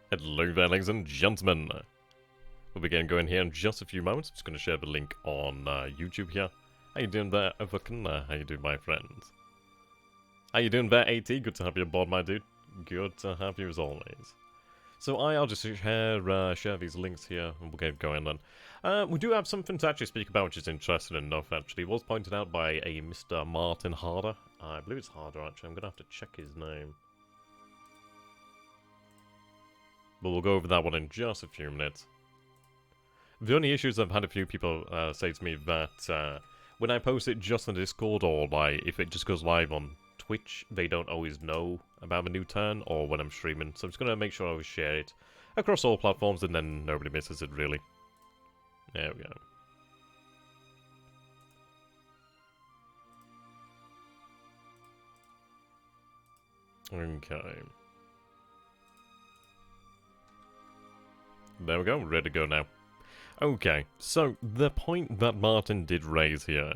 Hello there, ladies and gentlemen. We'll be getting going here in just a few moments. I'm just going to share the link on YouTube here. How you doing there, Overkin? How you doing, my friends? How you doing there, AT? Good to have you aboard, my dude. Good to have you as always. So I'll just share these links here, and we'll get going then. We do have something to actually speak about, which is interesting enough, actually. It was pointed out by a Mr. Martin Harder. I believe it's Harder, actually. I'm going to have to check his name. But we'll go over that one in just a few minutes. The only issue is I've had a few people say to me that when I post it just on Discord, or like if it just goes live on Twitch, they don't always know about the new turn or when I'm streaming. So I'm just going to make sure I always share it across all platforms and then nobody misses it, really. There we go. Okay. There we go, ready to go now. Okay, so the point that Martin did raise here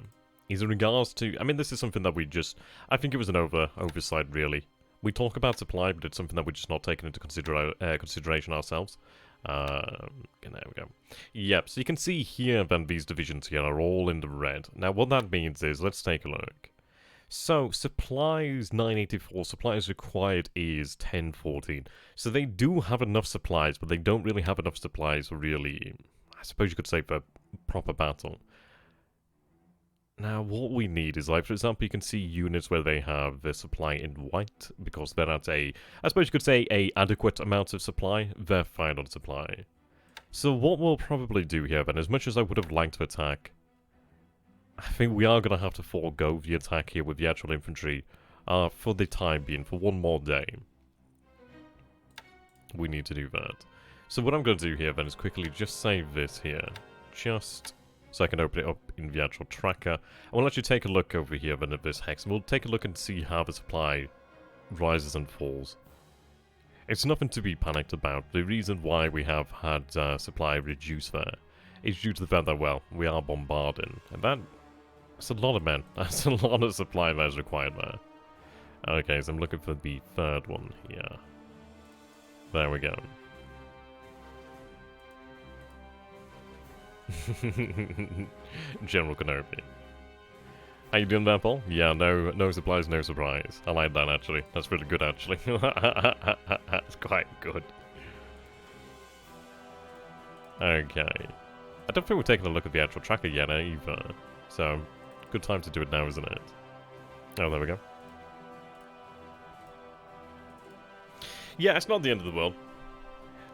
is in regards to, I mean, this is something that we just, I think it was an oversight, really. We talk about supply, but it's something that we're just not taking into consideration ourselves. Okay, there we go. Yep, so you can see here that these divisions here are all in the red. Now, what that means is, let's take a look. So, supplies 984, supplies required is 1014. So they do have enough supplies, but they don't really have enough supplies for really, I suppose you could say, for proper battle. Now, what we need is, like, for example, you can see units where they have their supply in white, because they're at a, I suppose you could say, a adequate amount of supply. They're fine on supply. So what we'll probably do here, then, as much as I would have liked to attack, I think we are going to have to forego the attack here with the actual infantry for the time being, for one more day. We need to do that. So what I'm going to do here then is quickly just save this here, just so I can open it up in the actual tracker. And we'll actually take a look over here then at this hex, and we'll take a look and see how the supply rises and falls. It's nothing to be panicked about. The reason why we have had supply reduce there is due to the fact that, well, we are bombarding, and that's a lot of men. That's a lot of supply that is required there. Okay, so I'm looking for the third one here. There we go. General Kenobi. How you doing there, Paul? Yeah, no supplies, no surprise. I like that, actually. That's really good, actually. That's quite good. Okay. I don't think we're taking a look at the actual tracker yet, either. So, good time to do it now, isn't it? Oh, there we go. Yeah, it's not the end of the world.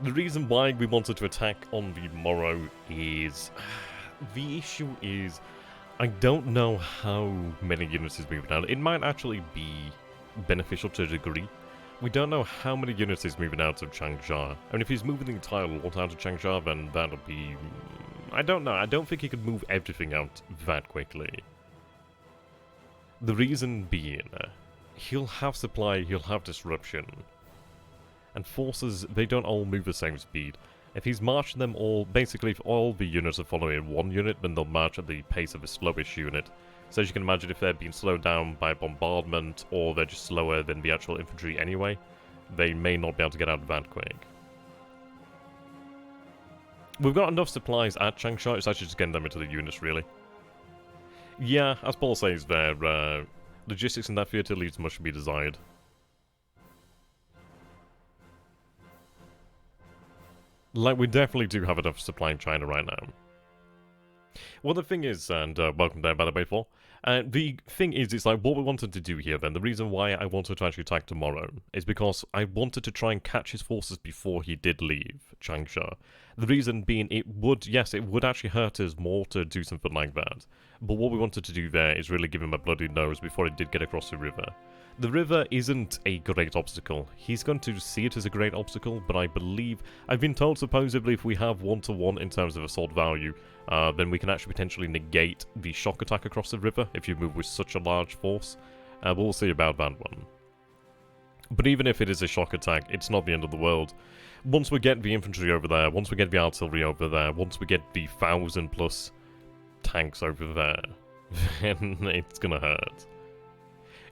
The reason why we wanted to attack on the morrow is... the issue is... I don't know how many units he's moving out. It might actually be beneficial to a degree. We don't know how many units he's moving out of Changsha. I mean, if he's moving the entire lot out of Changsha, then that'll be... I don't know. I don't think he could move everything out that quickly. The reason being, he'll have supply, he'll have disruption. And forces, they don't all move the same speed. If he's marching them all, basically if all the units are following one unit, then they'll march at the pace of the slowest unit. So as you can imagine, if they're being slowed down by bombardment, or they're just slower than the actual infantry anyway, they may not be able to get out that quick. We've got enough supplies at Changsha, it's actually just getting them into the units, really. Yeah, as Paul says there, logistics in that theatre leaves much to be desired. Like, we definitely do have enough supply in China right now. Well, the thing is, and welcome there, by the way, Paul. The thing is, it's like, what we wanted to do here, then, the reason why I wanted to actually attack tomorrow is because I wanted to try and catch his forces before he did leave Changsha. The reason being, it would, yes, it would actually hurt us more to do something like that. But what we wanted to do there is really give him a bloody nose before he did get across the river. The river isn't a great obstacle. He's going to see it as a great obstacle, but I believe... I've been told, supposedly, if we have 1-to-1 in terms of assault value, then we can actually potentially negate the shock attack across the river if you move with such a large force. But we'll see about that one. But even if it is a shock attack, it's not the end of the world. Once we get the infantry over there, once we get the artillery over there, once we get the 1,000+ tanks over there, then it's gonna hurt.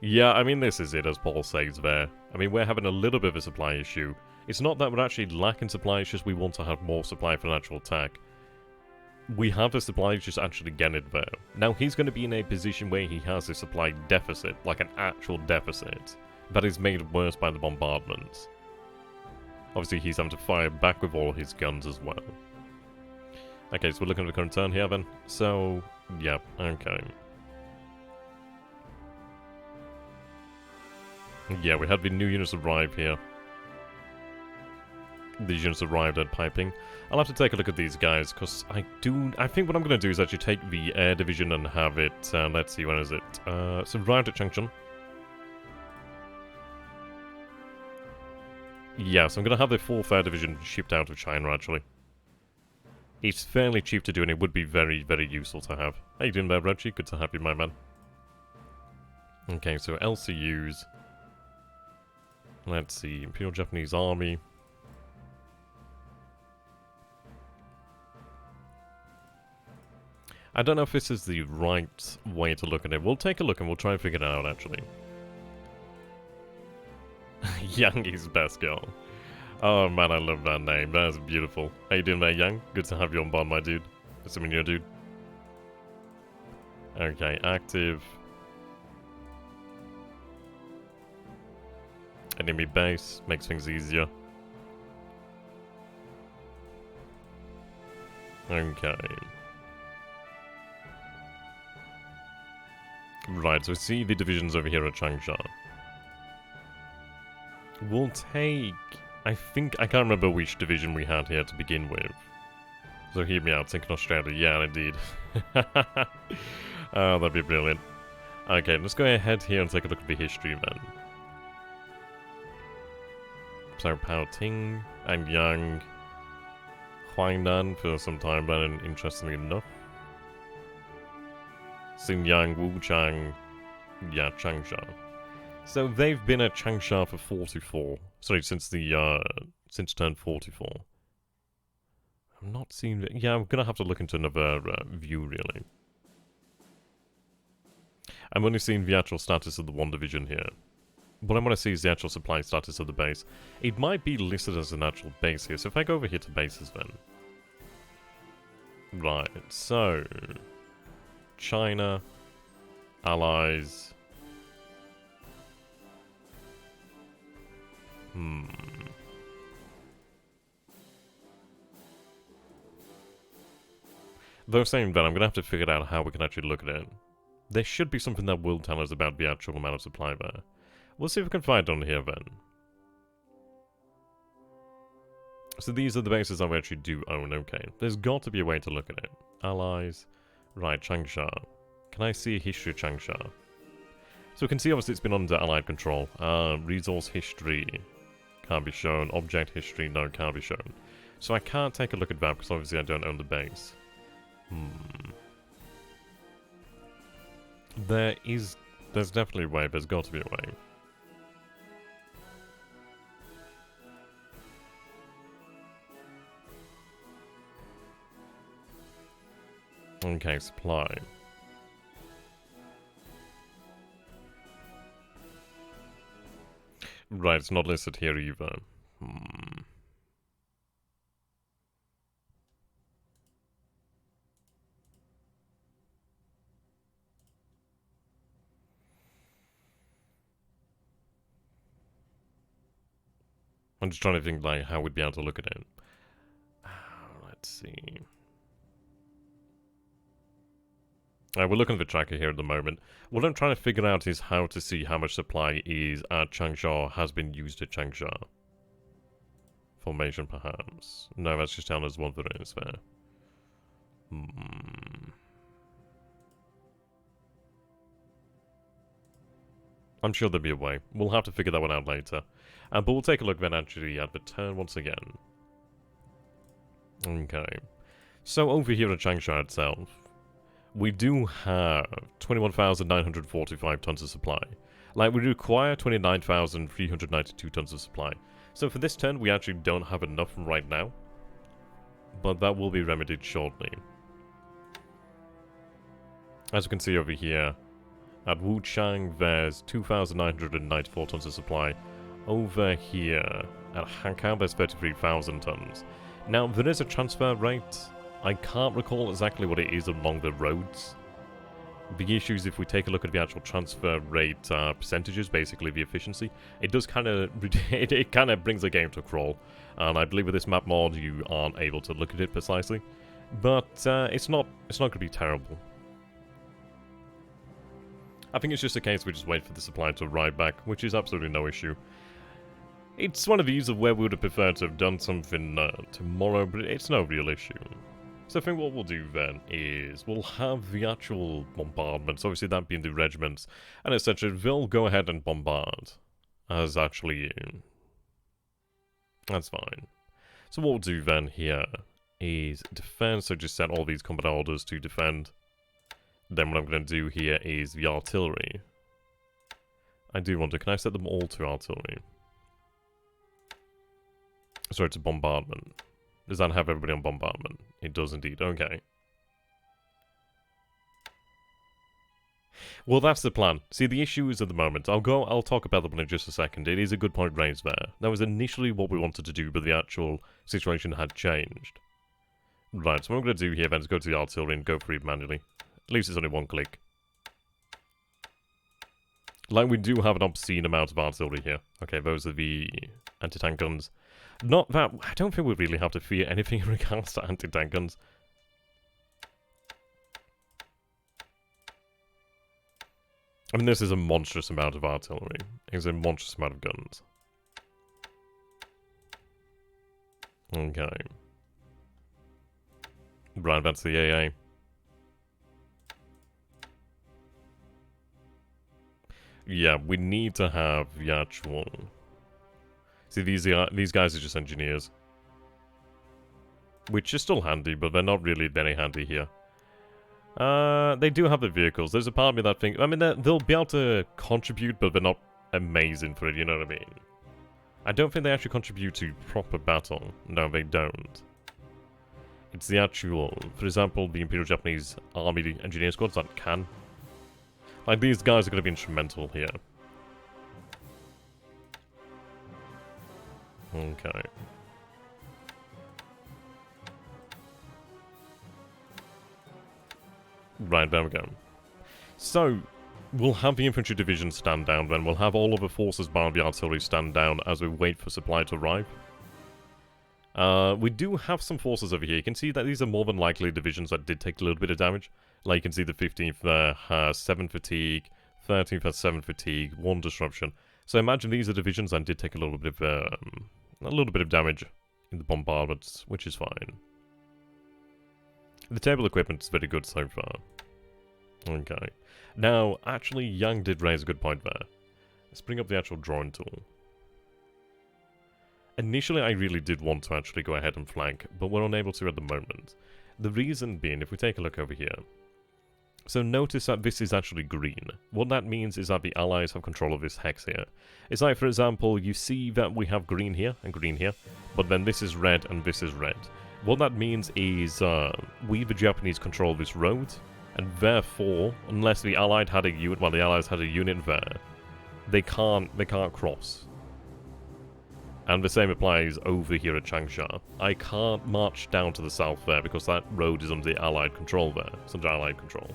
Yeah, I mean, this is it, as Paul says there. I mean, we're having a little bit of a supply issue. It's not that we're actually lacking supply, it's just we want to have more supply for an actual attack. We have the supply, just actually getting it there. Now, he's going to be in a position where he has a supply deficit, like an actual deficit, that is made worse by the bombardments. Obviously, he's having to fire back with all his guns as well. Okay, so we're looking at the current turn here then. So, yeah, okay. Yeah, we had the new units arrive here. These units arrived at piping. I'll have to take a look at these guys, because I think what I'm going to do is actually take the air division and have it, let's see, when is it? So arrived at Changsha. Yeah, so I'm going to have the 4th Air Division shipped out of China, actually. It's fairly cheap to do, and it would be very, very useful to have. How you doing there, Reggie? Good to have you, my man. Okay, so LCUs. Let's see, Imperial Japanese Army. I don't know if this is the right way to look at it. We'll take a look and we'll try and figure it out, actually. Yangi's best girl. Oh man, I love that name. That's beautiful. How you doing there, Yang? Good to have you on board, my dude. Assuming you're a dude. Okay, active. Enemy base makes things easier. Okay. Right, so see the divisions over here at Changsha. We'll take... I can't remember which division we had here to begin with. So hear me out, thinking Australia. Yeah, indeed. Oh, that'd be brilliant. Okay, let's go ahead here and take a look at the history then. So Pao Ting and Yang Huangnan for some time then, and interestingly enough. Xinjiang, Wuchang, yeah, Changsha. So they've been at Changsha for 44. Sorry, since turn 44. I'm not seeing it. Yeah, I'm gonna have to look into another view, really. I'm only seeing the actual status of the one division here. What I want to see is the actual supply status of the base. It might be listed as an actual base here, so if I go over here to bases then. Right, so... China, allies... Though saying that, I'm going to have to figure out how we can actually look at it. There should be something that will tell us about the actual amount of supply there. We'll see if we can find it on here then. So these are the bases that we actually do own, okay. There's got to be a way to look at it. Allies. Right, Changsha. Can I see a history of Changsha? So we can see obviously it's been under Allied control. Resource history. Can't be shown. Object history, no, can't be shown. So I can't take a look at that because obviously I don't own the base. There's definitely a way, there's got to be a way. Okay, supply. Right, it's not listed here either. I'm just trying to think, like, how we'd be able to look at it. Let's see. We're looking at the tracker here at the moment. What I'm trying to figure out is how to see how much supply is at Changsha has been used at Changsha. Formation, perhaps. No, that's just down as one that is there. I'm sure there'll be a way. We'll have to figure that one out later. But we'll take a look then actually at the turn once again. Okay. So over here at Changsha itself, we do have 21,945 tons of supply. Like, we require 29,392 tons of supply. So for this turn, we actually don't have enough right now. But that will be remedied shortly. As you can see over here, at Wuchang, there's 2,994 tons of supply. Over here, At Heika, there's 33,000 tons. Now, there is a transfer rate. I can't recall exactly what it is along the roads. The issue is if we take a look at the actual transfer rate percentages, basically the efficiency, it does kind of it kind of brings the game to a crawl. And I believe with this map mod, you aren't able to look at it precisely, but it's not going to be terrible. I think it's just a case we just wait for the supply to arrive back, which is absolutely no issue. It's one of these of where we would have preferred to have done something tomorrow, but it's no real issue. So I think what we'll do then is we'll have the actual bombardments, obviously that being the regiments, and etc. They'll go ahead and bombard, as actually, that's fine. So what we'll do then here is defend, so just set all these combat orders to defend. Then what I'm going to do here is the artillery. I do want to, can I set them all to artillery? Sorry, to bombardment. Does that have everybody on bombardment? It does indeed, okay. Well, that's the plan. See, the issue is at the moment, I'll talk about them in just a second. It is a good point raised there. That was initially what we wanted to do, but the actual situation had changed. Right, so what I'm going to do here then is go to the artillery and go for it manually. At least it's only one click. Like, we do have an obscene amount of artillery here. Okay, those are the anti-tank guns. Not that... I don't think we really have to fear anything in regards to anti-tank guns. I mean, this is a monstrous amount of artillery. It's a monstrous amount of guns. Okay. Right, that's the AA. Yeah, we need to have the actual... See, these guys are just engineers. Which is still handy, but they're not really very handy here. They do have the vehicles. There's a part of me that thinks... I mean, they'll be able to contribute, but they're not amazing for it, you know what I mean? I don't think they actually contribute to proper battle. No, they don't. It's the actual... For example, the Imperial Japanese Army engineer squads that can. Like, these guys are going to be instrumental here. Okay. Right, there we go. So, we'll have the infantry division stand down then. We'll have all of the forces bar the artillery stand down as we wait for supply to arrive. We do have some forces over here. You can see that these are more than likely divisions that did take a little bit of damage. Like, you can see the 15th there has 7 fatigue, 13th has 7 fatigue, 1 disruption. So imagine these are divisions that did take a little bit of damage in the bombardments, which is fine. The table equipment is very good so far. Okay. Now, actually, Yang did raise a good point there. Let's bring up the actual drawing tool. Initially, I really did want to actually go ahead and flank, but we're unable to at the moment. The reason being, if we take a look over here, so notice that this is actually green. What that means is that the allies have control of this hex here. It's like, for example, you see that we have green here and green here, but then this is red and this is red. What that means is we, the Japanese, control this road, and therefore, unless the Allied had a unit, well, the Allies had a unit there, they can't cross. And the same applies over here at Changsha. I can't march down to the south there because that road is under the Allied control there. It's under Allied control.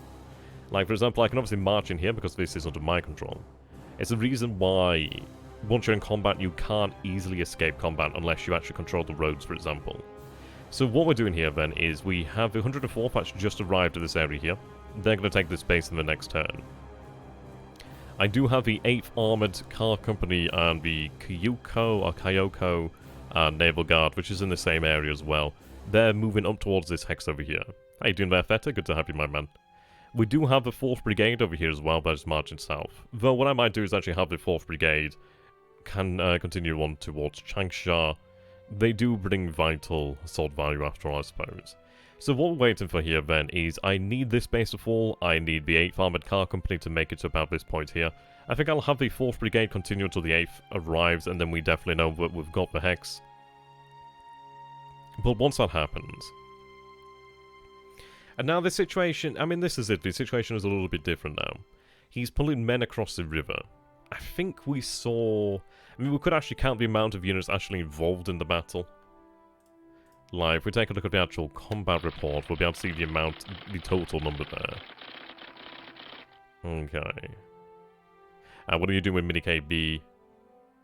Like, for example, I can obviously march in here because this is under my control. It's the reason why, once you're in combat, you can't easily escape combat unless you actually control the roads, for example. So what we're doing here, then, is we have the 104th that's just arrived at this area here. They're going to take this base in the next turn. I do have the 8th Armoured Car Company and the Kyoko Naval Guard, which is in the same area as well. They're moving up towards this hex over here. How you doing there, Theta? Good to have you, my man. We do have the 4th Brigade over here as well, but it's marching south. Though what I might do is actually have the 4th Brigade can continue on towards Changsha. They do bring vital assault value after all, I suppose. So what we're waiting for here then is I need this base to fall, I need the 8th Armoured Car Company to make it to about this point here. I think I'll have the 4th Brigade continue until the 8th arrives, and then we definitely know that we've got the hex. But once that happens... And now the situation, I mean this is it, the situation is a little bit different now. He's pulling men across the river. I think we saw... I mean, we could actually count the amount of units actually involved in the battle. Like, if we take a look at the actual combat report, we'll be able to see the amount, the total number there. Okay. What are you doing with Mini KB?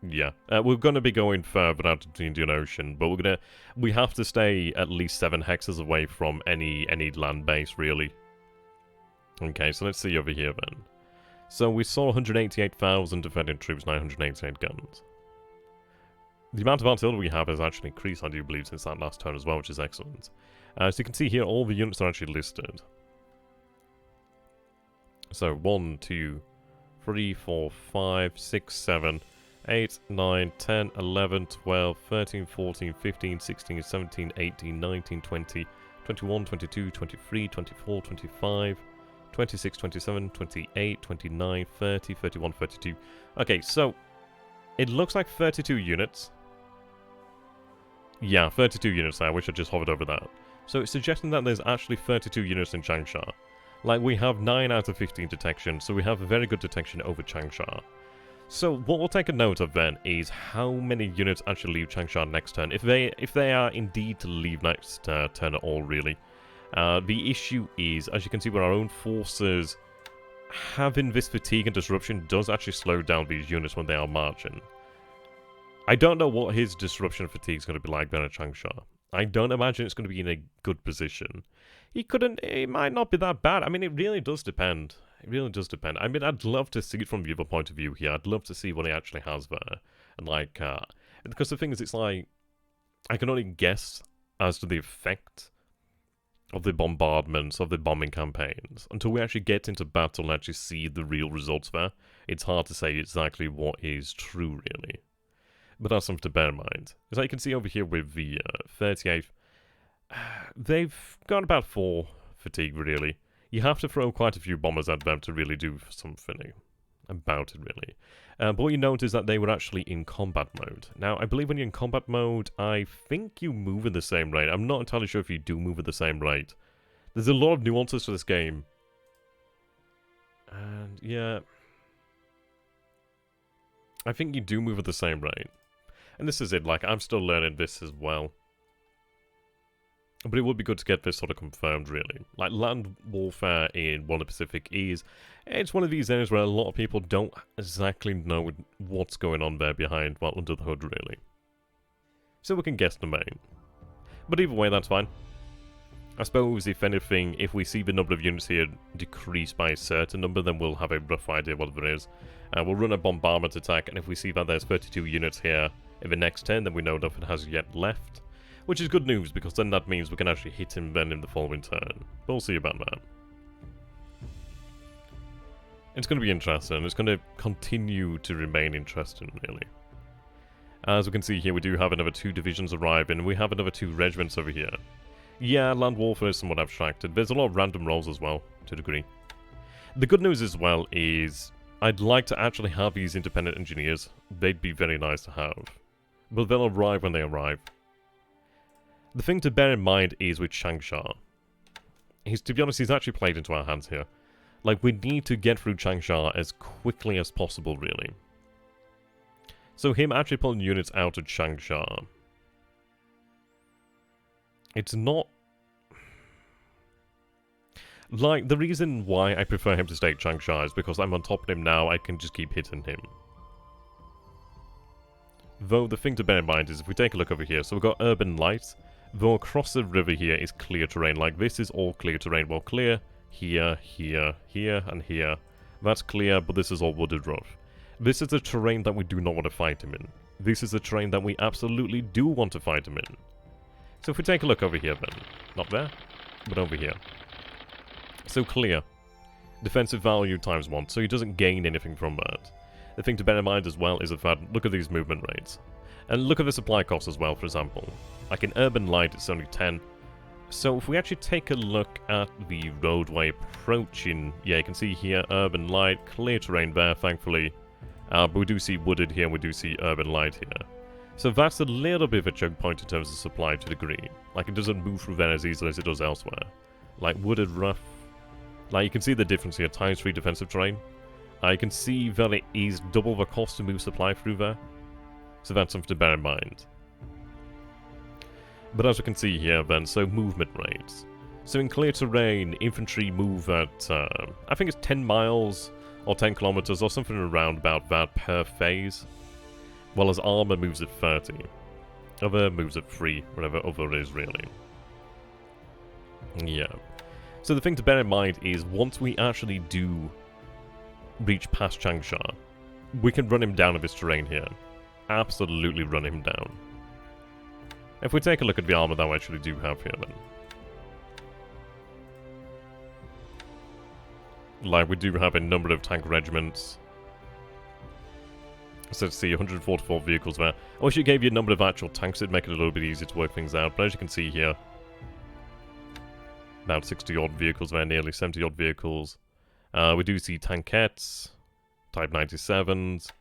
Yeah. We're going to be going further out into the Indian Ocean, but we have to stay at least 7 hexes away from any land base, really. Okay, so let's see over here then. So we saw 188,000 defending troops, 988 guns. The amount of artillery we have has actually increased, I do believe, since that last turn as well, which is excellent. So you can see here, all the units are actually listed. So 1, 2, 3, 4, 5, 6, 7, 8, 9, 10, 11, 12, 13, 14, 15, 16, 17, 18, 19, 20, 21, 22, 23, 24, 25, 26, 27, 28, 29, 30, 31, 32. Okay, so it looks like 32 units. Yeah, 32 units there. I wish I just hovered over that. So it's suggesting that there's actually 32 units in Changsha. Like, we have 9 out of 15 detection, so we have a very good detection over Changsha. So what we'll take a note of then is how many units actually leave Changsha next turn, if they are indeed to leave next turn at all, really. The issue is, as you can see, with our own forces, having this fatigue and disruption does actually slow down these units when they are marching. I don't know what his disruption and fatigue is going to be like there at Changsha. I don't imagine it's going to be in a good position. It might not be that bad. I mean, it really does depend. It really does depend. I mean, I'd love to see it from the other point of view here. I'd love to see what he actually has there. And like, because the thing is, it's like, I can only guess as to the effect of the bombardments, of the bombing campaigns. Until we actually get into battle and actually see the real results there, it's hard to say exactly what is true, really. But that's something to bear in mind. As you can see over here with the 38th, they've got about 4 fatigue, really. You have to throw quite a few bombers at them to really do something about it, really. But what you note is that they were actually in combat mode. Now, I believe when you're in combat mode, I think you move at the same rate. I'm not entirely sure if you do move at the same rate. There's a lot of nuances to this game. And, yeah, I think you do move at the same rate. And this is it, like, I'm still learning this as well. But it would be good to get this sort of confirmed, really. Like, land warfare in One of the Pacific it's one of these areas where a lot of people don't exactly know what's going on there behind, well, under the hood, really. So we can guess the main. But either way, that's fine. I suppose, if anything, if we see the number of units here decrease by a certain number, then we'll have a rough idea what it is. We'll run a bombardment attack, and if we see that there's 32 units here in the next turn, then we know nothing has yet left. Which is good news, because then that means we can actually hit him then in the following turn. But we'll see about that. It's going to be interesting. It's going to continue to remain interesting, really. As we can see here, we do have another 2 divisions arriving. We have another 2 regiments over here. Yeah, land warfare is somewhat abstracted. There's a lot of random rolls as well, to a degree. The good news as well is, I'd like to actually have these independent engineers. They'd be very nice to have. But they'll arrive when they arrive. The thing to bear in mind is with Changsha. To be honest, he's actually played into our hands here. Like, we need to get through Changsha as quickly as possible, really. So him actually pulling units out of Changsha, it's not... Like, the reason why I prefer him to stay at Changsha is because I'm on top of him now, I can just keep hitting him. Though, the thing to bear in mind is, if we take a look over here, so we've got Urban Light. Though across the river here is clear terrain. Like, this is all clear terrain. Well, clear here, here, here, and here. That's clear, but this is all wooded rough. This is the terrain that we do not want to fight him in. This is the terrain that we absolutely do want to fight him in. So if we take a look over here then. Not there, but over here. So clear. Defensive value times 1, so he doesn't gain anything from that. The thing to bear in mind as well is the fact, look at these movement rates. And look at the supply costs as well, for example. Like in Urban Light, it's only 10. So if we actually take a look at the roadway approaching, yeah, you can see here, Urban Light, clear terrain there, thankfully. But we do see wooded here, and we do see Urban Light here. So that's a little bit of a choke point in terms of supply to a degree. Like, it doesn't move through there as easily as it does elsewhere. Like, wooded rough. Like, you can see the difference here, times 3 defensive terrain. I can see that it is double the cost to move supply through there. So that's something to bear in mind. But as we can see here then, so movement rates. So in clear terrain, infantry move at, I think it's 10 miles or 10 kilometers or something around about that per phase. While as armor moves at 30. Other moves at 3, whatever other is really. Yeah. So the thing to bear in mind is once we actually do reach past Changsha, we can run him down in this terrain here. Absolutely run him down. If we take a look at the armor that we actually do have here then. Like, we do have a number of tank regiments. So let's see, 144 vehicles there. I wish it gave you a number of actual tanks, it'd make it a little bit easier to work things out. But as you can see here, about 60-odd vehicles there, nearly 70-odd vehicles. We do see tankettes, Type 97s,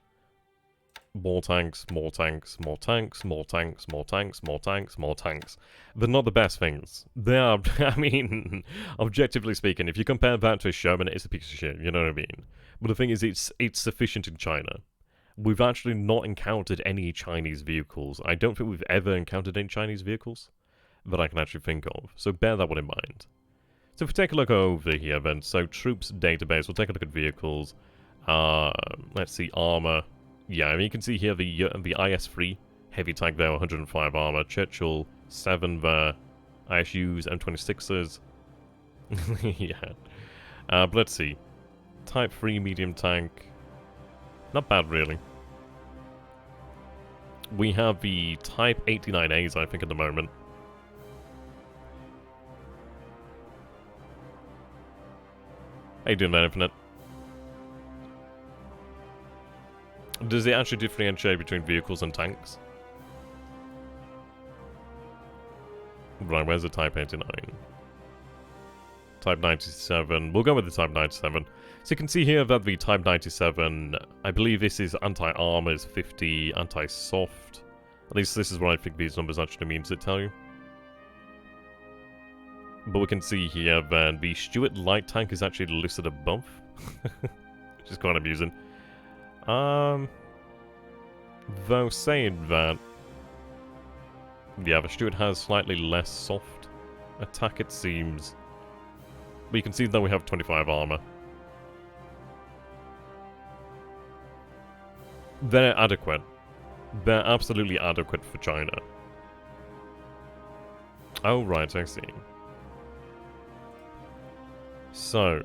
more tanks, more tanks, more tanks, more tanks, more tanks, more tanks, more tanks. They're not the best things. They are, I mean, objectively speaking, if you compare that to a Sherman, it's a piece of shit, you know what I mean? But the thing is, it's sufficient in China. We've actually not encountered any Chinese vehicles. I don't think we've ever encountered any Chinese vehicles that I can actually think of. So bear that one in mind. So if we take a look over here then, so troops database, we'll take a look at vehicles. Let's see, armor. Yeah, I mean, you can see here the IS-3 heavy tank there, 105 armor. Churchill 7 there. ISUs, M26s. Yeah. But let's see. Type 3 medium tank. Not bad, really. We have the Type 89As, I think, at the moment. How you doing there, Infinite? Does it actually differentiate between vehicles and tanks? Right, where's the Type 89? Type 97. We'll go with the Type 97. So you can see here that the Type 97, I believe this is anti-armor is 50, anti-soft. At least this is what I think these numbers actually mean. Does it tell you? But we can see here that the Stuart light tank is actually listed above. Which is quite amusing. Though saying that, yeah, the Stuart has slightly less soft attack, it seems. But you can see that we have 25 armor. They're adequate. They're absolutely adequate for China. Oh, right, I see. So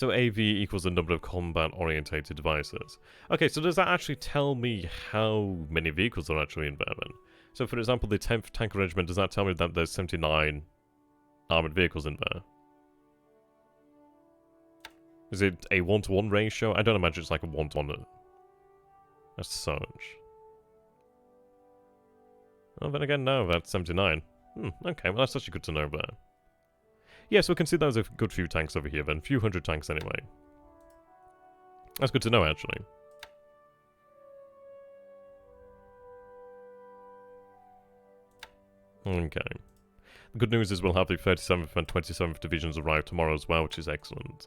AV equals the number of combat-orientated devices. Okay, so does that actually tell me how many vehicles are actually in there then? So for example, the 10th Tank Regiment, does that tell me that there's 79 armoured vehicles in there? Is it a 1-to-1 ratio? I don't imagine it's like a 1-to-1 as such. Oh, then again, no, that's 79. Okay, well that's actually good to know there. Yeah, so we can see there's a good few tanks over here then. A few hundred tanks anyway. That's good to know, actually. Okay. The good news is we'll have the 37th and 27th Divisions arrive tomorrow as well, which is excellent.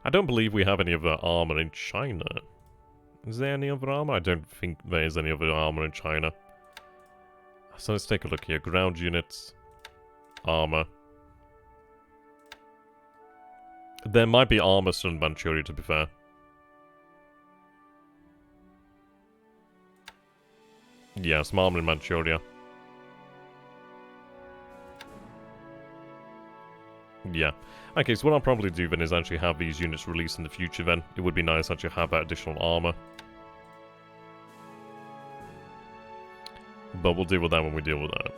I don't believe we have any other armor in China. Is there any other armor? I don't think there is any other armor in China. So let's take a look here. Ground units. Armor. There might be armor still in Manchuria, to be fair. Yeah, some armor in Manchuria. Yeah. Okay, so what I'll probably do then is actually have these units released in the future then. It would be nice to actually have that additional armor. But we'll deal with that when we deal with that.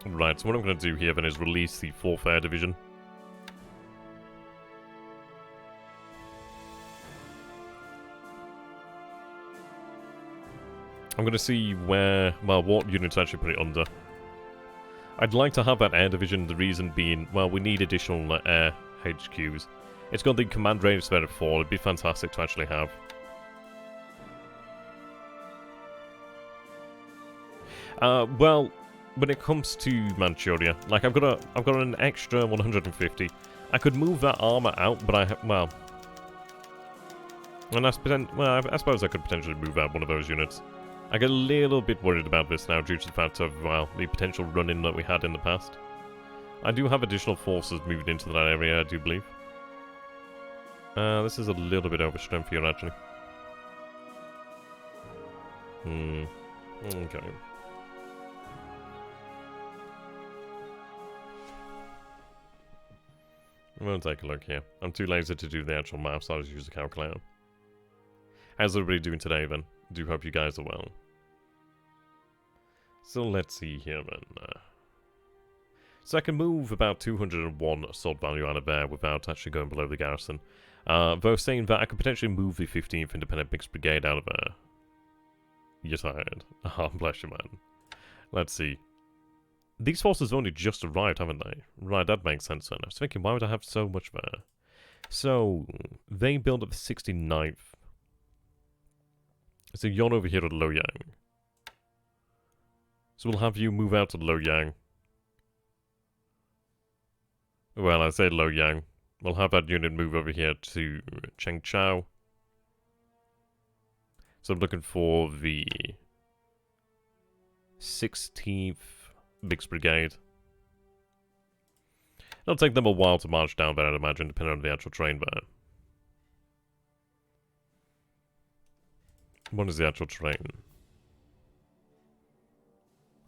Right, so what I'm going to do here then is release the 4th Air Division. I'm going to see where, well, what units actually put it under. I'd like to have that Air Division, the reason being, well, we need additional air HQs. It's got the command range there at 4, it'd be fantastic to actually have. Well, when it comes to Manchuria, like I've got an extra 150. I could move that armor out, but well, and I suppose I could potentially move out one of those units. I get a little bit worried about this now due to the fact of, well, the potential run-in that we had in the past. I do have additional forces moving into that area, I do believe. This is a little bit over strength here, actually. Okay. We'll take a look here. I'm too lazy to do the actual maths, so I'll just use the calculator. How's everybody doing today, then? Do hope you guys are well. So let's see here, then. So I can move about 201 assault value out of there without actually going below the garrison. Though saying that, I could potentially move the 15th Independent Mixed Brigade out of there. You're tired. Oh, bless you, man. Let's see. These forces have only just arrived, haven't they? Right, that makes sense then. I was thinking, why would I have so much there? So, they build up the 69th. So you're over here at Loyang. So we'll have you move out to Loyang. Well, I say Loyang. We'll have that unit move over here to Changsha. So I'm looking for the 16th Mixed Brigade. It'll take them a while to march down there, I'd imagine, depending on the actual terrain there. What is the actual terrain?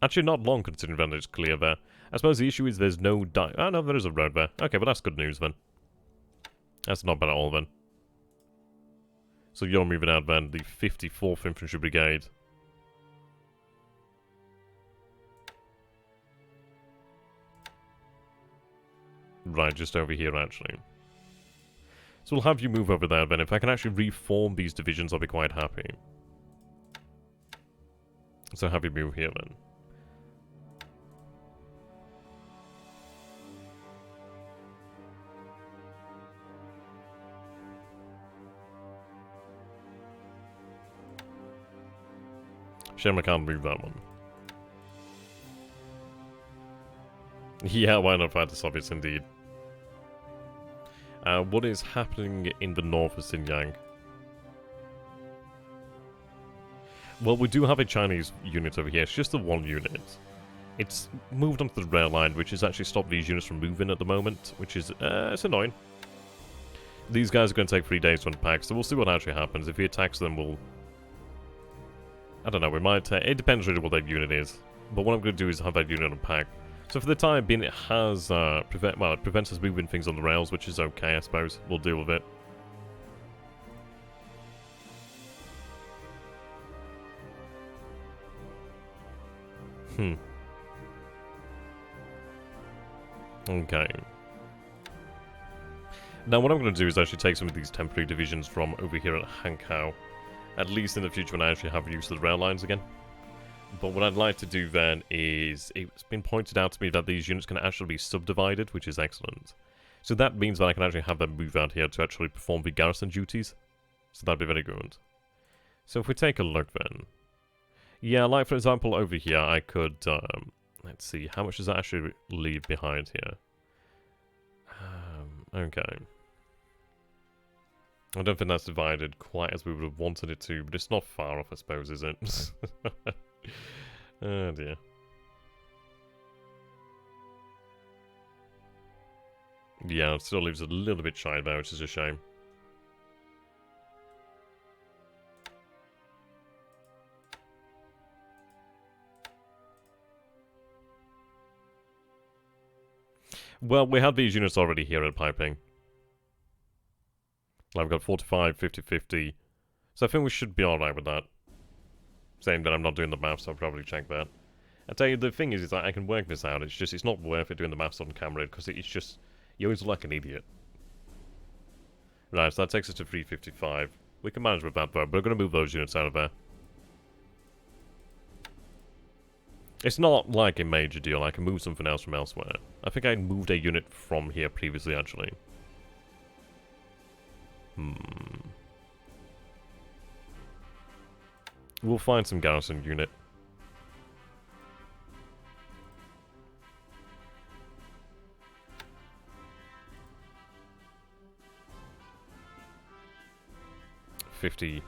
Actually, not long considering that it's clear there. I suppose the issue is there's no oh no, there is a road there. Okay, but that's good news then. That's not bad at all then. So you're moving out then, the 54th Infantry Brigade. Right, just over here actually. So we'll have you move over there then. If I can actually reform these divisions, I'll be quite happy. So have you move here then. Shame I can't move that one. Yeah, why not fight the Soviets indeed? What is happening in the north of Xinjiang? Well, we do have a Chinese unit over here. It's just the one unit. It's moved onto the rail line, which has actually stopped these units from moving at the moment, which is, it's annoying. These guys are going to take 3 days to unpack, so we'll see what actually happens. If he attacks them, we'll... I don't know, we might... it depends really what that unit is. But what I'm going to do is have that unit unpack. So for the time being, it has, it prevents us moving things on the rails, which is okay, I suppose. We'll deal with it. Okay. Now what I'm going to do is actually take some of these temporary divisions from over here at Hankow. At least in the future when I actually have use of the rail lines again. But what I'd like to do then is, it's been pointed out to me that these units can actually be subdivided, which is excellent. So that means that I can actually have them move out here to actually perform the garrison duties. So that'd be very good. So if we take a look then. Yeah, like for example over here I could, let's see, how much does that actually leave behind here? Okay. I don't think that's divided quite as we would have wanted it to, but it's not far off, I suppose, is it? Oh dear. Yeah, it still leaves a little bit shy there, which is a shame. Well, we had these units already here at Piping. Like, we've got 45, 50, 50. So I think we should be alright with that. Saying that I'm not doing the maths, so I'll probably check that. I tell you, the thing is that I can work this out. It's just, it's not worth it doing the maths on camera, because it's just, you always look like an idiot. Right, so that takes us to 355. We can manage with that, though, but we're going to move those units out of there. It's not like a major deal. I can move something else from elsewhere. I think I moved a unit from here previously, actually. We'll find some garrison unit. 50.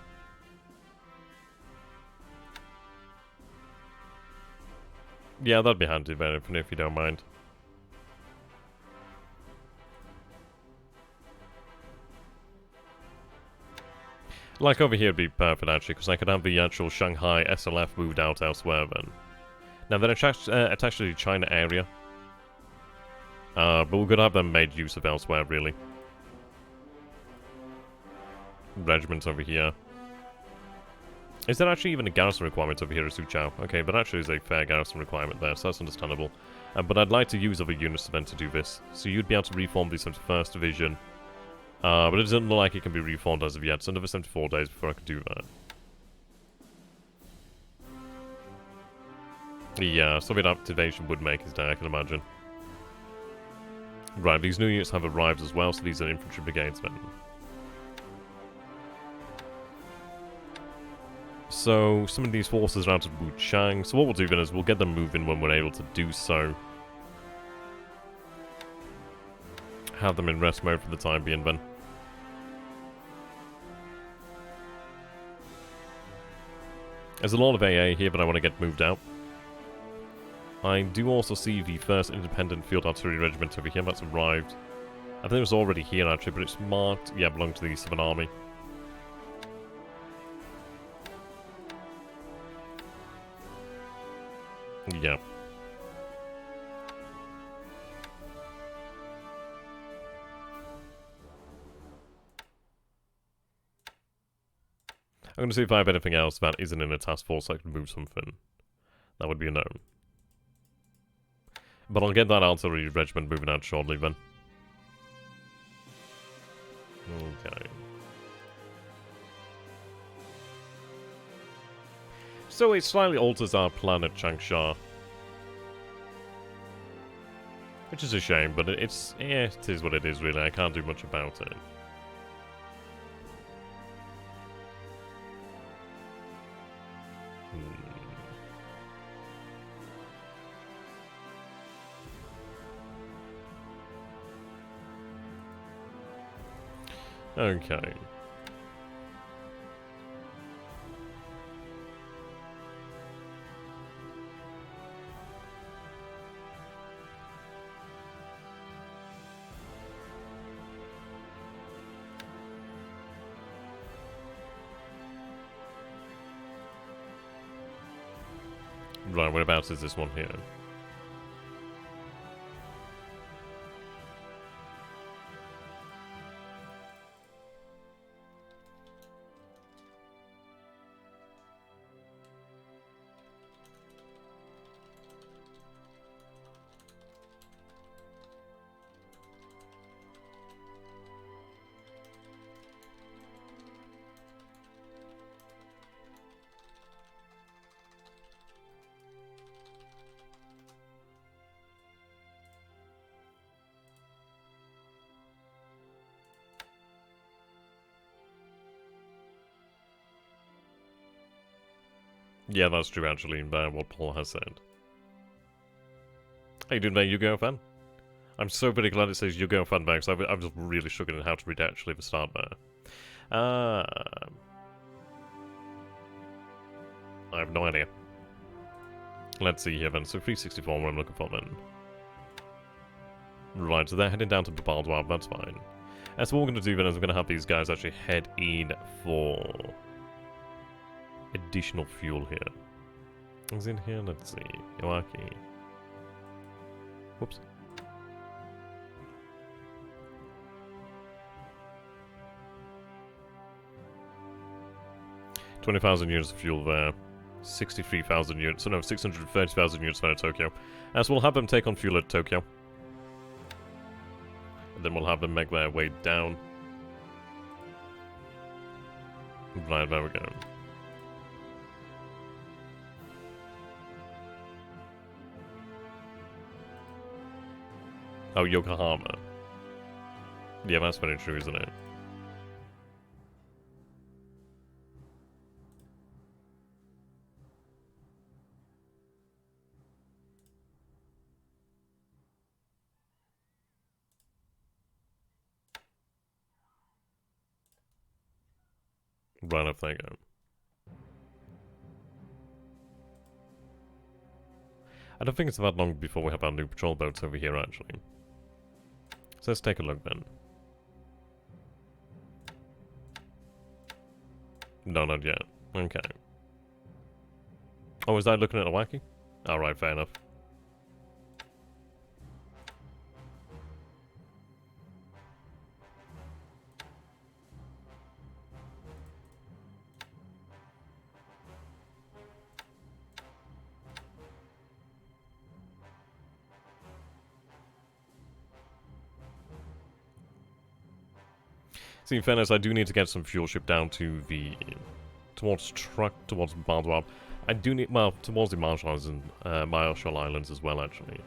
Yeah, that'd be handy, if you don't mind. Like over here would be perfect actually, because I could have the actual Shanghai SLF moved out elsewhere then. Now they're attached to the China area. But we could have them made use of elsewhere, really. Regiments over here. Is there actually even a garrison requirement over here at Suchao? Okay, but actually is a fair garrison requirement there, so that's understandable. But I'd like to use other units then to do this. So you'd be able to reform the 71st Division. But it doesn't look like it can be reformed as of yet, so another 74 days before I can do that. Yeah, Soviet activation would make his day, I can imagine. Right, these new units have arrived as well, so these are infantry brigades then. So, some of these forces are out of Wuchang, so what we'll do then is we'll get them moving when we're able to do so. Have them in rest mode for the time being then. There's a lot of AA here, but I want to get moved out. I do also see the 1st Independent Field Artillery Regiment over here. That's arrived. I think it was already here, actually, but it's marked. Yeah, belonged to the 7th Army. Yeah. I'm going to see if I have anything else that isn't in a task force I can move something. That would be a no. But I'll get that artillery regiment moving out shortly then. Okay. So it slightly alters our plan at Changsha. Which is a shame, but it is what it is really. I can't do much about it. Okay. Right, whereabouts is this one here? Yeah, that's true actually, by what Paul has said. How you doing there, Yu-Gi-Oh fan? I'm so very glad it says Yu-Gi-Oh fan back, because I was really struggling how to read actually the start there. I have no idea. Let's see here then, so 364 what I'm looking for then. Right, so they're heading down to Baldwab, that's fine. So what we're going to do then is we're going to have these guys actually head in for additional fuel here. What's in here? Let's see. Iwaki. Whoops. $20,000 units of fuel there. 63,000 units. So no, 630,000 units there at Tokyo. So we'll have them take on fuel at Tokyo. And then we'll have them make their way down. Right, there we go. Oh, Yokohama. Yeah, that's very true, isn't it? Right up, there you go. I don't think it's that long before we have our new patrol boats over here, actually. So let's take a look then. No, not yet. Okay. Oh, is that looking at a wacky? Alright, fair enough. See, in fairness, I do need to get some fuel ship down to the... towards Banzai. I do need... well, towards the Marshall Islands and Marshall Islands as well, actually.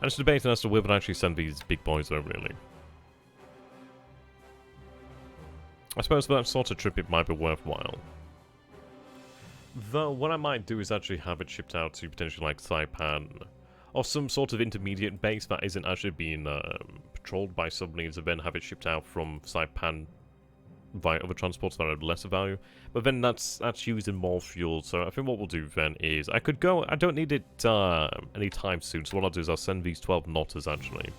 I'm just debating as to whether to actually send these big boys over, really. I suppose for that sort of trip it might be worthwhile. Though, what I might do is actually have it shipped out to potentially like Saipan, or some sort of intermediate base that isn't actually being patrolled by submarines, and then have it shipped out from Saipan via other transports that are of lesser value. But then that's using more fuel, so I think what we'll do then is, I could go, I don't need it anytime soon, so what I'll do is I'll send these 12 knotters actually.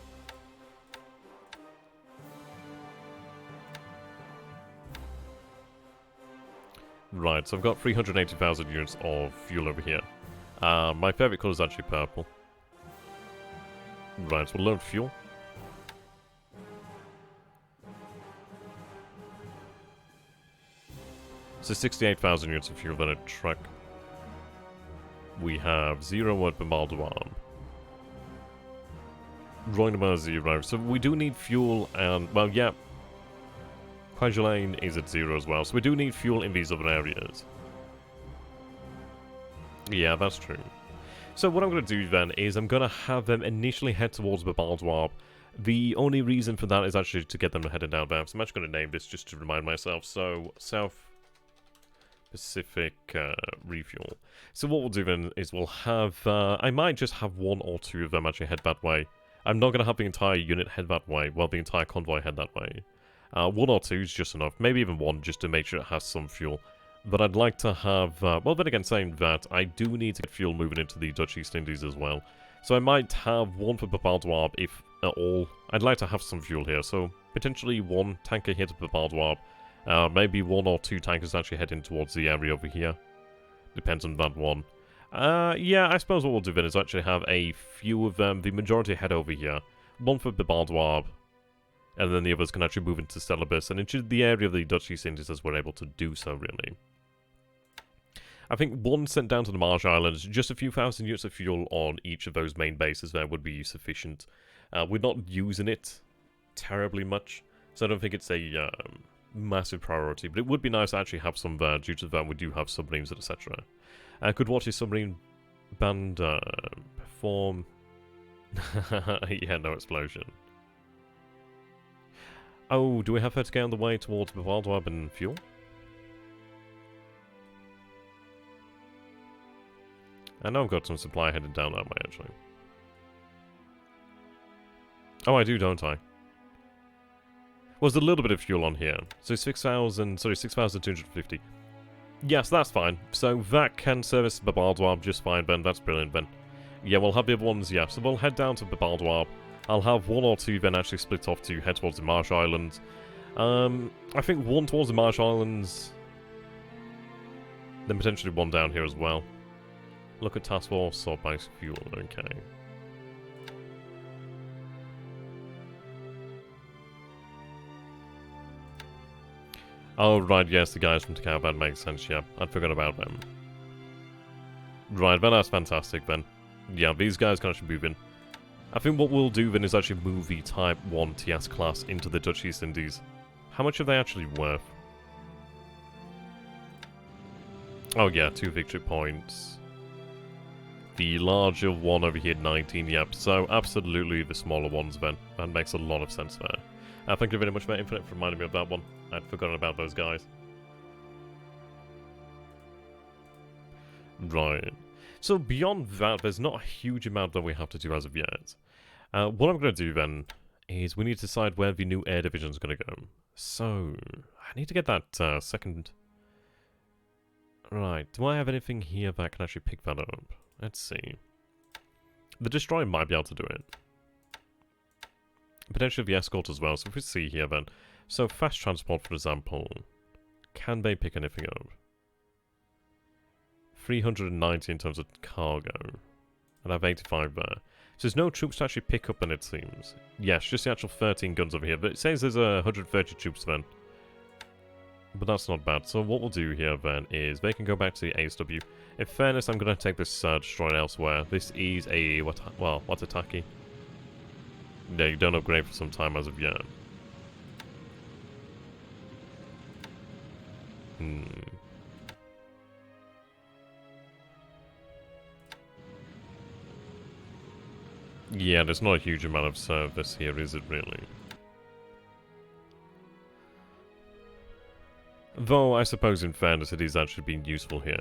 Right, so I've got 380,000 units of fuel over here. My favourite colour is actually purple. Right, so we'll load fuel. So 68,000 units of fuel, then a truck. We have 0 word bombardment. Drawing number 0. So we do need fuel and, well, yeah. Kwajalein is at 0 as well, so we do need fuel in these other areas. Yeah, that's true. So what I'm going to do then is I'm going to have them initially head towards Babaldwab. The only reason for that is actually to get them headed down there. So I'm actually going to name this just to remind myself. So, South Pacific refuel. So what we'll do then is we'll have... I might just have 1 or 2 of them actually head that way. I'm not going to have the entire unit head that way. Well, the entire convoy head that way. 1 or 2 is just enough. Maybe even 1 just to make sure it has some fuel. But I'd like to have... well, then again, saying that, I do need to get fuel moving into the Dutch East Indies as well. So I might have 1 for Babaldwab, if at all. I'd like to have some fuel here, so potentially 1 tanker here to Babaldwab. Maybe 1 or 2 tankers actually heading towards the area over here. Depends on that one. Yeah, I suppose what we'll do then is actually have a few of them. The majority head over here. 1 for Babaldwab. And then the others can actually move into Celebes and into the area of the Dutch East Indies as we're able to do so, really. I think 1 sent down to the Marsh Islands, just a few thousand units of fuel on each of those main bases there would be sufficient. We're not using it terribly much, so I don't think it's a massive priority, but it would be nice to actually have some there, due to that we do have submarines, etc. I could watch a submarine band perform... yeah, no explosion. Oh, do we have her to get on the way towards Bavaldwab and fuel? I know I've got some supply headed down that way, actually. Oh, I do, don't I? Well, there's a little bit of fuel on here. So 6,250. Yes, that's fine. So that can service Babaldwab just fine, Ben. That's brilliant, Ben. Yeah, we'll have the other ones, yeah. So we'll head down to Babaldwab. I'll have 1 or 2 then actually split off to head towards the Marsh Islands. I think 1 towards the Marsh Islands. Then potentially 1 down here as well. Look at task force, sort by fuel, okay. Oh, right, yes, the guys from Takao, that makes sense, yeah. I'd forgot about them. Right, well, that's fantastic, then. Yeah, these guys can actually move in. I think what we'll do then is actually move the Type 1 TS class into the Dutch East Indies. How much are they actually worth? Oh yeah, 2 victory points. The larger one over here, 19, yep. So absolutely the smaller ones then. That makes a lot of sense there. Thank you very much for Infinite for reminding me of that one. I'd forgotten about those guys. Right. So beyond that, there's not a huge amount that we have to do as of yet. What I'm going to do then is we need to decide where the new air division is going to go. So, I need to get that second... Right, do I have anything here that can actually pick that up? Let's see. The destroyer might be able to do it. Potentially the escort as well, so if we see here then. So, fast transport, for example. Can they pick anything up? 390 in terms of cargo. And I have 85 there. So there's no troops to actually pick up then, it seems. Yes, just the actual 13 guns over here. But it says there's 130 troops then. But that's not bad. So what we'll do here then is they can go back to the ASW. In fairness, I'm going to take this destroyer elsewhere. This is a... Watataki. Yeah, you don't upgrade for some time as of yet. Yeah, there's not a huge amount of service here, is it really? Though, I suppose in fairness it is actually being useful here.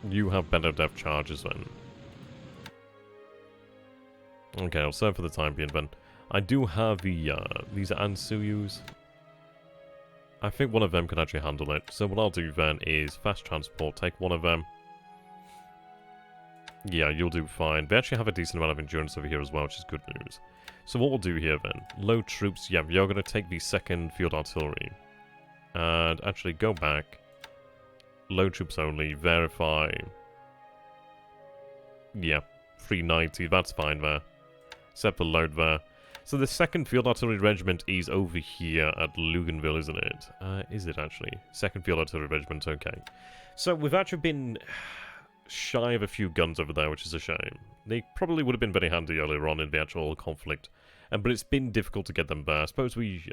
You have better depth charges then. Okay, I'll serve for the time being then. I do have the, these are Ansuyus. I think one of them can actually handle it. So what I'll do then is fast transport, take one of them. Yeah, you'll do fine. They actually have a decent amount of endurance over here as well, which is good news. So what we'll do here then, low troops, yeah, you're going to take the 2nd Field Artillery. And actually go back. Low troops only, verify. Yeah, 390, that's fine there. Set the load there. So the 2nd Field Artillery Regiment is over here at Luganville, isn't it? Is it actually? 2nd Field Artillery Regiment, okay. So we've actually been shy of a few guns over there, which is a shame. They probably would have been very handy earlier on in the actual conflict, but it's been difficult to get them there. I suppose we've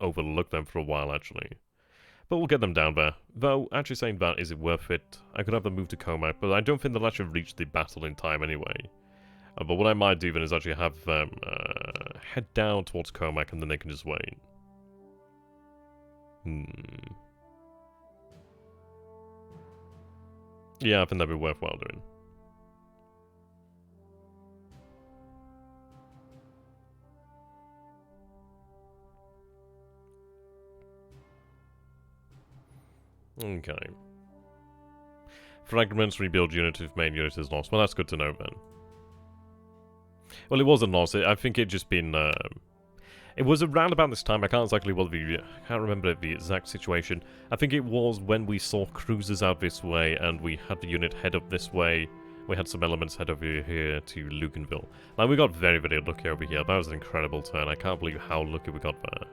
overlooked them for a while, actually. But we'll get them down there. Though, actually saying that, is it worth it? I could have them move to Comac, but I don't think they'll actually reach the battle in time anyway. But what I might do then is actually have them head down towards Comac, and then they can just wait. Yeah, I think that'd be worthwhile doing. Okay. Fragments rebuild unit if main unit is lost. Well, that's good to know then. Well, it wasn't lost. I think it just been... it was around about this time. I can't remember the exact situation. I think it was when we saw cruisers out this way and we had the unit head up this way. We had some elements head over here to Luganville. Like, we got very, very lucky over here. That was an incredible turn. I can't believe how lucky we got there.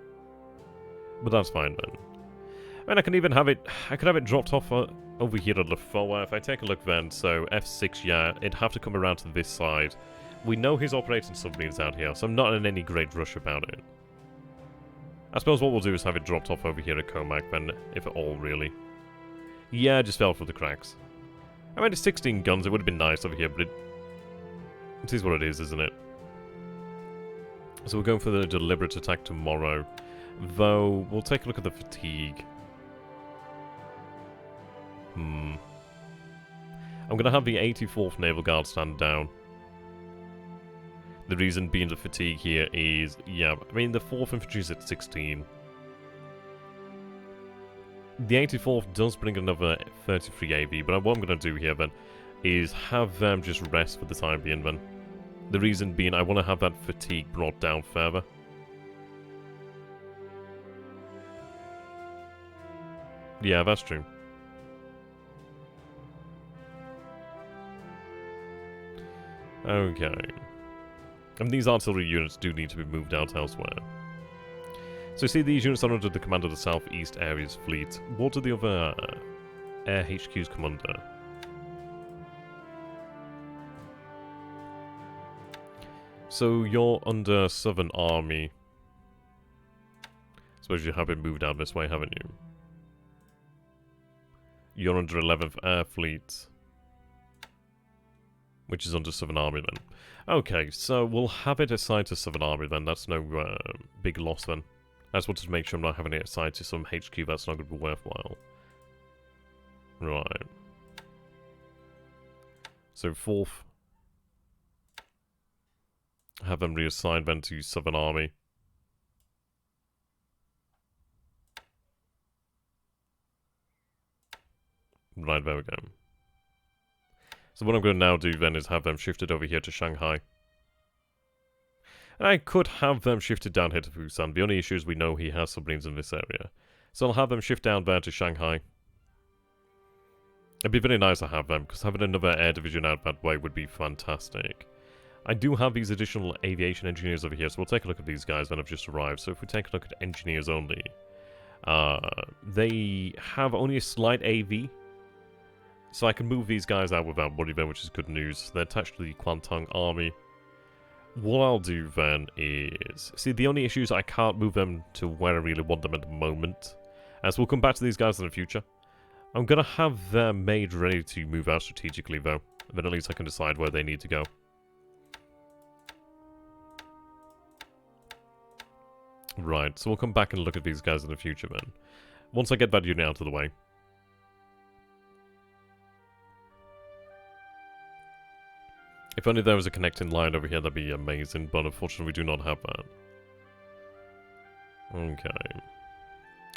But that's fine then. I mean, I can even have it... I could have it dropped off over here at Lafoa. If I take a look then, so F6, yeah, it'd have to come around to this side. We know he's operating submarines out here, so I'm not in any great rush about it. I suppose what we'll do is have it dropped off over here at Comac then, if at all, really. Yeah, it just fell through the cracks. I mean, it's 16 guns, it would have been nice over here, but it is what it is, isn't it? So we're going for the deliberate attack tomorrow. Though, we'll take a look at the fatigue. I'm going to have the 84th Naval Guard stand down. The reason being the fatigue here is, yeah, I mean, the 4th Infantry is at 16. The 84th does bring another 33 AV, but what I'm going to do here then is have them just rest for the time being then. The reason being, I want to have that fatigue brought down further. Yeah, that's true. Okay. And these artillery units do need to be moved out elsewhere. So you see these units are under the command of the Southeast Areas Fleet. What do the other air HQs come under? So you're under Southern Army. Suppose you have been moved out this way, haven't you? You're under 11th Air Fleet, which is under Southern Army then. Okay, so we'll have it assigned to Southern Army then. That's no big loss then. I just wanted to make sure I'm not having it assigned to some HQ that's not going to be worthwhile. Right. So 4th. Have them reassigned then to Southern Army. Right, there we go. So what I'm going to now do then is have them shifted over here to Shanghai. And I could have them shifted down here to Busan. The only issue is we know he has submarines in this area. So I'll have them shift down there to Shanghai. It'd be very nice to have them, because having another air division out that way would be fantastic. I do have these additional aviation engineers over here, so we'll take a look at these guys that have just arrived. So if we take a look at engineers only, they have only a slight AV. So I can move these guys out without worry then, which is good news. They're attached to the Kwantung Army. What I'll do then is... See, the only issue is I can't move them to where I really want them at the moment. As we'll come back to these guys in the future. I'm going to have them made ready to move out strategically, though. Then at least I can decide where they need to go. Right, so we'll come back and look at these guys in the future, then. Once I get that unit out of the way. If only there was a connecting line over here, that'd be amazing, but unfortunately we do not have that. Okay.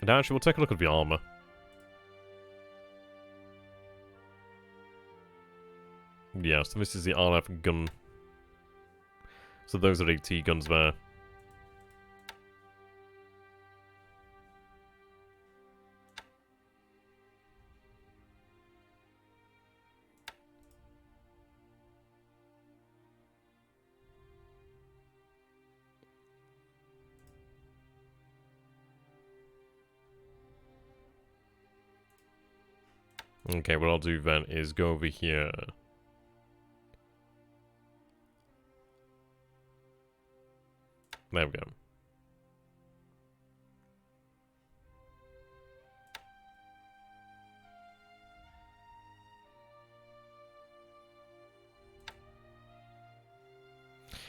Now actually, we'll take a look at the armor. Yeah, so this is the RF gun. So those are AT guns there. Okay, what I'll do then is go over here. There we go.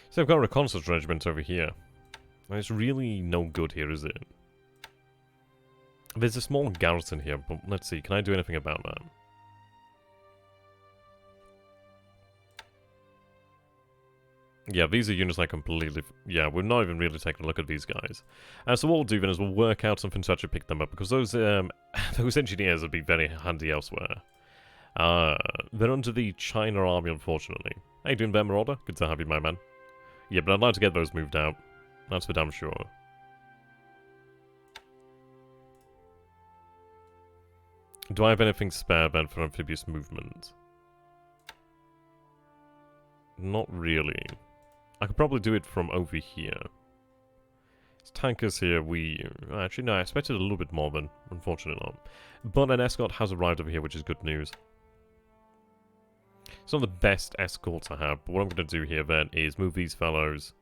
So I've got a reconnaissance regiment over here. And it's really no good here, is it? There's a small garrison here, but let's see, can I do anything about that? Yeah, these are units I completely... Yeah, we're not even really taking a look at these guys. So what we'll do then is we'll work out something to actually pick them up, because those those engineers would be very handy elsewhere. They're under the China Army, unfortunately. How you doing there, Marauder? Good to have you, my man. Yeah, but I'd like to get those moved out. That's for damn sure. Do I have anything spare then for amphibious movement? Not really. I could probably do it from over here. It's tankers here, actually, no, I expected a little bit more than, unfortunately not. But an escort has arrived over here, which is good news. It's not the best escorts I have, but what I'm going to do here then is move these fellows.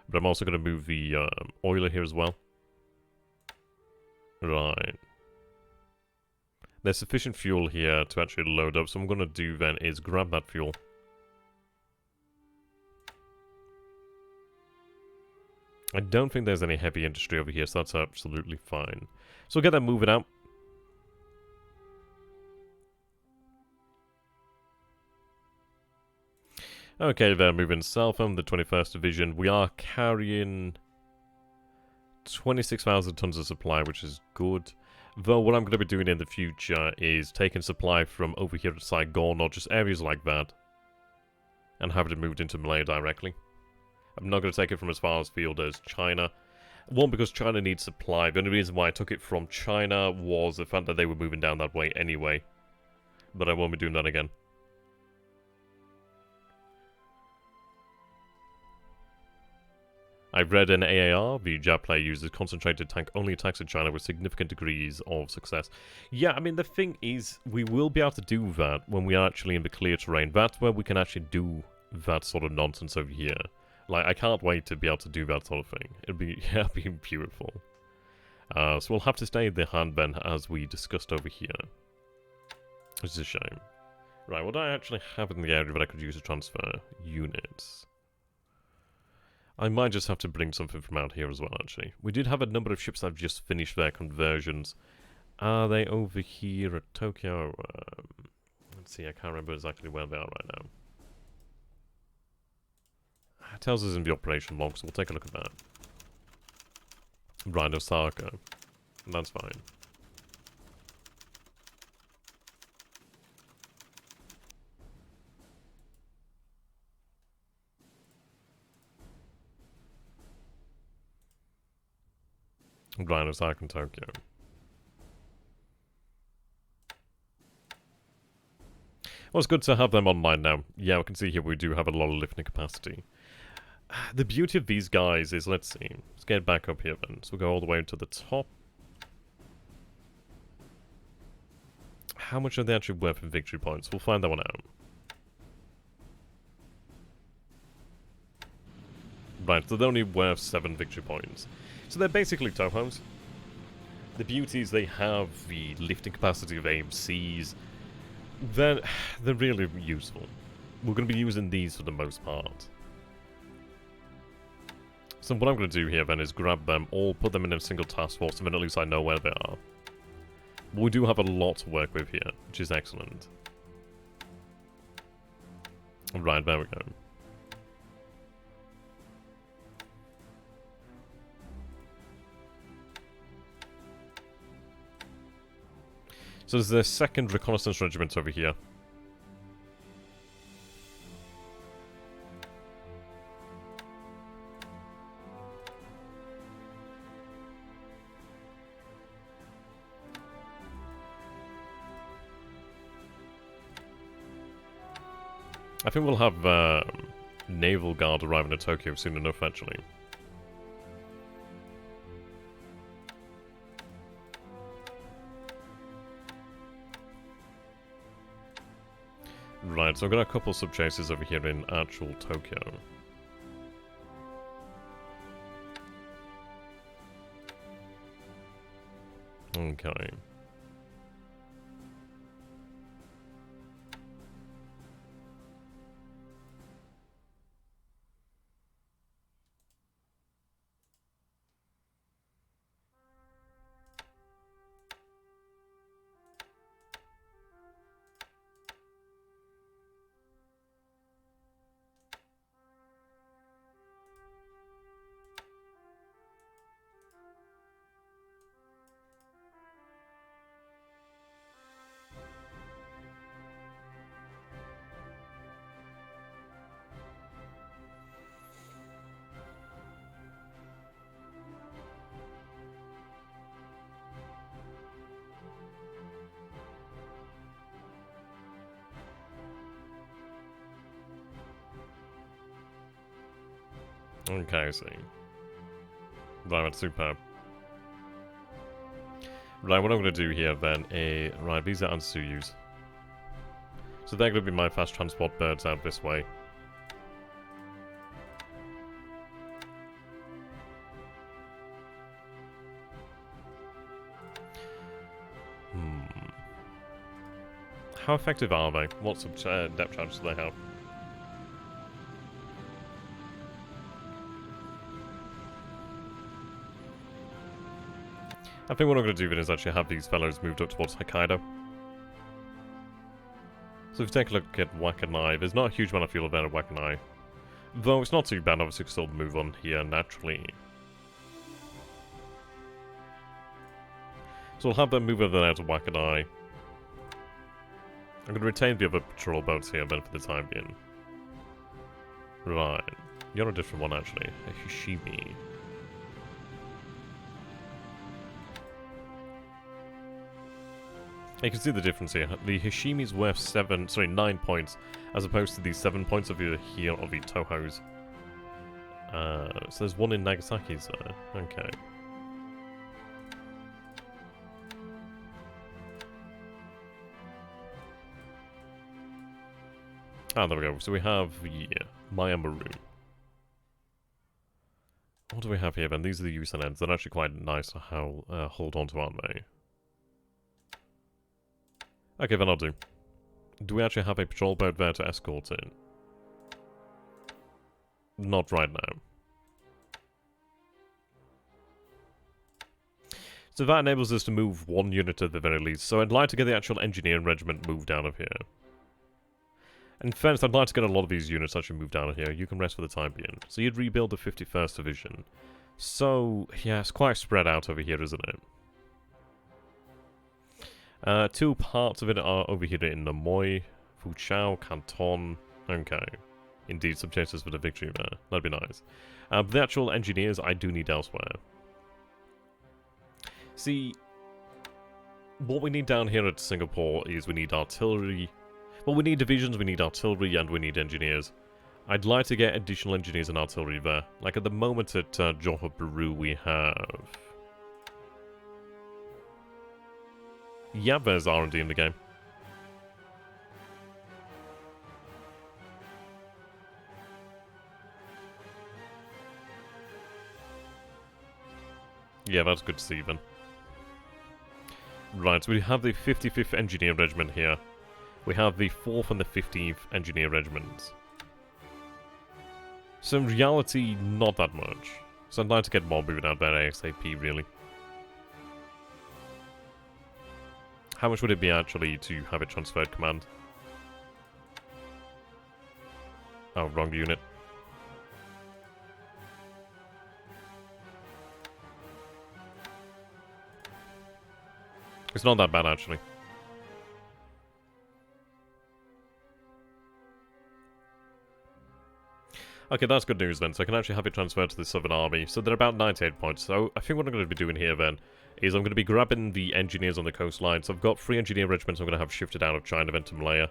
But I'm also going to move the oiler here as well. Right. There's sufficient fuel here to actually load up, so what I'm going to do then is grab that fuel. I don't think there's any heavy industry over here, so that's absolutely fine. So we'll get that moving out. Okay, they're moving south on the 21st Division. We are carrying 26,000 tons of supply, which is good. Though what I'm going to be doing in the future is taking supply from over here at Saigon, or just areas like that, and having it moved into Malaya directly. I'm not going to take it from as far as field as China. One, because China needs supply. The only reason why I took it from China was the fact that they were moving down that way anyway. But I won't be doing that again. I've read in AAR, the Jap player uses concentrated tank-only attacks in China with significant degrees of success. Yeah, I mean, the thing is, we will be able to do that when we are actually in the clear terrain. That's where we can actually do that sort of nonsense over here. Like, I can't wait to be able to do that sort of thing. It'd be beautiful. So we'll have to stay in the hand then, as we discussed over here. Which is a shame. Right, what do I actually have in the area that I could use to transfer units? I might just have to bring something from out here as well, actually. We did have a number of ships that have just finished their conversions. Are they over here at Tokyo? Let's see, I can't remember exactly where they are right now. It tells us in the operation log, so we'll take a look at that. Right, Osaka. That's fine. Right, Osaka and Tokyo. Well, it's good to have them online now. Yeah, we can see here we do have a lot of lifting capacity. The beauty of these guys is, let's see. Let's get back up here then. So we'll go all the way to the top. How much are they actually worth in victory points? We'll find that one out. Right, so they're only worth 7 victory points. So they're basically Tohos. The beauty is they have the lifting capacity of AMCs. They're really useful. We're going to be using these for the most part. So what I'm going to do here then is grab them all, put them in a single task force, and then at least I know where they are. But we do have a lot to work with here, which is excellent. Right, there we go. So there's the 2nd Reconnaissance Regiment over here. I think we'll have Naval Guard arriving in Tokyo soon enough, actually. Right, so I've got a couple sub-chases over here in actual Tokyo. Okay. Okay, I see. Right, that's superb. Right, what I'm going to do here then is... Right, these are Ansuyus. So they're going to be my fast transport birds out this way. How effective are they? What depth charges do they have? I think what I'm going to do then is actually have these fellows moved up towards Hokkaido. So if you take a look at Wakanai, there's not a huge amount of fuel available at Wakanai. Though it's not too bad, obviously we can still move on here naturally. So we'll have them move over there to Wakanai. I'm going to retain the other patrol boats here then for the time being. Right. You're a different one actually. A Hishimi. You can see the difference here. The Hishimi's worth 9 points, as opposed to the 7 points of the here of the Tohos. So there's one in Nagasaki's there. Okay. Ah, there we go. So we have the Maya Maroon. What do we have here then? These are the use and ends. They're actually quite nice to hold on to, aren't they? Okay, then I'll do. Do we actually have a patrol boat there to escort in? Not right now. So that enables us to move one unit at the very least. So I'd like to get the actual engineering regiment moved out of here. In fairness, I'd like to get a lot of these units actually moved down here. You can rest for the time being. So you'd rebuild the 51st Division. So, yeah, it's quite spread out over here, isn't it? Two parts of it are over here in Namoy, Fuchao, Canton. Okay. Indeed, some chances for the victory there. That'd be nice. But the actual engineers I do need elsewhere. See, what we need down here at Singapore is we need artillery. Well, we need divisions, we need artillery, and we need engineers. I'd like to get additional engineers and artillery there. Like at the moment at Johor Bahru we have... Yeah, there's R&D in the game. Yeah, that's good to see then. Right, so we have the 55th Engineer Regiment here. We have the 4th and the 15th Engineer Regiments. So in reality, not that much. So I'd like to get more moving out there ASAP, really. How much would it be actually to have it transferred command? Oh, wrong unit. It's not that bad, actually. Okay, that's good news then. So I can actually have it transferred to the Southern Army. So they're about 98 points. So I think what I'm going to be doing here then is I'm going to be grabbing the engineers on the coastline. So I've got 3 engineer regiments I'm going to have shifted out of China then to Malaya.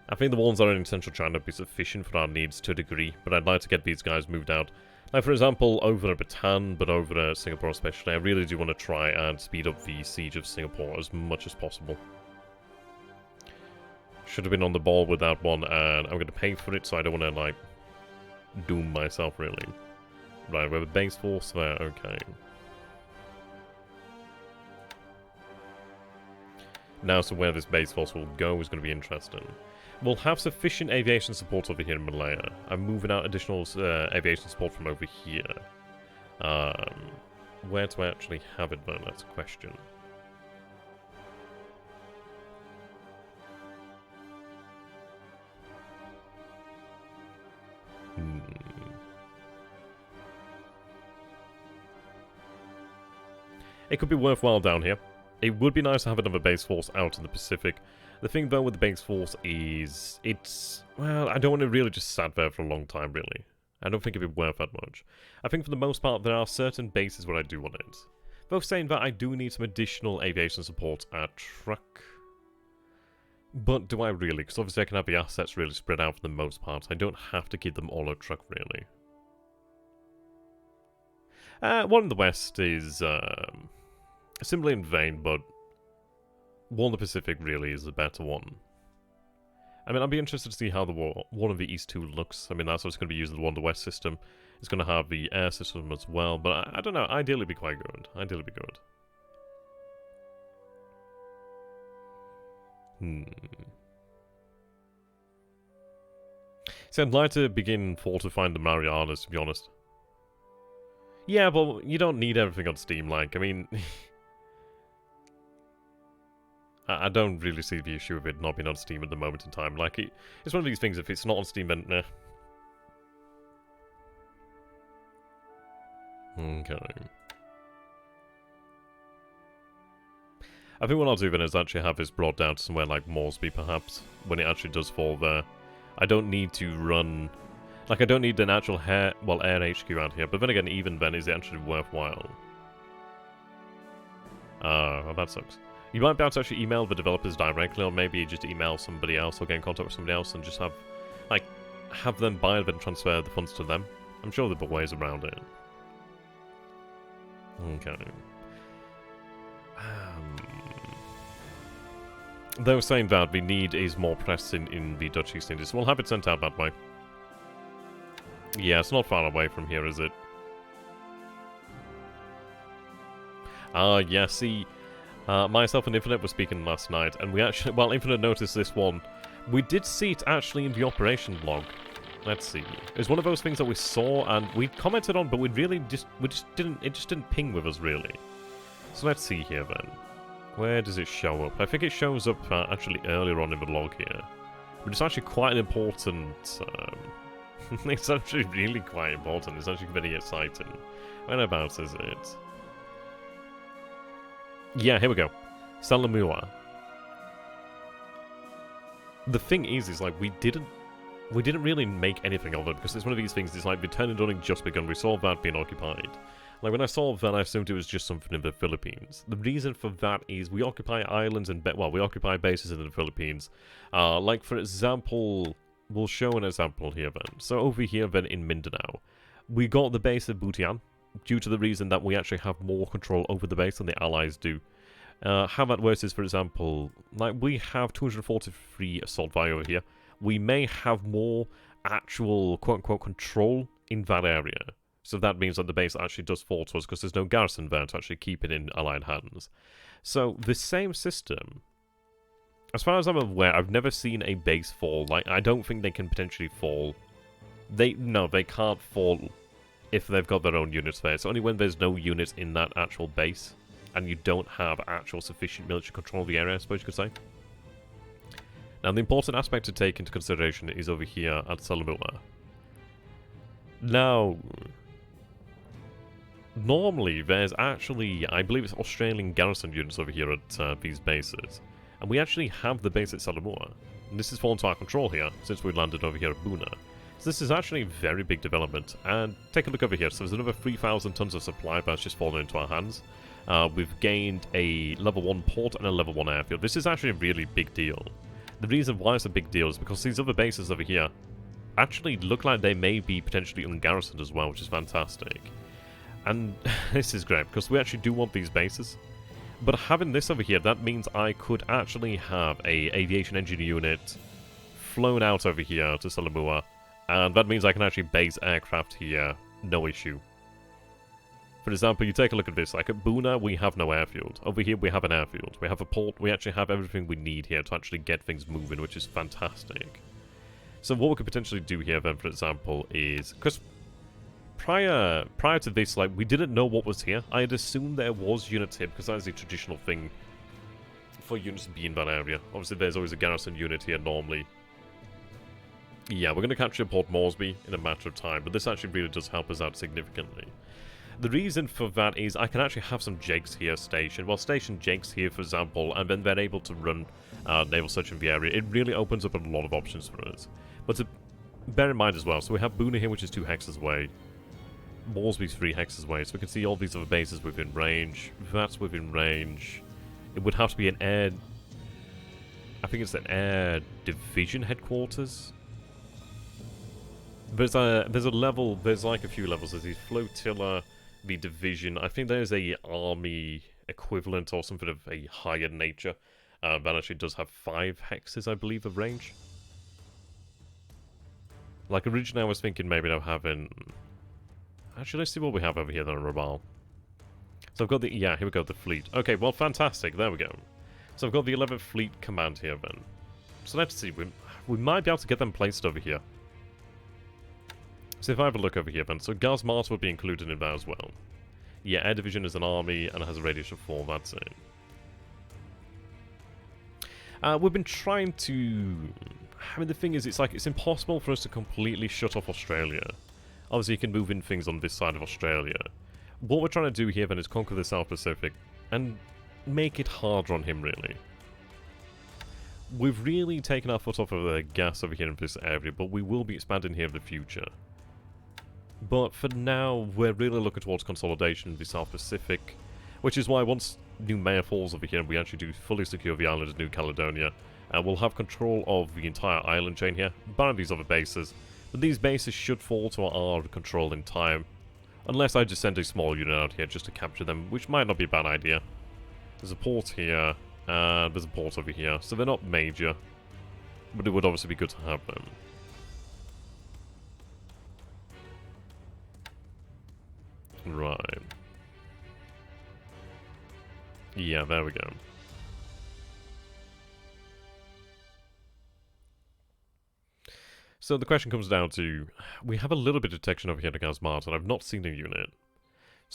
I think the ones that are in central China will be sufficient for our needs to a degree, but I'd like to get these guys moved out. Like, for example, over at Bataan, but over at Singapore especially, I really do want to try and speed up the siege of Singapore as much as possible. Should have been on the ball with that one, and I'm going to pay for it, so I don't want to, like, doom myself, really. Right, we have a base force there, okay. Now, so where this base force will go is going to be interesting. We'll have sufficient aviation support over here in Malaya. I'm moving out additional aviation support from over here. Where do I actually have it, though? That's a question. It could be worthwhile down here. It would be nice to have another base force out in the Pacific. The thing, though, with the base force is... it's... well, I don't want to really just sat there for a long time, really. I don't think it'd be worth that much. I think for the most part, there are certain bases where I do want it. Though saying that, I do need some additional aviation support at Truck. But do I really? Because obviously I can have the assets really spread out for the most part. I don't have to keep them all at Truck, really. One in the west is... simply in vain, but one in the Pacific really is the better one. I mean, I'd be interested to see how the one of the East 2 looks. I mean, that's what's going to be using the one in the West system. It's going to have the air system as well, but I don't know. Ideally, it'd be quite good. Ideally, it'd be good. See, I'd like to begin fortifying the Marianas, to be honest. Yeah, but you don't need everything on Steam, like, I mean... I don't really see the issue of it not being on Steam at the moment in time. Like, it's one of these things, if it's not on Steam, then, Okay. I think what I'll do then is actually have this brought down to somewhere like Moresby, perhaps, when it actually does fall there. I don't need to run... like, I don't need an actual air HQ out here, but then again, even then, is it actually worthwhile? Well, that sucks. You might be able to actually email the developers directly, or maybe just email somebody else, or get in contact with somebody else, and just have, like, have them buy and then transfer the funds to them. I'm sure there'll be ways around it. Okay. They were saying that the need is more pressing in the Dutch East Indies, so we'll have it sent out that way. Yeah, it's not far away from here, is it? Yeah, see... myself and Infinite were speaking last night, and we actually, well, Infinite noticed this one. We did see it actually in the operation log. Let's see. It was one of those things that we saw, and we commented on, but we just didn't, it just didn't ping with us, really. So let's see here, then. Where does it show up? I think it shows up actually earlier on in the log here. But it's actually quite an important... it's actually really quite important. It's actually very exciting. Whereabouts is it? Yeah, here we go. Salamua. The thing is like we didn't really make anything of it because it's one of these things. It's like the turn and running just begun. We saw that being occupied. Like when I saw that, I assumed it was just something in the Philippines. The reason for that is we occupy islands and we occupy bases in the Philippines. Like for example, we'll show an example here then. So over here then in Mindanao, we got the base of Butian due to the reason that we actually have more control over the base than the Allies do. How that works is, for example, like we have 243 assault value over here. We may have more actual quote-unquote control in that area. So that means that the base actually does fall to us because there's no garrison there to actually keep it in Allied hands. So the same system, as far as I'm aware, I've never seen a base fall. Like, I don't think they can potentially fall. No, they can't fall if they've got their own units there. It's only when there's no units in that actual base and you don't have actual sufficient military control of the area, I suppose you could say. Now, the important aspect to take into consideration is over here at Salamua. Now, normally there's actually, I believe it's Australian garrison units over here at these bases. And we actually have the base at Salamua. And this is fallen to our control here, since we landed over here at Buna. So this is actually a very big development. And take a look over here. So there's another 3,000 tons of supply that's just fallen into our hands. We've gained a level 1 port and a level 1 airfield. This is actually a really big deal. The reason why it's a big deal is because these other bases over here actually look like they may be potentially ungarrisoned as well, which is fantastic. And this is great, because we actually do want these bases. But having this over here, that means I could actually have a aviation engine unit flown out over here to Salamua, and that means I can actually base aircraft here, no issue. For example, you take a look at this, like at Buna, we have no airfield. Over here, we have an airfield. We have a port. We actually have everything we need here to actually get things moving, which is fantastic. So what we could potentially do here, then, for example, is... Because prior to this, like, we didn't know what was here. I had assumed there was units here, because that is the traditional thing for units to be in that area. Obviously, there's always a garrison unit here, normally. Yeah, we're going to capture Port Moresby in a matter of time, but this actually really does help us out significantly. The reason for that is I can actually have some Jakes here stationed. Well, station Jakes here, for example, and then they're able to run naval search in the area. It really opens up a lot of options for us. But to bear in mind as well, so we have Buna here, which is 2 hexes away. Moresby's 3 hexes away, so we can see all these other bases within range. That's within range. It would have to be an air... I think it's an air division headquarters. There's a level, there's like a few levels. There's the flotilla, the division. I think there's a army equivalent or something of a higher nature. That actually does have 5 hexes, I believe, of range. Like, originally I was thinking maybe they'll have an... Actually, let's see what we have over here then on Ramal. So I've got the... Yeah, here we go, the fleet. Okay, well, fantastic. There we go. So I've got the 11th Fleet Command here then. So let's see. We might be able to get them placed over here. So if I have a look over here then, so Gaz Mars would be included in that as well. Yeah, Air Division is an army and it has a radius of 4, that's it. We've been trying to... I mean, the thing is, it's impossible for us to completely shut off Australia. Obviously, you can move in things on this side of Australia. What we're trying to do here then is conquer the South Pacific and make it harder on him, really. We've really taken our foot off of the gas over here in this area, but we will be expanding here in the future. But for now, we're really looking towards consolidation in the South Pacific, which is why once New Maya falls over here and we actually do fully secure the island of New Caledonia, we'll have control of the entire island chain here, barring these other bases. But these bases should fall to our control in time, unless I just send a small unit out here just to capture them, which might not be a bad idea. There's a port here, and there's a port over here, so they're not major, but it would obviously be good to have them. Right. Yeah, there we go. So the question comes down to, we have a little bit of detection over here at Gaz Mars, and I've not seen a unit.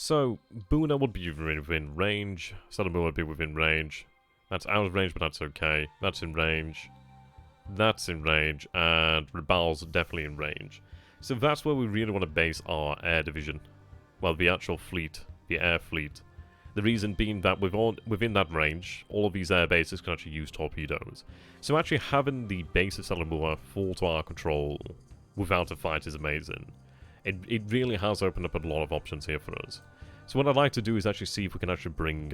So, Buna would be within range. Salamur would be within range. That's out of range, but that's okay. That's in range. That's in range. And Rabal's definitely in range. So that's where we really want to base our air division. Well, the actual fleet. The air fleet. The reason being that within that range, all of these air bases can actually use torpedoes. So actually having the base of Salamur full to our control without a fight is amazing. It really has opened up a lot of options here for us. So what I'd like to do is actually see if we can actually bring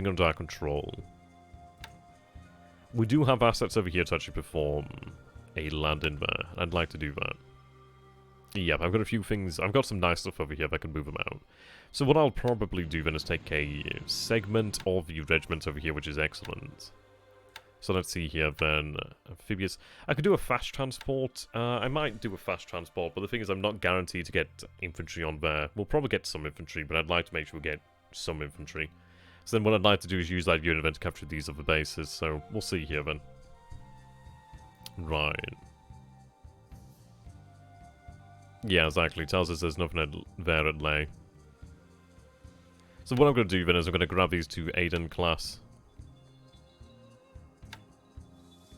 under our control. We do have assets over here to actually perform a landing there. I'd like to do that. Yep, I've got a few things. I've got some nice stuff over here that can move them out. So what I'll probably do then is take a segment of the regiment over here, which is excellent. So let's see here then. Amphibious. I could do a fast transport. I might do a fast transport, but the thing is I'm not guaranteed to get infantry on there. We'll probably get some infantry, but I'd like to make sure we get some infantry. So then what I'd like to do is use that unit event to capture these other bases. So we'll see here then. Right. Yeah, exactly. It tells us there's nothing there at Ley. So what I'm going to do then is I'm going to grab these two Aiden class.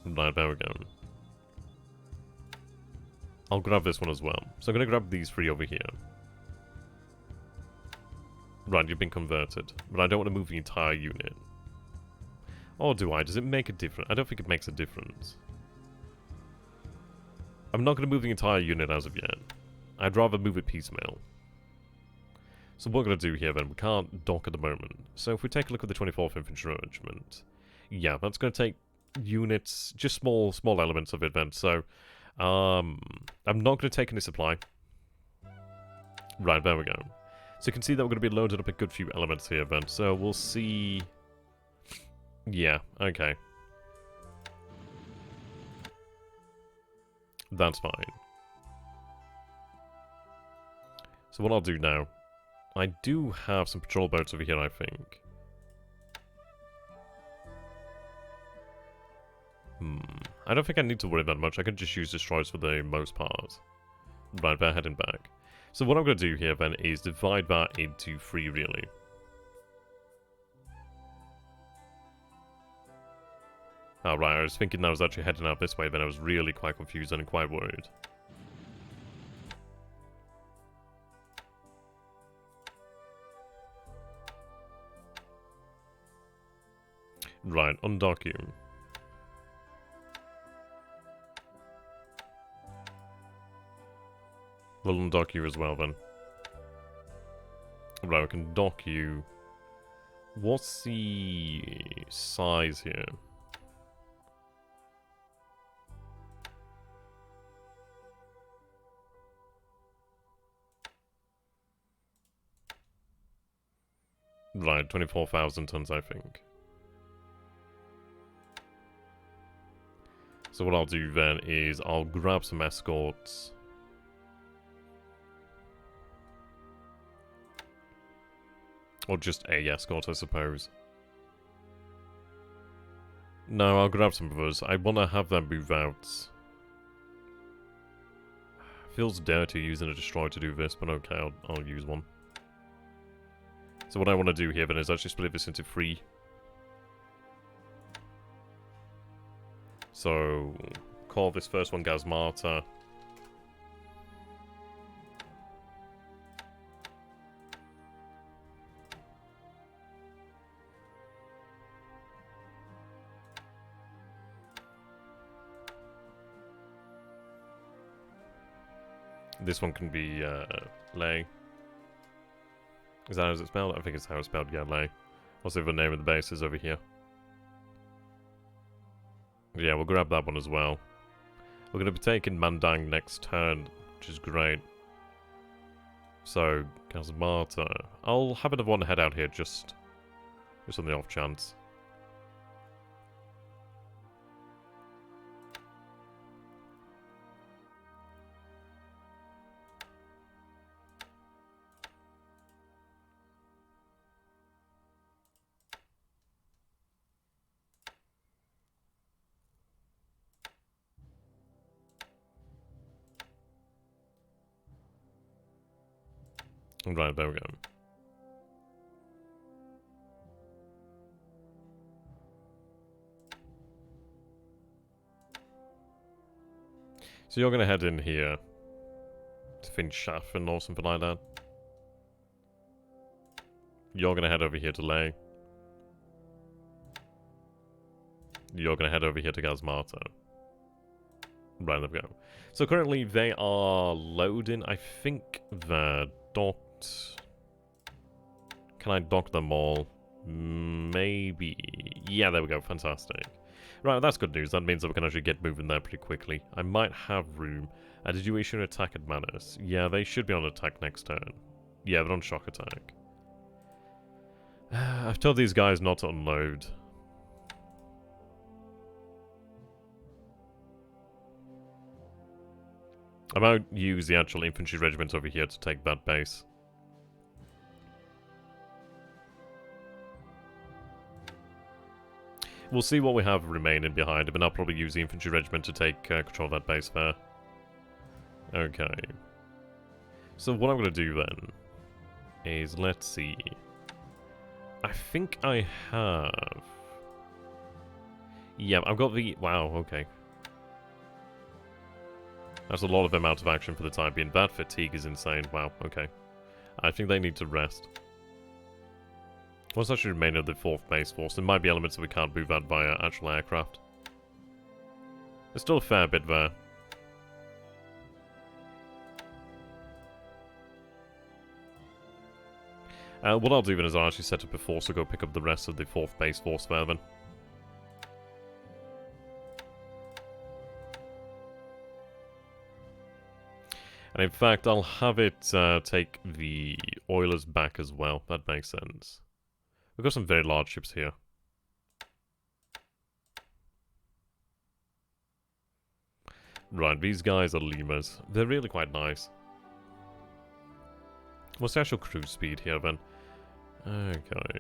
Right, there we go. I'll grab this one as well. So I'm going to grab these three over here. Right, you've been converted. But I don't want to move the entire unit. Or do I? Does it make a difference? I don't think it makes a difference. I'm not going to move the entire unit as of yet. I'd rather move it piecemeal. So what we're going to do here then, we can't dock at the moment. So if we take a look at the 24th Infantry Regiment, yeah, that's going to take units, just small elements of it then. So, I'm not going to take any supply. Right, there we go. So you can see that we're going to be loaded up a good few elements here then. So we'll see... Yeah, okay. That's fine. So what I'll do now, I do have some patrol boats over here, I think. I don't think I need to worry that much. I can just use destroyers for the most part. Right, they're heading back. So what I'm going to do here then is divide that into 3, really. Oh, right, I was thinking I was actually heading out this way, then I was really quite confused and quite worried. Right, undock you. We'll undock you as well then. Right, we can dock you. What's the size here? Right, 24,000 tons, I think. So what I'll do then is I'll grab some escorts. Or just a escort, I suppose. No, I'll grab some of us. I want to have them move out. Feels dirty using a destroyer to do this, but okay, I'll use one. So what I want to do here then is actually split this into 3. So, call this first one Gazmata. This one can be Ley. Is that how it's spelled? I think it's how it's spelled, yeah, Ley. What's the name of the base is over here? Yeah, we'll grab that one as well. We're going to be taking Mandang next turn, which is great. So, Gazmata. I'll have another one head out here just on the off chance. Right, there we go. So you're going to head in here to Finchschaffen or something like that. You're going to head over here to Ley. You're going to head over here to Gazmata. Right, there we go. So currently they are loading. I think they're docked. Can I dock them all? Maybe. Yeah, there we go. Fantastic. Right, that's good news. That means that we can actually get moving there pretty quickly. I might have room. Did you issue an attack at Manus? Yeah, they should be on attack next turn. Yeah, they're on shock attack. I've told these guys not to unload. I might use the actual infantry regiment over here to take that base. We'll see what we have remaining behind, but I'll probably use the infantry regiment to take control of that base there. Okay. So what I'm going to do then is, let's see. I think I have... Yeah, I've got the... Wow, okay. That's a lot of amount of action for the time being. That fatigue is insane. Wow, okay. I think they need to rest. What's actually remaining of the 4th base force? There might be elements that we can't move out via actual aircraft. There's still a fair bit there. What I'll do then is I'll actually set up a force to go pick up the rest of the 4th base force there then. And in fact, I'll have it take the oilers back as well. That makes sense. We've got some very large ships here. Right, these guys are lemurs. They're really quite nice. What's the actual cruise speed here then? Okay.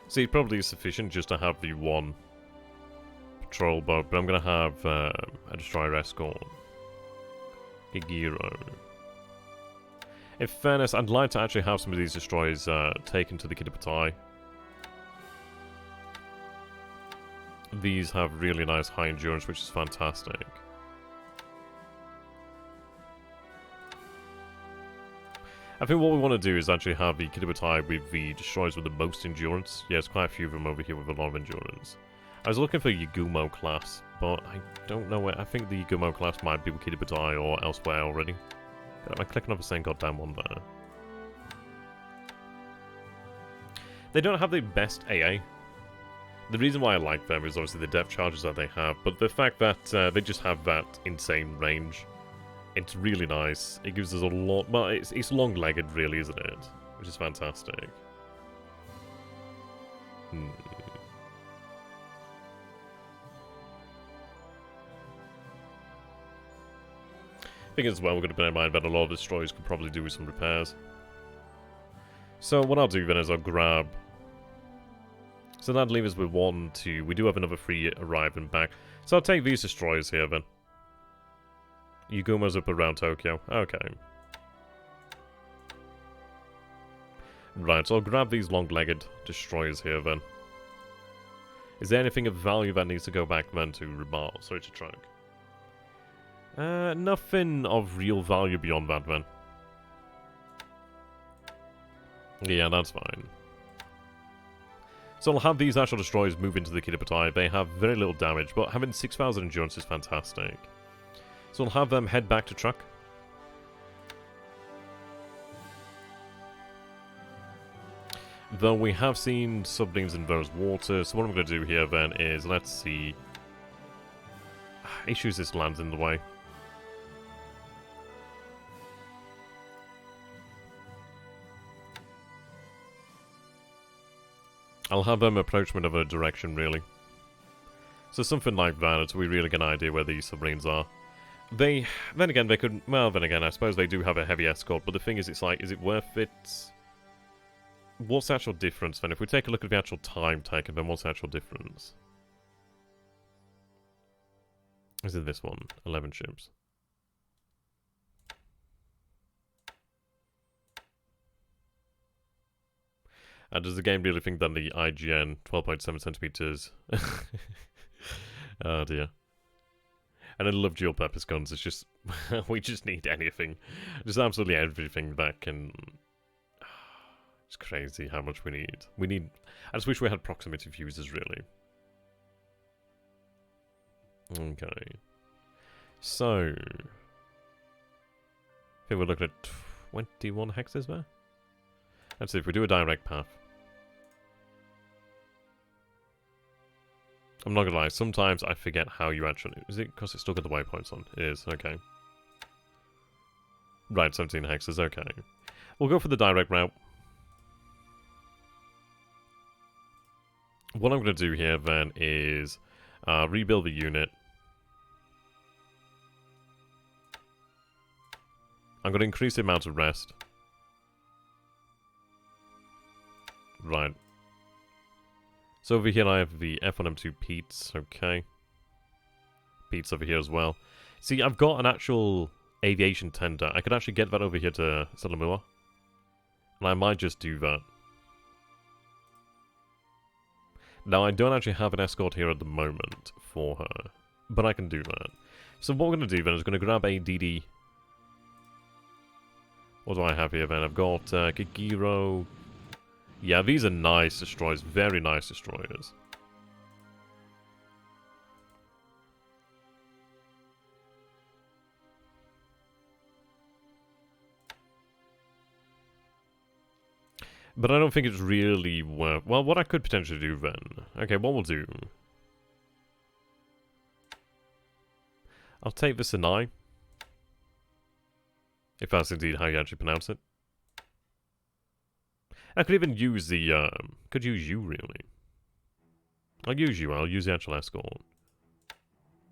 See, it probably is sufficient just to have the one patrol boat, but I'm going to have a destroyer escort. Gigiro. In fairness, I'd like to actually have some of these destroyers taken to the Kitapatai. These have really nice high endurance, which is fantastic. I think what we want to do is actually have the Kitapatai with the destroyers with the most endurance. Yeah, there's quite a few of them over here with a lot of endurance. I was looking for Yagumo class, but I don't know where. I think the Yagumo class might be with Kitapatai or elsewhere already. Am I clicking off the same goddamn one there? They don't have the best AA. The reason why I like them is obviously the depth charges that they have, but the fact that they just have that insane range. It's really nice. It gives us a lot... Well, it's long-legged, really, isn't it? Which is fantastic. I think as well, we're going to bear in mind that a lot of the destroyers could probably do with some repairs. So what I'll do then is I'll grab... So that'll leave us with 1, 2... We do have another 3 arriving back. So I'll take these destroyers here then. Yagumo's up around Tokyo. Okay. Right, so I'll grab these long-legged destroyers here then. Is there anything of value that needs to go back then to Ramal? Sorry to truck. Nothing of real value beyond that then. Yeah, that's fine. So I'll have these actual destroyers move into the Kitapatai. They have very little damage, but having 6,000 endurance is fantastic. So I'll have them head back to truck. Though we have seen submarines in those waters, so what I'm going to do here then is, let's see... Issues this lands in the way. I'll have them approach from another direction, really. So something like that, so we really get an idea where these submarines are. Then again, they could, well, then again, I suppose they do have a heavy escort, but the thing is, it's like, is it worth it? What's the actual difference, then? If we take a look at the actual time taken, then what's the actual difference? Is it this one? 11 ships. And does the game really think that the IGN 12.7 centimeters? Oh dear. And I love dual purpose guns, it's just, we just need anything. Just absolutely everything that can... It's crazy how much we need. I just wish we had proximity fuses, really. Okay. So... I think we're looking at 21 hexes there? Let's see if we do a direct path. I'm not gonna lie, sometimes I forget how you actually... Is it because it's still got the waypoints on? It is, okay. Right, 17 hexes, okay. We'll go for the direct route. What I'm going to do here, then, is rebuild the unit. I'm going to increase the amount of rest. Right. So over here I have the F1M2 Pete's, okay. Pete's over here as well. See, I've got an actual aviation tender. I could actually get that over here to Salamua. And I might just do that. Now, I don't actually have an escort here at the moment for her. But I can do that. So what we're going to do then is going to grab a DD. What do I have here then? I've got Kigiro. Yeah, these are nice destroyers. Very nice destroyers. But I don't think it's really worth... Well, what I could potentially do then... Okay, what we'll do... I'll take the Sinai. If that's indeed how you actually pronounce it. I could even use the, could use you, really. I'll use you, I'll use the actual escort.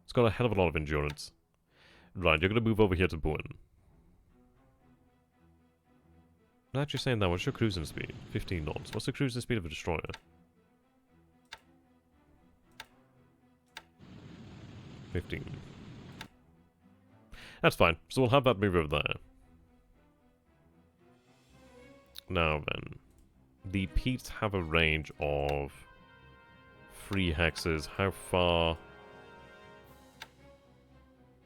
It's got a hell of a lot of endurance. Right, you're gonna move over here to Boone. I'm actually saying that, what's your cruising speed? 15 knots. What's the cruising speed of a destroyer? 15. That's fine, so we'll have that move over there. Now then, the Petes have a range of 3 hexes. How far?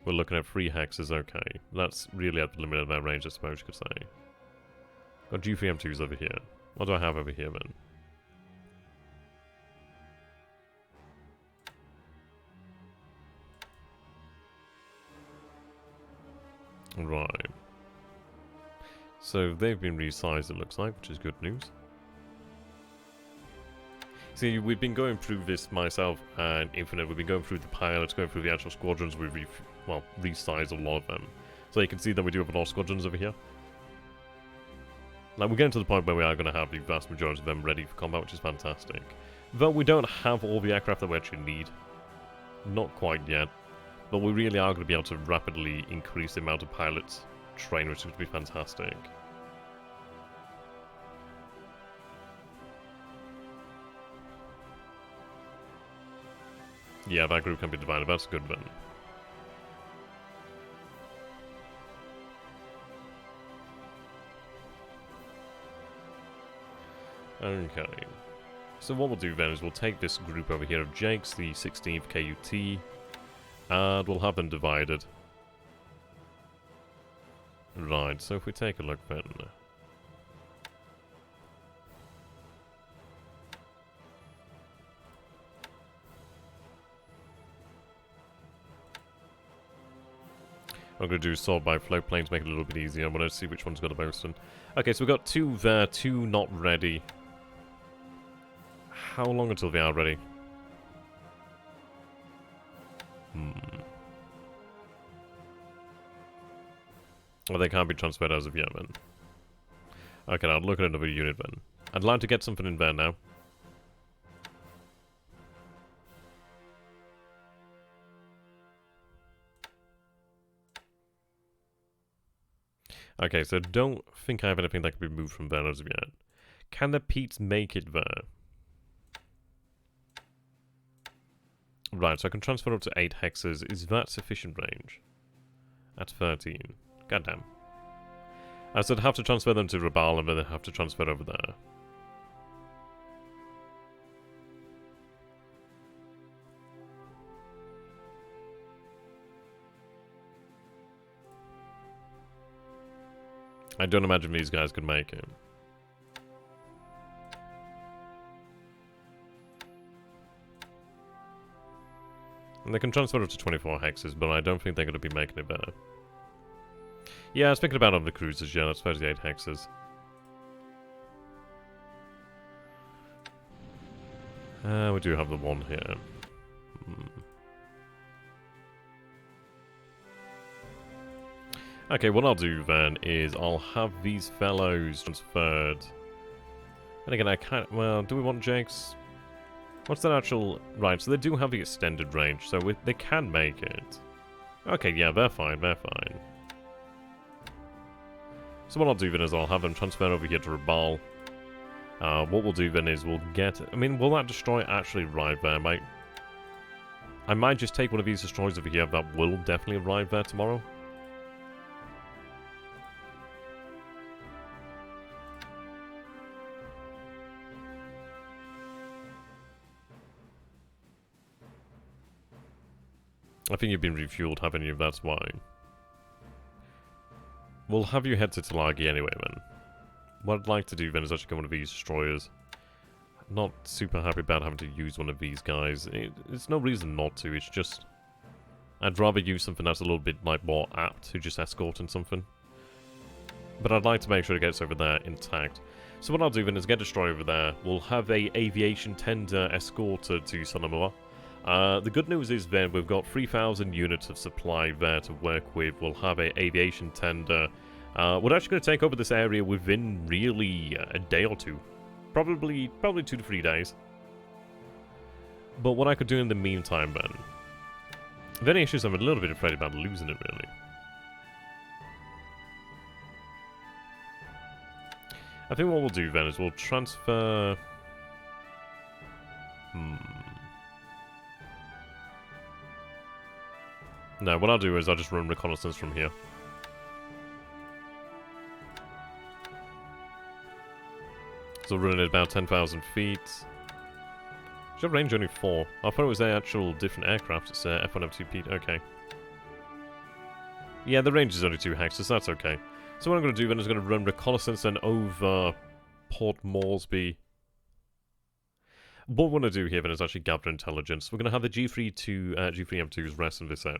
We're looking at 3 hexes, okay. That's really at the limit of their range, I suppose you could say. Got G3M2s over here. What do I have over here then? Right. So they've been resized, it looks like, which is good news. See, we've been going through this, myself and Infinite, we've been going through the pilots, going through the actual squadrons, we've resized a lot of them. So you can see that we do have a lot of squadrons over here. Now we're getting to the point where we are going to have the vast majority of them ready for combat, which is fantastic. Though we don't have all the aircraft that we actually need. Not quite yet. But we really are going to be able to rapidly increase the amount of pilots trained, which would be fantastic. Yeah, that group can be divided. That's good then. Okay. So what we'll do then is we'll take this group over here of Jakes, the 16th KUT, and we'll have them divided. Right, so if we take a look then... I'm going to do sort by float planes, make it a little bit easier. I want to see which one's got the most. Okay, so we've got 2 there, 2 not ready. How long until they are ready? Well, they can't be transferred as of yet, then. Okay, I'll look at another unit, then. I'd like to get something in there now. Okay, so don't think I have anything that can be moved from there as of yet. Can the Pete's make it there? Right, so I can transfer up to 8 hexes. Is that sufficient range? At 13. Goddamn. I said have to transfer them to Rabaul and then have to transfer over there. I don't imagine these guys could make it. And they can transfer up to 24 hexes, but I don't think they're going to be making it better. Yeah, I was thinking about on the cruisers, yeah, that's 38 hexes. We do have the one here. Okay, what I'll do then is I'll have these fellows transferred. And again, I can't... Well, do we want Jakes? What's that actual... Right, so they do have the extended range, so they can make it. Okay, yeah, they're fine, they're fine. So what I'll do then is I'll have them transfer over here to Rabaul. What we'll do then is we'll get... I mean, will that destroyer actually arrive there? I might just take one of these destroyers over here that will definitely arrive there tomorrow. I think you've been refueled, haven't you? That's why. We'll have you head to Talagi anyway, then. What I'd like to do then is actually get one of these destroyers. Not super happy about having to use one of these guys. It's no reason not to, it's just... I'd rather use something that's a little bit like more apt to just escorting something. But I'd like to make sure it gets over there intact. So what I'll do then is get a destroyer over there. We'll have a aviation tender escorted to Sonamua. The good news is then we've got 3,000 units of supply there to work with. We'll have a aviation tender. We're actually going to take over this area within really a day or two. Probably 2 to 3 days. But what I could do in the meantime then... The only issue is I'm a little bit afraid about losing it really. I think what we'll do then is we'll transfer... No, what I'll do is I'll just run reconnaissance from here. So we're running at about 10,000 feet. Should have range only 4. I thought it was an actual different aircraft. It's F1F2P. Okay. Yeah, the range is only 2 hexes. That's okay. So what I'm going to do then is going to run reconnaissance then over Port Moresby. What we want to do here then is actually gather intelligence. We're going to have the G3M2s rest in this area.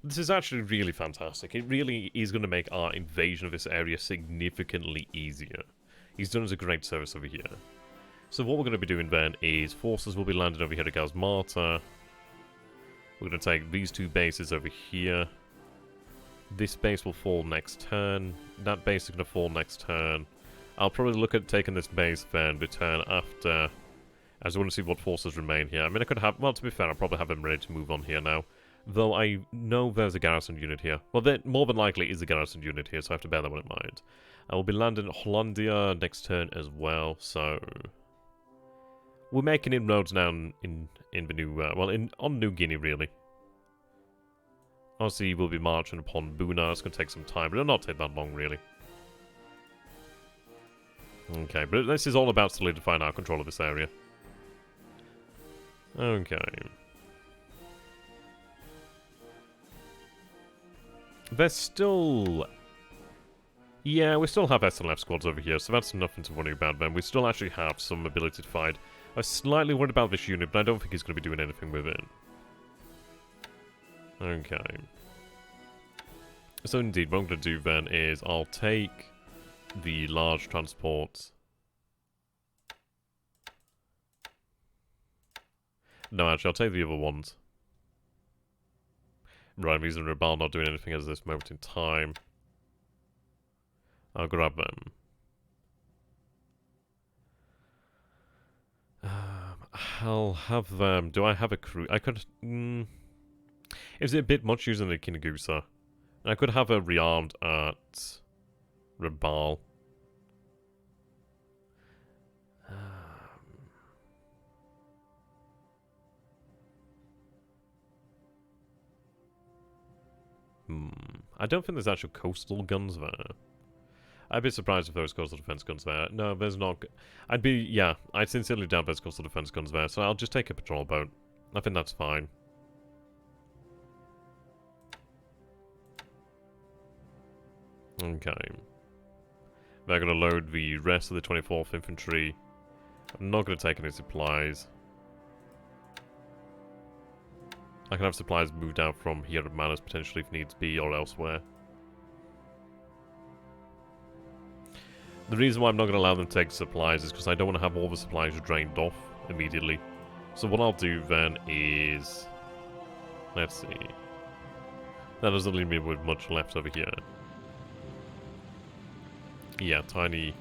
This is actually really fantastic. It really is going to make our invasion of this area significantly easier. He's done us a great service over here. So what we're going to be doing then is forces will be landing over here at Gazmata. We're going to take these 2 bases over here. This base will fall next turn. That base is going to fall next turn. I'll probably look at taking this base then, return after... As I want to see what forces remain here. I mean, I could have... Well, to be fair, I'll probably have them ready to move on here now. Though I know there's a garrison unit here. Well, there more than likely is a garrison unit here, so I have to bear that one in mind. I will be landing in Hollandia next turn as well, so... We're making inroads now in the new... on New Guinea, really. Obviously, we'll be marching upon Buna. It's going to take some time, but it'll not take that long, really. Okay, but this is all about solidifying our control of this area. Okay. There's still... Yeah, we still have SLF squads over here, so that's nothing to worry about then. We still actually have some ability to fight. I was slightly worried about this unit, but I don't think he's going to be doing anything with it. Okay. So indeed, what I'm going to do then is I'll take the large transports. No, actually, I'll take the other ones. Right, I'm using Rabaul, not doing anything at this moment in time. I'll grab them. I'll have them. Do I have a crew? I could... Is it a bit much using the Kinagusa? I could have her rearmed at Rabal. I don't think there's actual coastal guns there. I'd be surprised if there was coastal defense guns there. No, there's not. I'd sincerely doubt there's coastal defense guns there, so I'll just take a patrol boat. I think that's fine. Okay. They're going to load the rest of the 24th Infantry. I'm not going to take any supplies. I can have supplies moved out from here at Manus potentially if needs be, or elsewhere. The reason why I'm not going to allow them to take supplies is because I don't want to have all the supplies drained off immediately. So what I'll do then is... Let's see. That doesn't leave me with much left over here. Yeah, tiny...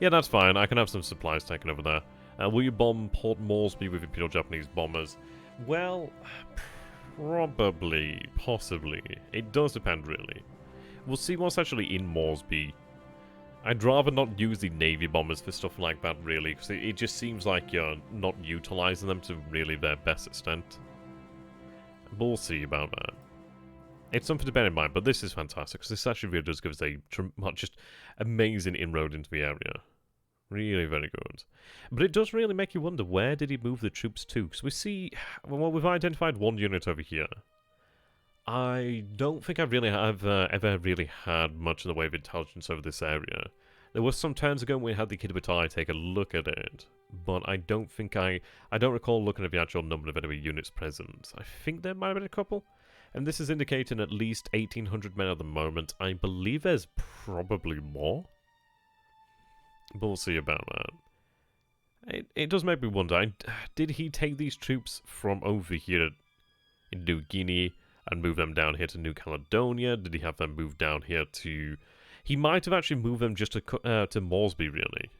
Yeah, that's fine. I can have some supplies taken over there. Will you bomb Port Moresby with Imperial Japanese bombers? Well, probably. Possibly. It does depend, really. We'll see what's actually in Moresby. I'd rather not use the Navy bombers for stuff like that, really, because it just seems like you're not utilising them to really their best extent. We'll see about that. It's something to bear in mind, but this is fantastic, because this actually really does give us a just amazing inroad into the area. Really very good. But it does really make you wonder, where did he move the troops to? Because we see, well, we've identified one unit over here. I don't think I've ever really had much in the way of intelligence over this area. There was some turns ago when we had the Kitabatai take a look at it, but I don't recall looking at the actual number of enemy units present. I think there might have been a couple, and this is indicating at least 1,800 men at the moment. I believe there's probably more, but we'll see about that. It does make me wonder, did he take these troops from over here in New Guinea and move them down here to New Caledonia? Did he have them moved down here to... He might have actually moved them just to Moresby, really.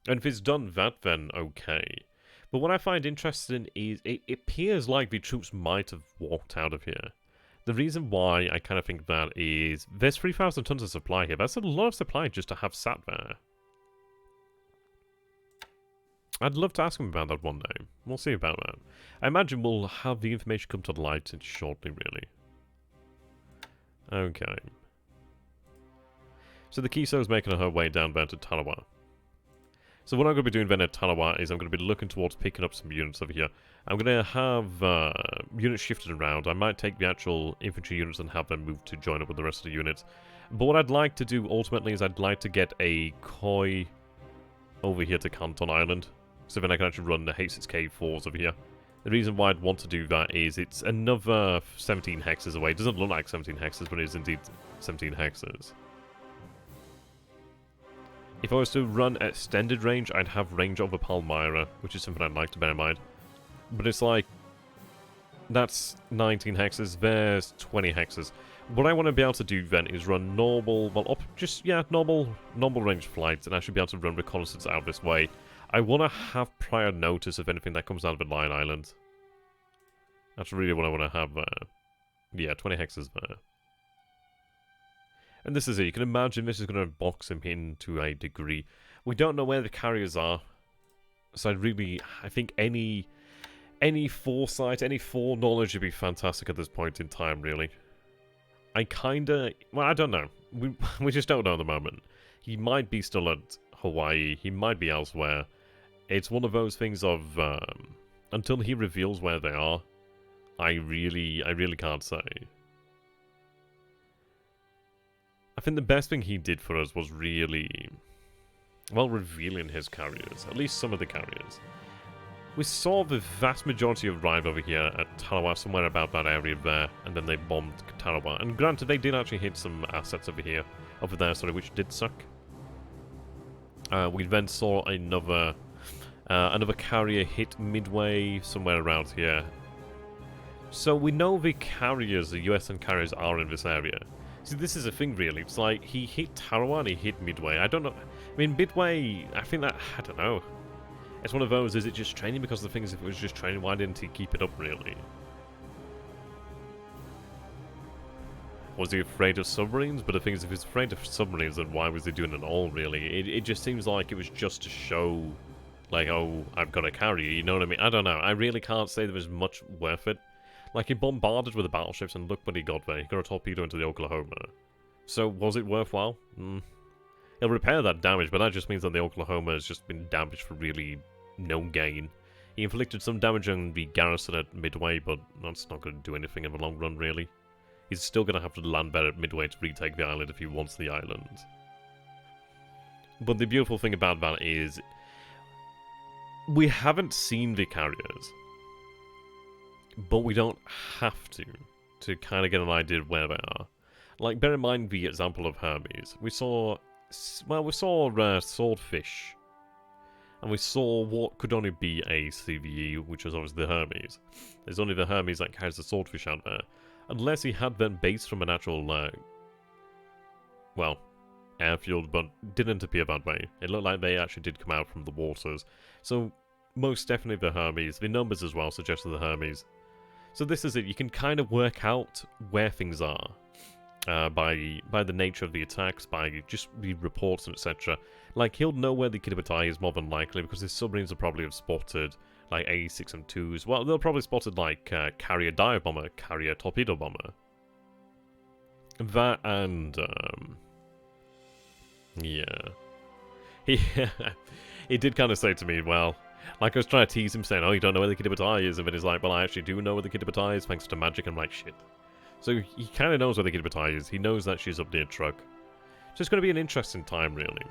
And if it's done that, then okay. But what I find interesting is it appears like the troops might have walked out of here. The reason why I kind of think that is there's 3,000 tons of supply here. That's a lot of supply just to have sat there. I'd love to ask him about that one day. We'll see about that. I imagine we'll have the information come to light shortly, really. Okay. So the Kiso's making her way down there to Tarawa. So what I'm going to be doing then at Tarawa is I'm going to be looking towards picking up some units over here. I'm going to have units shifted around. I might take the actual infantry units and have them move to join up with the rest of the units. But what I'd like to do ultimately is I'd like to get a Koi over here to Canton Island. So then I can actually run the H6K4s over here. The reason why I'd want to do that is it's another 17 hexes away. It doesn't look like 17 hexes, but it is indeed 17 hexes. If I was to run at extended range, I'd have range over Palmyra, which is something I'd like to bear in mind. But it's like, that's 19 hexes, there's 20 hexes. What I want to be able to do then is run normal, normal range flights, and I should be able to run reconnaissance out this way. I want to have prior notice of anything that comes out of a Lion Island. That's really what I want to have there. Yeah, 20 hexes there. And this is it. You can imagine this is going to box him in to a degree. We don't know where the carriers are. So I think any foresight, any foreknowledge would be fantastic at this point in time, really. I don't know. We just don't know at the moment. He might be still at Hawaii. He might be elsewhere. It's one of those things of, until he reveals where they are, I really can't say. I think the best thing he did for us was really, well, revealing his carriers. At least some of the carriers. We saw the vast majority arrive over here at Tarawa, somewhere about that area there, and then they bombed Tarawa. And granted, they did actually hit some assets over there, which did suck. We then saw another carrier hit midway, somewhere around here. So we know the carriers, the USN carriers, are in this area. See, this is a thing, really. It's like, he hit Tarawa and he hit Midway. I don't know. I mean, Midway, I don't know. It's one of those, is it just training? Because the thing is, if it was just training, why didn't he keep it up, really? Was he afraid of submarines? But the thing is, if he's afraid of submarines, then why was he doing it all, really? It just seems like it was just to show, like, oh, I've got to carry you, you know what I mean? I don't know. I really can't say there was much worth it. Like, he bombarded with the battleships, and look what he got there. He got a torpedo into the Oklahoma. So, was it worthwhile? He'll repair that damage, but that just means that the Oklahoma has just been damaged for really no gain. He inflicted some damage on the garrison at Midway, but that's not going to do anything in the long run, really. He's still going to have to land better at Midway to retake the island if he wants the island. But the beautiful thing about that is, we haven't seen the carriers, but we don't have to kind of get an idea of where they are. Like, bear in mind the example of Hermes. We saw, well, we saw Swordfish, and we saw what could only be a CVE, which was obviously the Hermes. There's only the Hermes that carries the Swordfish out there. Unless he had them based from an actual, well, airfield, but didn't appear that way. It looked like they actually did come out from the waters. So, most definitely the Hermes. The numbers as well suggested the Hermes. So this is it. You can kind of work out where things are by the nature of the attacks, by just the reports and etc. Like, he'll know where the Kiribatai is more than likely, because his submarines will probably have spotted like A6 and 2s. Well, they'll probably spotted like carrier dive bomber, carrier torpedo bomber. That and yeah, he did kind of say to me, well, like I was trying to tease him, saying, "Oh, you don't know where the Kiribatai is," and then he's like, "Well, I actually do know where the Kiribatai is, thanks to magic." I'm like, shit. So he kind of knows where the Kiribatai is. He knows that she's up near Truck. So it's going to be an interesting time, really.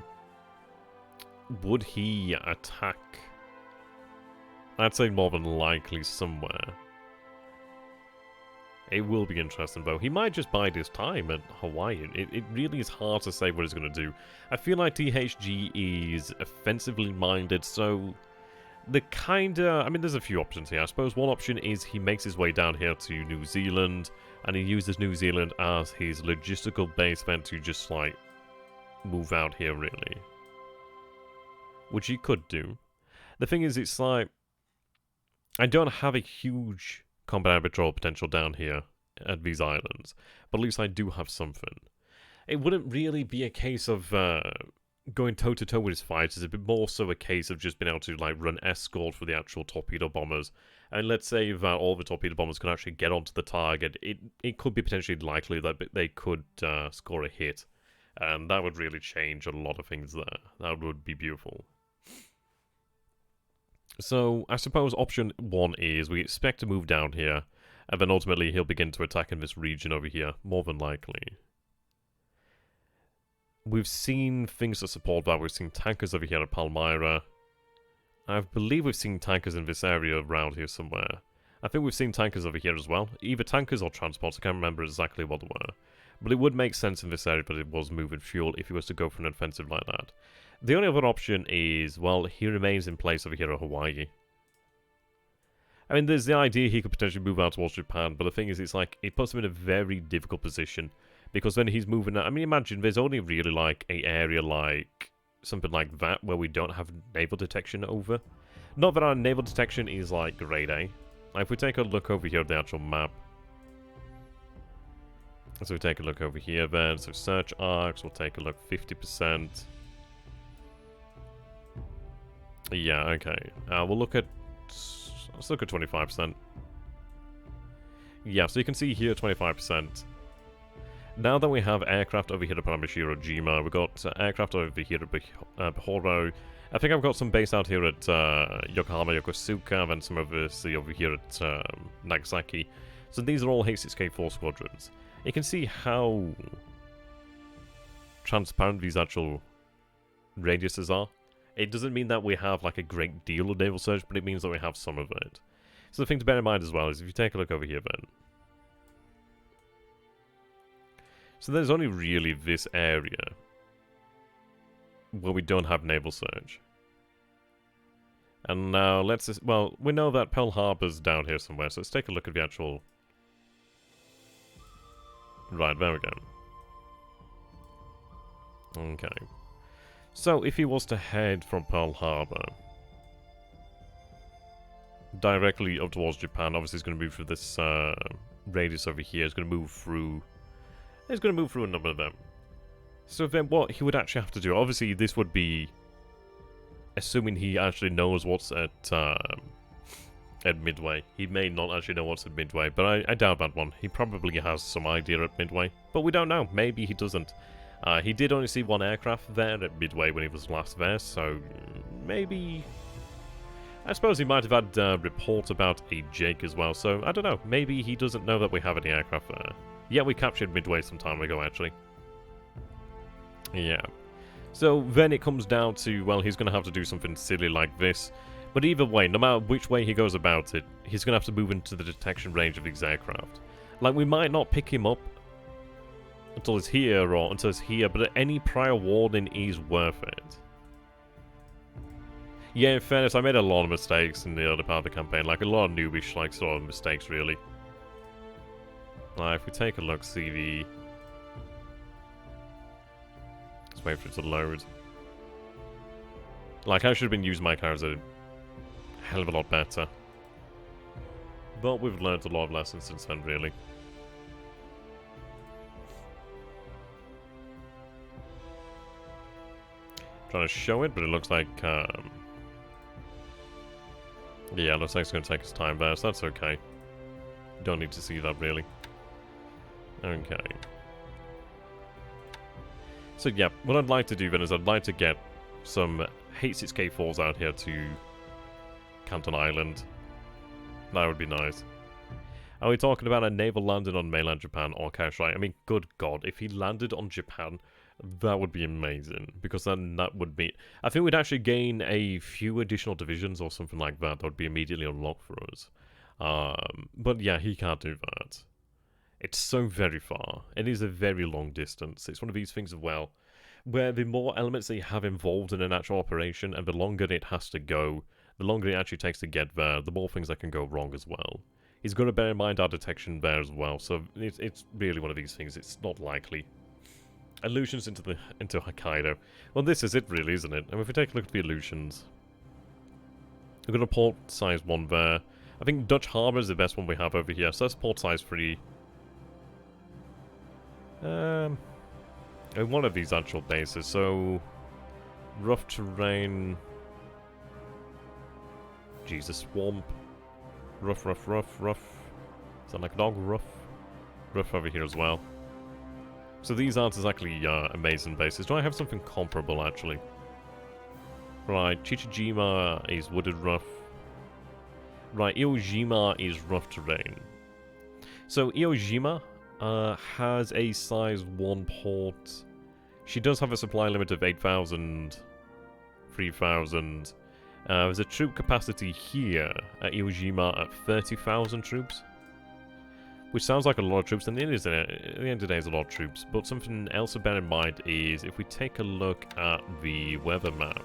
Would he attack? I'd say more than likely somewhere. It will be interesting, though. He might just bide his time at Hawaii. It really is hard to say what he's going to do. I feel like THG is offensively minded, so the kinda... I mean, there's a few options here. I suppose one option is he makes his way down here to New Zealand, and he uses New Zealand as his logistical base then to just, like, move out here, really. Which he could do. The thing is, it's like, I don't have a huge combat patrol potential down here at these islands, but at least I do have something. It wouldn't really be a case of going toe-to-toe with his fighters. It'd be more so a case of just being able to like run escort for the actual torpedo bombers. And let's say that all the torpedo bombers can actually get onto the target, it could be potentially likely that they could score a hit. And that would really change a lot of things there. That would be beautiful. So, I suppose option one is we expect to move down here, and then ultimately he'll begin to attack in this region over here, more than likely. We've seen things that support that. We've seen tankers over here at Palmyra. I believe we've seen tankers in this area around here somewhere. I think we've seen tankers over here as well. Either tankers or transports, I can't remember exactly what they were. But it would make sense in this area, but it was moving fuel if he was to go for an offensive like that. The only other option is, well, he remains in place over here at Hawaii. I mean, there's the idea he could potentially move out towards Japan, but the thing is, it's like, it puts him in a very difficult position. Because when he's moving out, I mean, imagine, there's only really, like, an area like, something like that, where we don't have naval detection over. Not that our naval detection is, like, grade A. Like, if we take a look over here at the actual map. So we take a look over here then, so search arcs, we'll take a look, 50%. Yeah, okay. We'll look at... Let's look at 25%. Yeah, so you can see here 25%. Now that we have aircraft over here at Paramashiro-jima, we've got aircraft over here at Bihoro. I think I've got some base out here at Yokohama, Yokosuka, and some obviously over here at Nagasaki. So these are all H6K4 squadrons. You can see how transparent these actual radiuses are. It doesn't mean that we have like a great deal of naval surge, but it means that we have some of it. So the thing to bear in mind as well is if you take a look over here then. So there's only really this area where we don't have naval surge. And now let's just, well, we know that Pearl Harbor's down here somewhere, so let's take a look at the actual... Right, there we go. Okay. So, if he was to head from Pearl Harbor directly up towards Japan, obviously he's going to move through this radius over here. He's going to move through He's going to move through a number of them. So then what he would actually have to do, obviously this would be assuming he actually knows what's at Midway. He may not actually know what's at Midway, but I doubt that one. He probably has some idea at Midway, but we don't know. Maybe he doesn't. He did only see one aircraft there at Midway when he was last there, so maybe... I suppose he might have had a report about a Jake as well, so I don't know. Maybe he doesn't know that we have any aircraft there. Yeah, we captured Midway some time ago, actually. Yeah. So then it comes down to, well, he's going to have to do something silly like this. But either way, no matter which way he goes about it, he's going to have to move into the detection range of these aircraft. Like, we might not pick him up until it's here, or until it's here, but any prior warning is worth it. Yeah, in fairness, I made a lot of mistakes in the early part of the campaign. Like, a lot of noobish, like, sort of mistakes, really. If we take a look, see the... Let's wait for it to load. Like, I should have been using my cars a hell of a lot better. But we've learned a lot of lessons since then, really. Trying to show it, but it looks like, yeah, it looks like it's going to take us time there, so that's okay. Don't need to see that, really. Okay. So, yeah, what I'd like to do then is I'd like to get some H6K4s out here to Canton Island. That would be nice. Are we talking about a naval landing on mainland Japan or Kansai? I mean, good God, if he landed on Japan, that would be amazing. Because then that would be... I think we'd actually gain a few additional divisions or something like that. That would be immediately unlocked for us. But yeah, he can't do that. It's so very far. It is a very long distance. It's one of these things as well, where the more elements that you have involved in an actual operation, and the longer it has to go, the longer it actually takes to get there, the more things that can go wrong as well. He's got to bear in mind our detection there as well, so it's really one of these things. It's not likely. Illusions into Hokkaido. Well, this is it really, isn't it? And if we take a look at the illusions, we've got a port size 1 there. I think Dutch Harbour is the best one we have over here, so that's port size 3. One of these actual bases, so rough terrain. Jesus, swamp. Rough. Sound like a dog? Rough over here as well. So these aren't exactly amazing bases. Do I have something comparable actually? Right, Chichijima is wooded rough. Right, Iwo is rough terrain. So Iwo has a size 1 port. She does have a supply limit of 8,000, 3,000. There's a troop capacity here at Iwo at 30,000 troops. Which sounds like a lot of troops, and it is, at the end of the day, it's a lot of troops. But something else to bear in mind is, if we take a look at the weather map,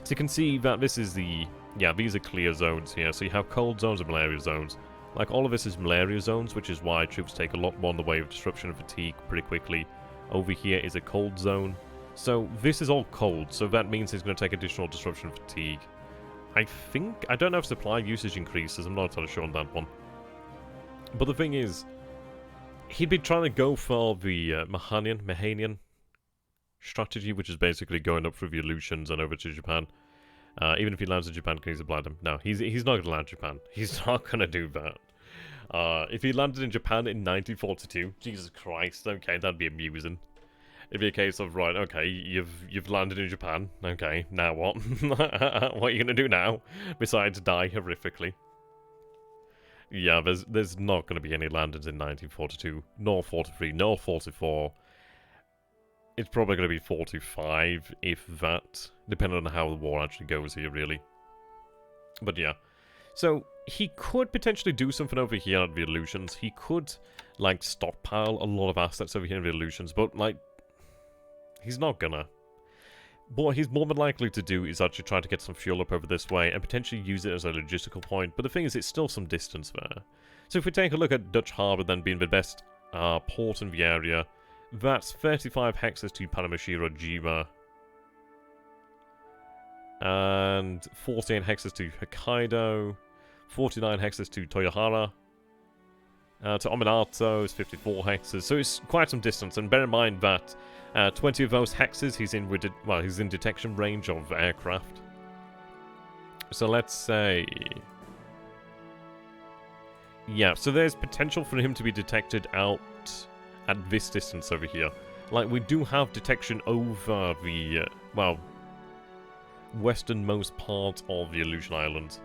so you can see that this is the... Yeah, these are clear zones here. So you have cold zones and malaria zones. Like, all of this is malaria zones, which is why troops take a lot more in the way of disruption and fatigue pretty quickly. Over here is a cold zone. So this is all cold, so that means he's going to take additional disruption and fatigue. I don't know if supply usage increases, I'm not entirely sure on that one. But the thing is, he'd be trying to go for the Mahanian strategy, which is basically going up through the Aleutians and over to Japan. Even if he lands in Japan, can he supply them? No, he's not going to land Japan. He's not going to do that. If he landed in Japan in 1942, Jesus Christ, okay, that'd be amusing. It'd be a case of, right, okay, you've landed in Japan, okay, now what? What are you going to do now, besides die horrifically? Yeah, there's not going to be any landings in 1942, nor 43, nor 44. It's probably going to be 45, if that, depending on how the war actually goes here, really. But yeah, so he could potentially do something over here at the Aleutians. He could, like, stockpile a lot of assets over here in the Aleutians, but, like, he's not gonna. What he's more than likely to do is actually try to get some fuel up over this way and potentially use it as a logistical point, but the thing is, it's still some distance there. So if we take a look at Dutch Harbour then being the best port in the area, that's 35 hexes to Panamashiro Jima, and 14 hexes to Hokkaido, 49 hexes to Toyohara, To Ominato is 54 hexes, so it's quite some distance. And bear in mind that 20 of those hexes he's in he's in detection range of aircraft. So let's say, yeah. So there's potential for him to be detected out at this distance over here. Like, we do have detection over the westernmost part of the Illusion Island.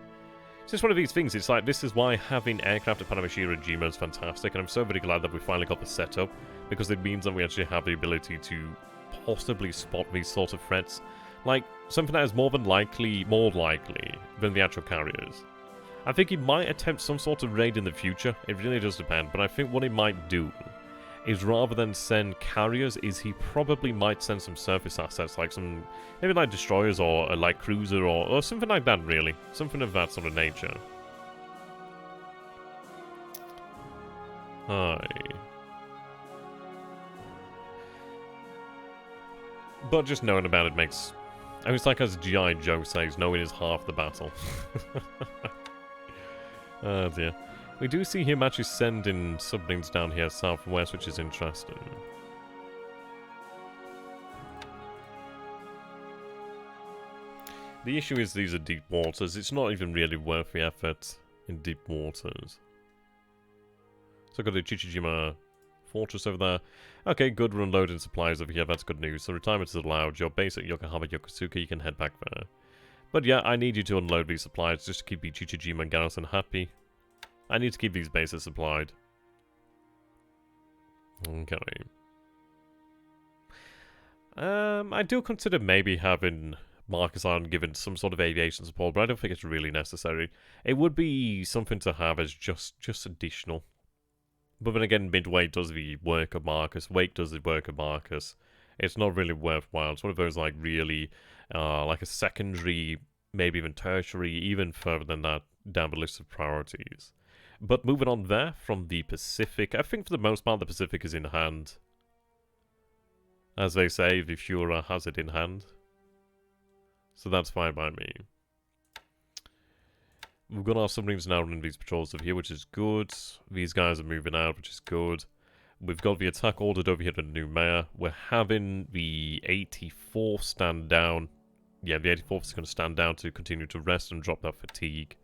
So it's one of these things, it's like, this is why having aircraft at Panamashira and Jima is fantastic, and I'm so very glad that we finally got the setup, because it means that we actually have the ability to possibly spot these sort of threats. Like, something that is more likely than the actual carriers. I think he might attempt some sort of raid in the future, it really does depend, but I think what he might do is rather than send carriers, is he probably might send some surface assets, like some, maybe like destroyers or a light cruiser or something like that, really. Something of that sort of nature. Hi. But just knowing about it makes... I mean, it's like as G.I. Joe says, knowing is half the battle. Oh dear. We do see him actually sending submarines down here south and west, which is interesting. The issue is these are deep waters. It's not even really worth the effort in deep waters. So I've got the Chichijima fortress over there. Okay, good, we're unloading supplies over here. That's good news. So retirement is allowed. Your base at Yokohama Yokosuka, you can head back there. But yeah, I need you to unload these supplies just to keep the Chichijima and Garrison happy. I need to keep these bases supplied. Okay. I do consider maybe having Makassar given some sort of aviation support, but I don't think it's really necessary. It would be something to have as just additional. But then again, Midway does the work of Marcus, Wake does the work of Marcus. It's not really worthwhile. It's one of those, like, really, like a secondary, maybe even tertiary, even further than that, down the list of priorities. But moving on there, from the Pacific, I think for the most part the Pacific is in hand. As they say, the Führer has it in hand. So that's fine by me. We've got our submarines now running these patrols over here, which is good. These guys are moving out, which is good. We've got the attack ordered over here to New Maya. We're having the 84th stand down. Yeah, the 84th is going to stand down to continue to rest and drop that fatigue.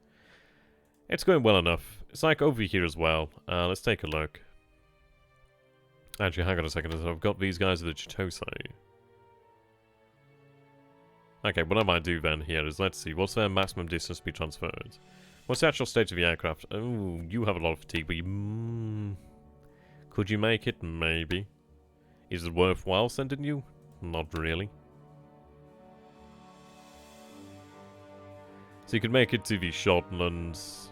It's going well enough. It's like over here as well. Let's take a look. Actually, hang on a second. I've got these guys at the Chitose. Okay, what I might do then here is, let's see, what's their maximum distance to be transferred? What's the actual state of the aircraft? Oh, you have a lot of fatigue, but you... could you make it? Maybe. Is it worthwhile sending you? Not really. So you could make it to the Shortlands.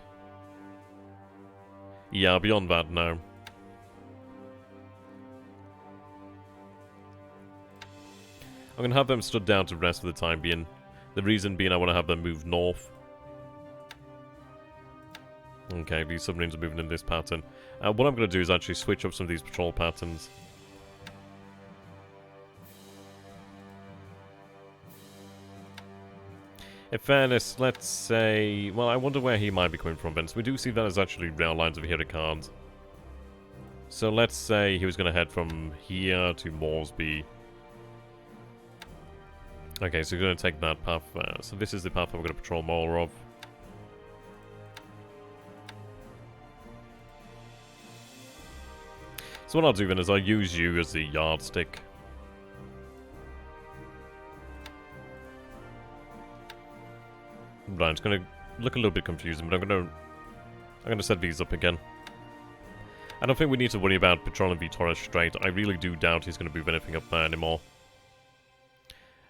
Yeah, beyond that, no. I'm going to have them stood down to rest for the time being. The reason being I want to have them move north. Okay, these submarines are moving in this pattern. What I'm going to do is actually switch up some of these patrol patterns. In fairness, let's say... well, I wonder where he might be coming from, Vince. We do see that as actually rail lines over here at cards. So let's say he was going to head from here to Moresby. Okay, so we're going to take that path there. So this is the path that we're going to patrol more of. So what I'll do then is I'll use you as the yardstick. Right, it's going to look a little bit confusing, but I'm going to set these up again. I don't think we need to worry about patrolling the Torres Strait. I really do doubt he's going to move anything up there anymore.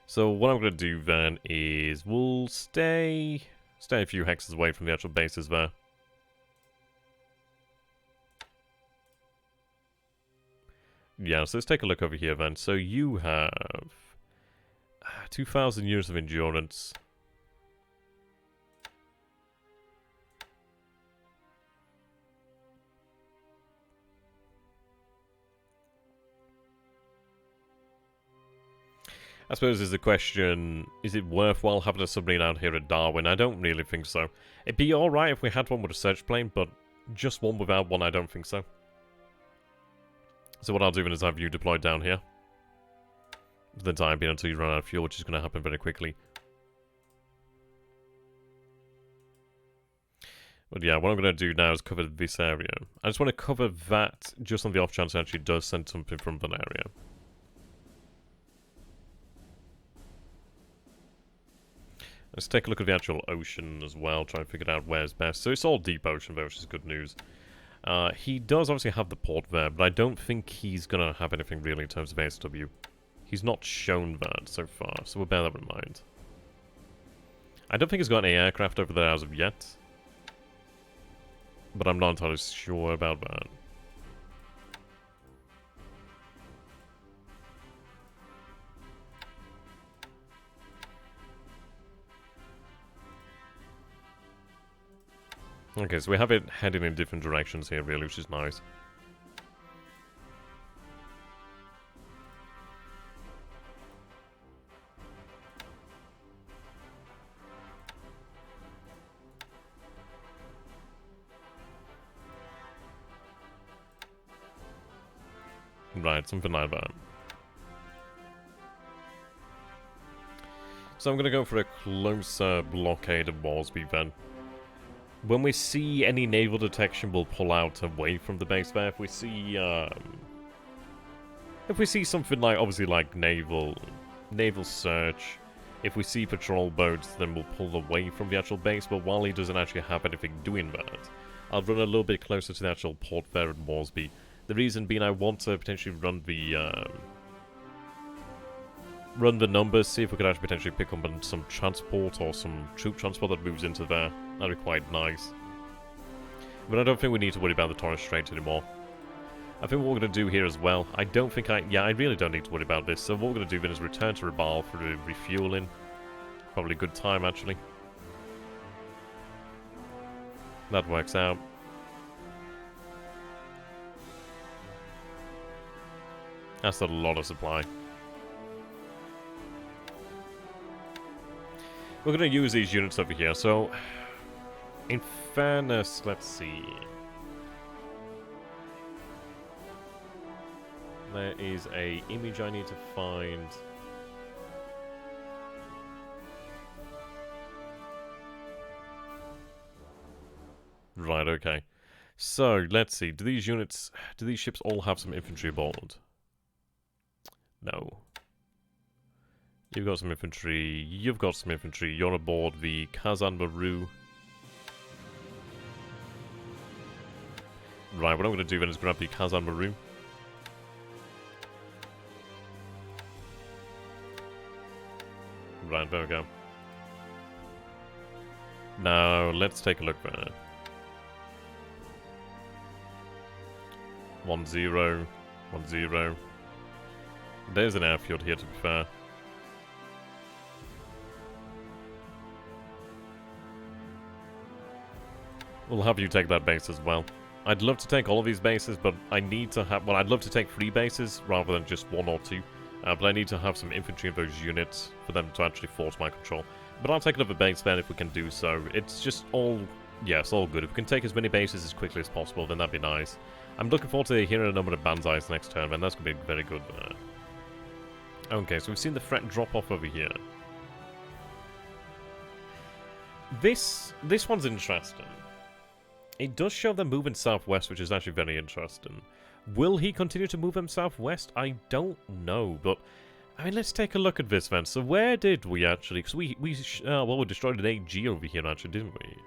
So what I'm going to do then is we'll stay a few hexes away from the actual bases there. Yeah, so let's take a look over here then. So you have 2,000 years of endurance. I suppose there's the question, is it worthwhile having a submarine out here at Darwin? I don't really think so. It'd be alright if we had one with a search plane, but just one without one? I don't think so. So what I'll do is have you deployed down here for the time being until you run out of fuel, which is going to happen very quickly. But yeah, what I'm going to do now is cover this area. I just want to cover that just on the off chance it actually does send something from that area. Let's take a look at the actual ocean as well, try and figure out where's best. So it's all deep ocean though, which is good news. He does obviously have the port there, but I don't think he's going to have anything really in terms of ASW. He's not shown that so far, so we'll bear that in mind. I don't think he's got any aircraft over there as of yet. But I'm not entirely sure about that. Okay, so we have it heading in different directions here, really, which is nice. Right, something like that. So I'm going to go for a closer blockade of Moresby then. When we see any naval detection, we'll pull out away from the base there. If we see something like, obviously like naval search, if we see patrol boats, then we'll pull away from the actual base. But while he doesn't actually have anything doing that, I'll run a little bit closer to the actual port there at Moresby. The reason being I want to potentially run the numbers, see if we could actually potentially pick up on some transport or some troop transport that moves into there. That'd be quite nice. But I don't think we need to worry about the Torres Strait anymore. I think what we're going to do here as well, I really don't need to worry about this. So what we're going to do then is return to Rabaul for the refueling. Probably a good time, actually. That works out. That's a lot of supply. We're going to use these units over here, so in fairness, let's see. There is an image I need to find. Right, okay. So, let's see. Do these ships all have some infantry aboard? No. You've got some infantry. You've got some infantry. You're aboard the Kazan Maru. Right, what I'm going to do then is grab the Kazan Maru. Right, there we go. Now, let's take a look there. 1-0. 1-0. There's an airfield here, to be fair. We'll have you take that base as well. I'd love to take all of these bases, but I need to have... Well, I'd love to take 3 bases rather than just 1 or 2. But I need to have some infantry in those units for them to actually force my control. But I'll take another base then if we can do so. It's just all... Yeah, it's all good. If we can take as many bases as quickly as possible, then that'd be nice. I'm looking forward to hearing a number of Banzais next turn, and that's going to be very good. Okay, so we've seen the threat drop off over here. This one's interesting. It does show them moving southwest, which is actually very interesting. Will he continue to move them southwest? I don't know, but... I mean, let's take a look at this then. So where did we actually... Because we destroyed an AG over here, actually, didn't we?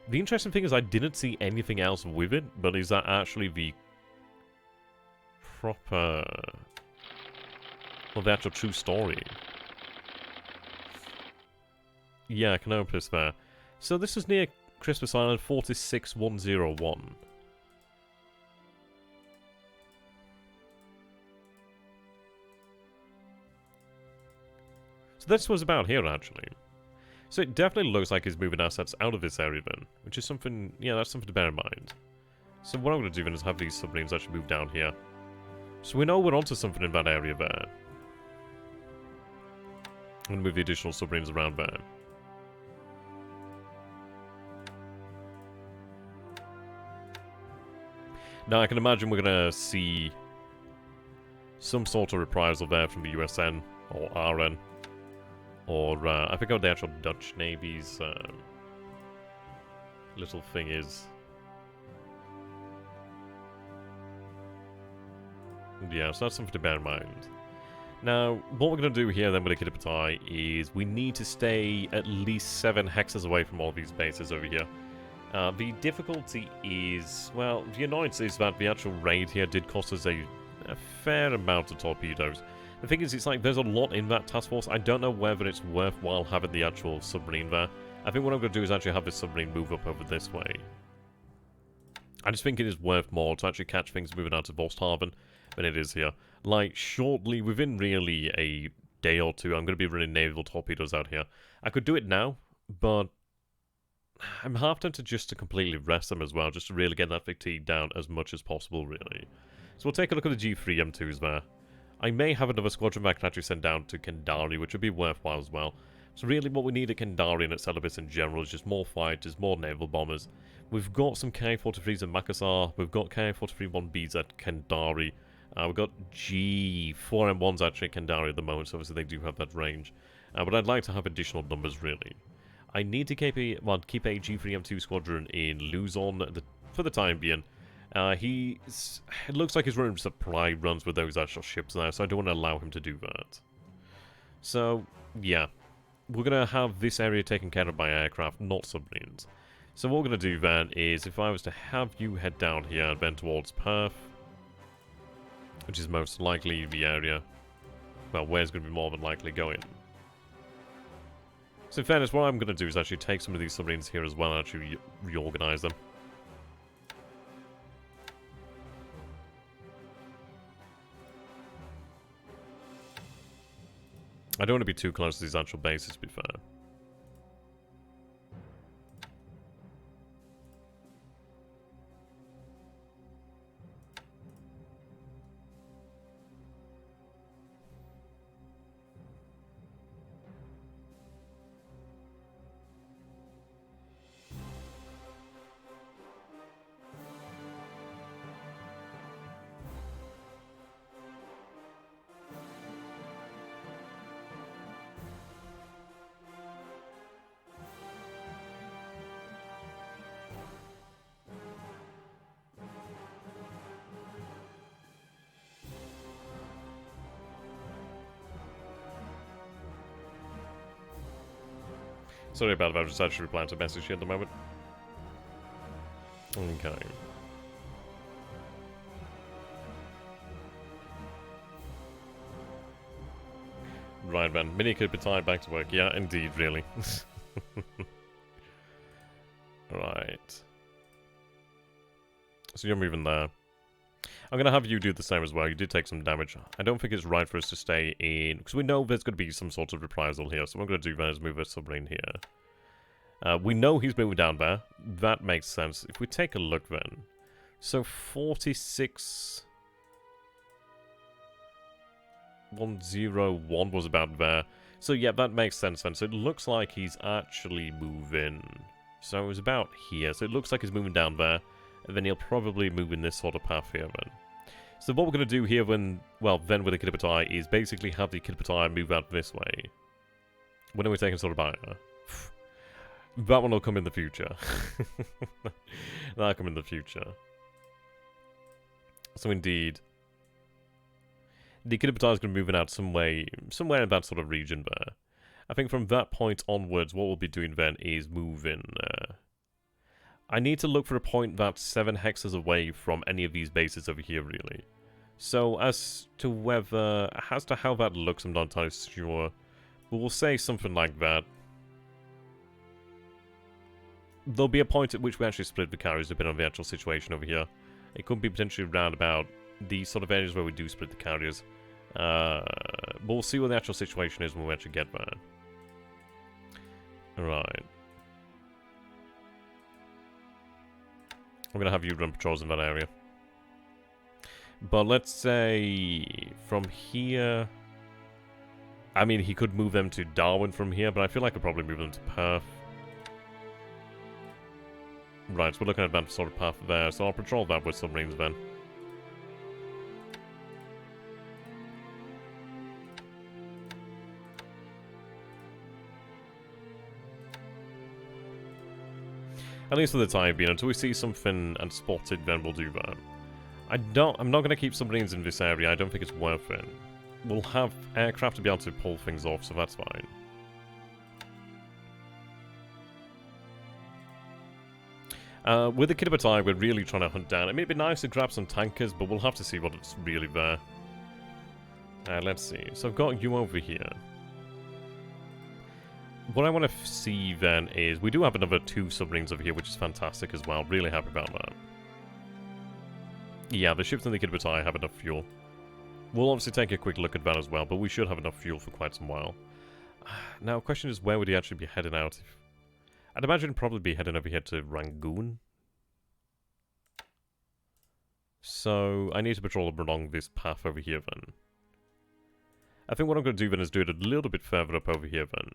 The interesting thing is I didn't see anything else with it, but is that actually the proper... Well, the actual true story? Yeah, Canopus there. So this is near Christmas Island 46101. So this was about here, actually. So it definitely looks like he's moving assets out of this area then, which is something, yeah, that's something to bear in mind. So what I'm going to do then is have these submarines actually move down here. So we know we're onto something in that area there. I'm going to move the additional submarines around there. Now, I can imagine we're going to see some sort of reprisal there from the USN, or RN, or I forgot the actual Dutch Navy's little thing is. Yeah, so that's something to bear in mind. Now, what we're going to do here then with the Kidapatai is we need to stay at least 7 hexes away from all these bases over here. The difficulty is, well, the annoyance is that the actual raid here did cost us a fair amount of torpedoes. The thing is, it's like there's a lot in that task force. I don't know whether it's worthwhile having the actual submarine there. I think what I'm going to do is actually have this submarine move up over this way. I just think it is worth more to actually catch things moving out of Osthaven than it is here. Like, shortly, within really a day or two, I'm going to be running naval torpedoes out here. I could do it now, but I'm half tempted just to completely rest them as well, just to really get that fatigue down as much as possible, really. So we'll take a look at the G3 M2s there. I may have another squadron that I can actually send down to Kendari, which would be worthwhile as well. So really what we need at Kendari and at Celebes in general is just more fighters, more naval bombers. We've got some Ka-43s in Makassar, we've got Ka-43-1Bs at Kendari, we've got G4M1s actually at Kendari at the moment, so obviously they do have that range. But I'd like to have additional numbers, really. I need to keep a G3M2 squadron in Luzon for the time being. It looks like he's running supply runs with those actual ships now, so I don't want to allow him to do that. So, yeah. We're going to have this area taken care of by aircraft, not submarines. So what we're going to do then is, if I was to have you head down here and then towards Perth, which is most likely the area, well, where's going to be more than likely going. So in fairness, what I'm going to do is actually take some of these submarines here as well and actually reorganize them. I don't want to be too close to these actual bases, to be fair. Sorry about that, I was just actually replying to a message here at the moment. Okay. Right then, Mini could be tied back to work. Yeah, indeed, really. Right. So you're moving there. I'm going to have you do the same as well. You did take some damage. I don't think it's right for us to stay in, because we know there's going to be some sort of reprisal here. So what I'm going to do then is move a submarine here. We know he's moving down there. That makes sense. If we take a look then. So 46... 101 was about there. So yeah, that makes sense then. So it looks like he's actually moving. So it was about here. So it looks like he's moving down there. And then he'll probably move in this sort of path here then. So what we're going to do here then with the Kidapatai is basically have the Kidapatai move out this way. When are we taking sort of buyer? That one will come in the future. That'll come in the future. So indeed, the Kidapatai is going to be moving out somewhere in that sort of region there. I think from that point onwards, what we'll be doing then is moving... I need to look for a point that's 7 hexes away from any of these bases over here, really. So, as to how that looks, I'm not entirely sure. But we'll say something like that. There'll be a point at which we actually split the carriers, depending on the actual situation over here. It could be potentially around about these sort of areas where we do split the carriers. But we'll see what the actual situation is when we actually get there. Alright. I'm going to have you run patrols in that area. But let's say from here... I mean, he could move them to Darwin from here, but I feel like I'd probably move them to Perth. Right, so we're looking at that sort of path there, so I'll patrol that with submarines then. At least for the time being, until we see something and spot it, then we'll do that. I'm not going to keep submarines in this area, I don't think it's worth it. We'll have aircraft to be able to pull things off, so that's fine. With the Kiddibatai, we're really trying to hunt down. It may be nice to grab some tankers, but we'll have to see what's really there. Let's see. So I've got you over here. What I want to see then is, we do have another 2 submarines over here, which is fantastic as well. Really happy about that. Yeah, the ships in the Kiddibatai have enough fuel. We'll obviously take a quick look at that as well, but we should have enough fuel for quite some while. Now, the question is, where would he actually be heading out? I'd imagine he'd probably be heading over here to Rangoon. So, I need to patrol along this path over here then. I think what I'm going to do then is do it a little bit further up over here then.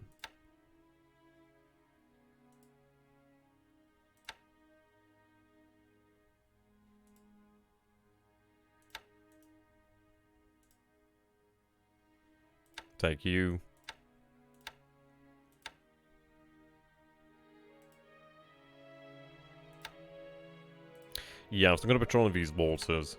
Take you. Yeah, so I'm going to patrol in these waters.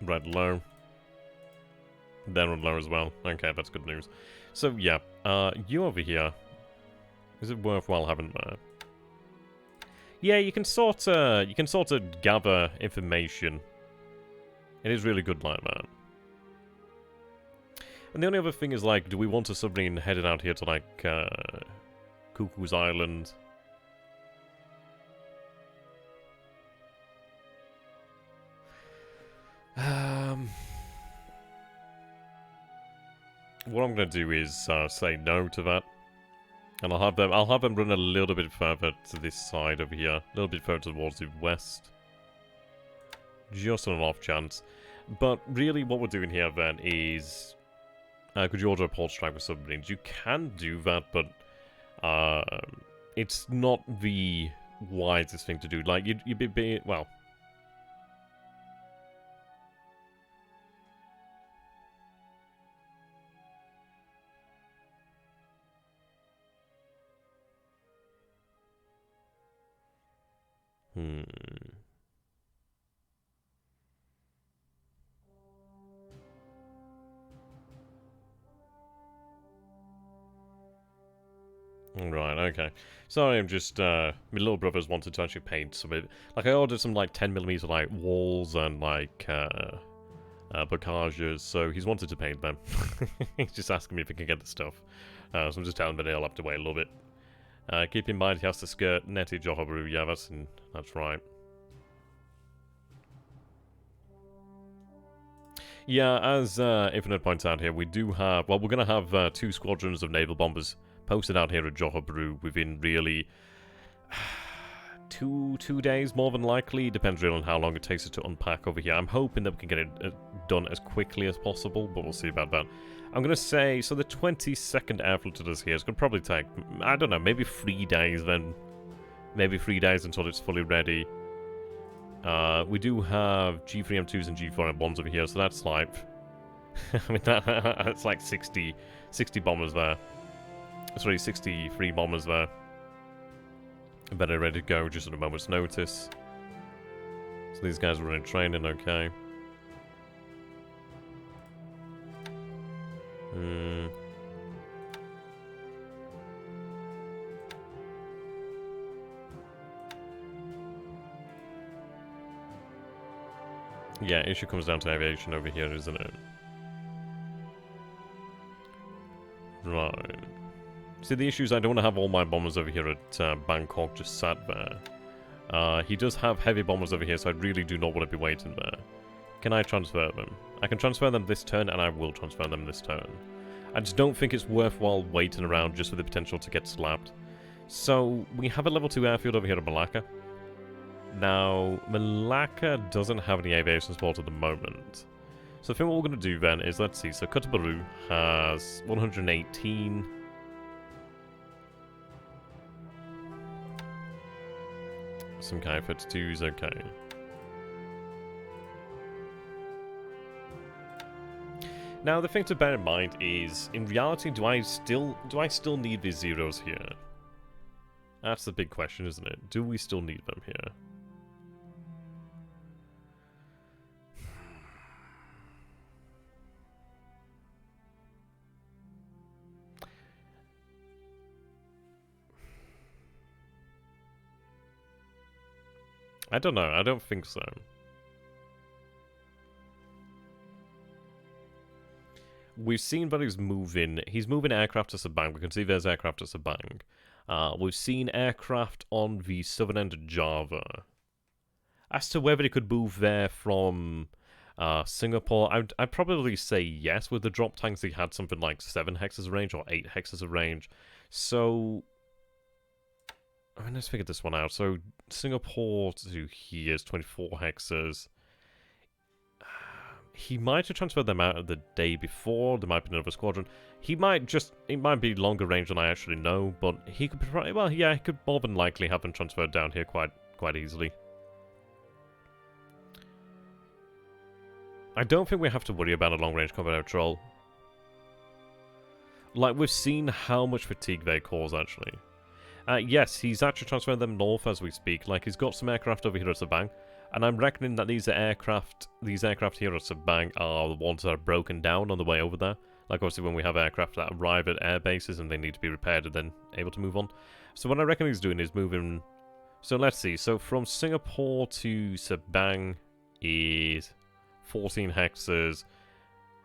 Red low. Then red low as well. Okay, that's good news. So yeah, you over here. Is it worthwhile having that? Yeah, you can sort of gather information. It is really good like that. And the only other thing is, like, do we want a submarine headed out here to, like, Cuckoo's Island? What I'm going to do is say no to that. And I'll have them run a little bit further to this side over here. A little bit further towards the west. Just on an off chance. But really what we're doing here then is... could you order a port strike with submarines? You can do that, but... it's not the wisest thing to do. Like, you'd be... Well... Right, okay. Sorry, I'm just, my little brothers wanted to actually paint some of it. Like, I ordered some, like, 10mm, like, walls and, like, bocages, so he's wanted to paint them. He's just asking me if he can get the stuff. So I'm just telling him that he'll have to wait a little bit. Keep in mind he has to skirt netted Johobaru, yeah, that's right. Yeah, as Infinite points out here, we do have, well, we're going to have 2 squadrons of naval bombers posted out here at Johobaru within really 2 days, more than likely. Depends really on how long it takes us to unpack over here. I'm hoping that we can get it done as quickly as possible, but we'll see about that. I'm going to say, so the 22nd airfield to us here is going to probably take, I don't know, maybe 3 days then. Maybe 3 days until it's fully ready. We do have G3M2s and G4M1s over here, so that's like... I mean, that's like 60 bombers there. Sorry, 63 bombers there. Better ready to go just at a moment's notice. So these guys were in training, okay. Yeah, issue comes down to aviation over here, isn't it? Right. See, the issue is I don't want to have all my bombers over here at Bangkok just sat there. He does have heavy bombers over here, so I really do not want to be waiting there. Can I transfer them? I can transfer them this turn, and I will transfer them this turn. I just don't think it's worthwhile waiting around just for the potential to get slapped. So, we have a level 2 airfield over here at Malacca. Now, Malacca doesn't have any aviation support at the moment. So I think what we're going to do then is, let's see, so Kutabaru has 118. Some kind of 52s, okay. Now the thing to bear in mind is, in reality, do I still need these zeros here? That's the big question, isn't it? Do we still need them here? I don't know. I don't think so. We've seen that he's moving aircraft to Sabang. We can see there's aircraft to Sabang. We've seen aircraft on the southern end of Java. As to whether he could move there from Singapore, I'd probably say yes. With the drop tanks, he had something like 7 hexes of range or 8 hexes of range. So, I mean, let's figure this one out. So, Singapore to here is 24 hexes. He might have transferred them out the day before. There might be another squadron. He might just... It might be longer range than I actually know, but he could... Well, yeah, he could more than likely have them transferred down here quite easily. I don't think we have to worry about a long-range combat patrol. Like, we've seen how much fatigue they cause, actually. Yes, he's actually transferring them north as we speak. Like, he's got some aircraft over here at Sabang, and I'm reckoning that these aircraft here at Sabang are the ones that are broken down on the way over there. Like, obviously, when we have aircraft that arrive at air bases and they need to be repaired and then able to move on. So what I reckon he's doing is moving... So let's see. So from Singapore to Sabang is 14 hexes.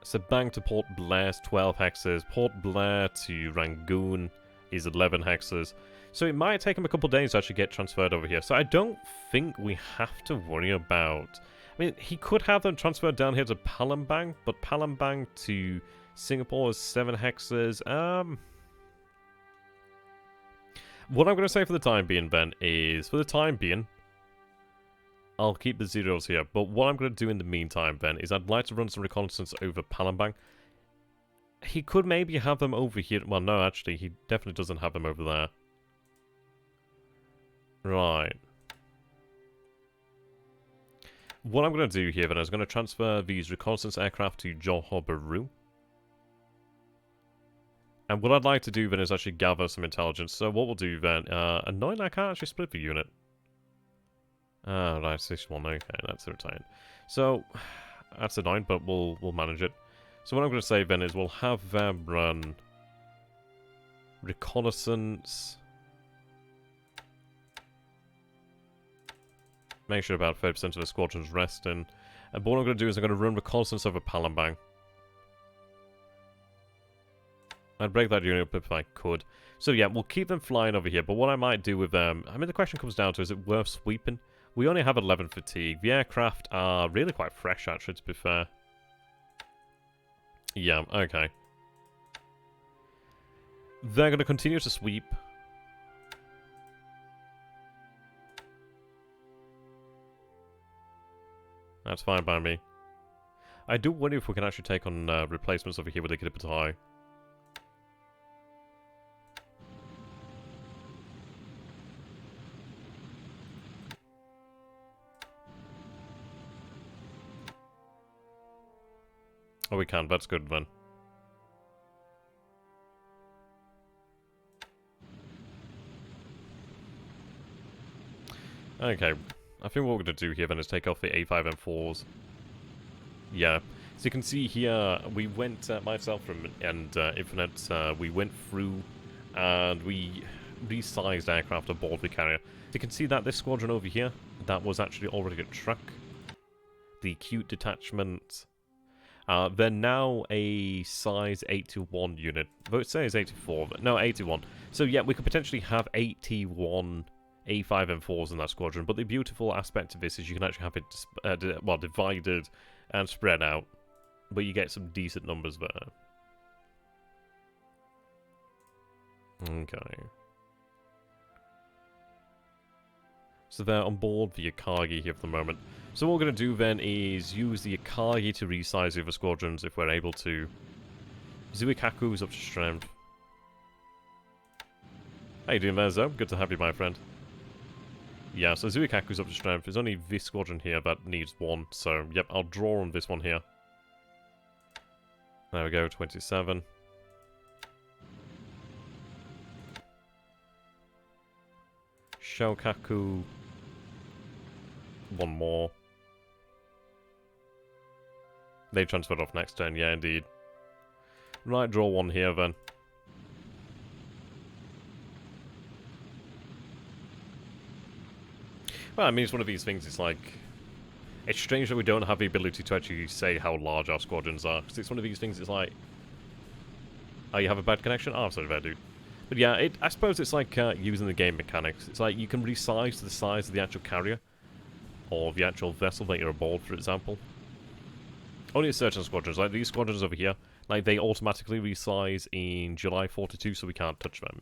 Sabang to Port Blair is 12 hexes. Port Blair to Rangoon is 11 hexes. So it might take him a couple days to actually get transferred over here. So I don't think we have to worry about... I mean, he could have them transferred down here to Palembang, but Palembang to Singapore is 7 hexes. What I'm going to say for the time being, Ben, is... For the time being, I'll keep the zeros here. But what I'm going to do in the meantime, Ben, is I'd like to run some reconnaissance over Palembang. He could maybe have them over here. Well, no, actually, he definitely doesn't have them over there. Right. What I'm going to do here, then, is going to transfer these reconnaissance aircraft to Johor Bahru. And what I'd like to do, then, is actually gather some intelligence. So what we'll do, then... annoying, I can't actually split the unit. Ah, right, this one. Okay, that's irritating. So, that's annoying, but we'll manage it. So what I'm going to say, then, is we'll have them run... reconnaissance... Make sure about 30% of the squadron's resting. And what I'm going to do is I'm going to run reconnaissance over Palembang. I'd break that unit up if I could. So yeah, we'll keep them flying over here. But what I might do with them... I mean, the question comes down to, is it worth sweeping? We only have 11 fatigue. The aircraft are really quite fresh, actually, to be fair. Yeah, okay. They're going to continue to sweep. That's fine by me. I do wonder if we can actually take on replacements over here with the Kidipati. Oh, we can. That's good, then. Okay. I think what we're going to do here then is take off the A5M4s. Yeah. So you can see here, we went, myself and Infinite, we went through and we resized aircraft aboard the carrier. So you can see that this squadron over here, that was actually already a truck. The Cute Detachment. They're now a size 81 unit. Though it says 84, but no, 81. So yeah, we could potentially have 81... A5M4s in that squadron, but the beautiful aspect of this is you can actually have it well, divided and spread out, but you get some decent numbers there. Okay. So they're on board the Akagi here for the moment. So what we're going to do then is use the Akagi to resize the other squadrons if we're able to. Zuikaku's up to strength. How you doing there, Zo? Good to have you, my friend. Yeah, so Zuikaku's up to strength. There's only this squadron here that needs one, so yep, I'll draw on this one here. There we go, 27. Shokaku. One more. They transferred off next turn, yeah, indeed. Right, draw one here then. Well, I mean, it's one of these things, it's like... It's strange that we don't have the ability to actually say how large our squadrons are, because it's one of these things, it's like... Oh, you have a bad connection? Oh, I'm sorry about that, dude. But yeah, I suppose it's like using the game mechanics. It's like you can resize to the size of the actual carrier, or the actual vessel that you're aboard, for example. Only certain squadrons, like these squadrons over here, like they automatically resize in July 42, so we can't touch them.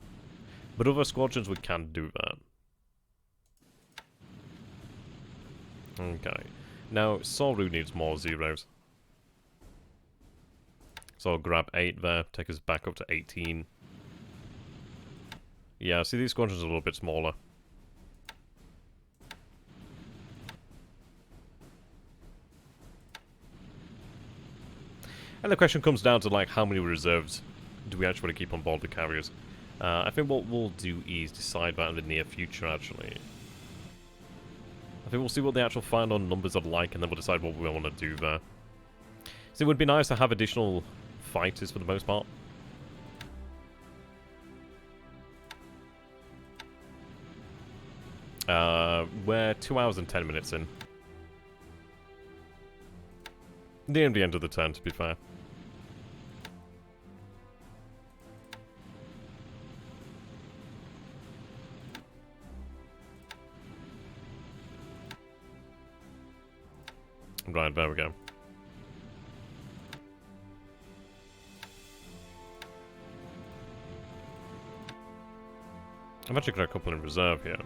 But other squadrons, we can do that. Okay. Now, Soru needs more zeros. So I'll grab 8 there, take us back up to 18. Yeah, see, these squadrons are a little bit smaller. And the question comes down to, like, how many reserves do we actually want to keep on board the carriers? I think what we'll do is decide that in the near future, actually. I think we'll see what the actual final numbers are like, and then we'll decide what we want to do there. So it would be nice to have additional fighters for the most part. We're 2 hours and 10 minutes in. Near the end of the turn, to be fair. Right, there we go. I've actually got a couple in reserve here.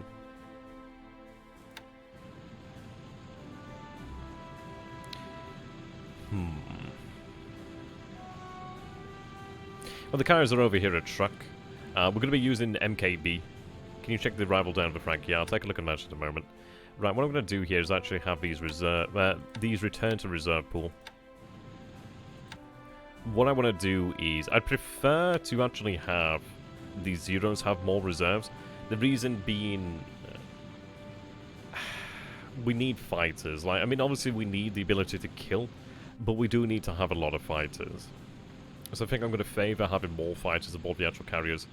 Well, the carriers are over here at Truck. We're going to be using MKB. Can you check the arrival down for Frank? Yeah, I'll take a look at that in a moment. Right, what I'm going to do here is actually have these these return to reserve pool. What I want to do is, I'd prefer to actually have these zeros have more reserves. The reason being, we need fighters. Like, I mean, obviously we need the ability to kill, but we do need to have a lot of fighters. So I think I'm going to favour having more fighters aboard the actual carriers.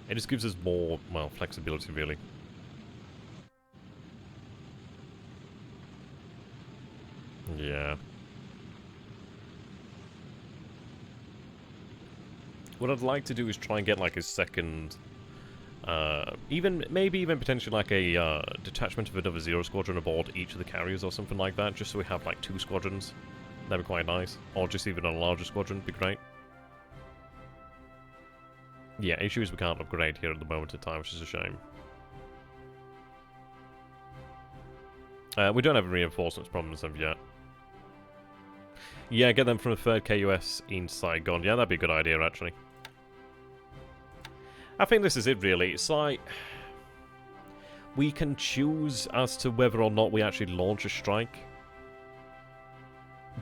It just gives us more, well, flexibility, really. Yeah. What I'd like to do is try and get like a second, maybe even potentially like a detachment of another Zero Squadron aboard each of the carriers or something like that, just so we have like 2 squadrons. That'd be quite nice. Or just even a larger squadron would be great. Yeah, issue is we can't upgrade here at the moment in time, which is a shame. We don't have reinforcements problems as of yet. Yeah, get them from the 3rd KUS in Saigon. Yeah, that'd be a good idea, actually. I think this is it, really. It's like... we can choose as to whether or not we actually launch a strike.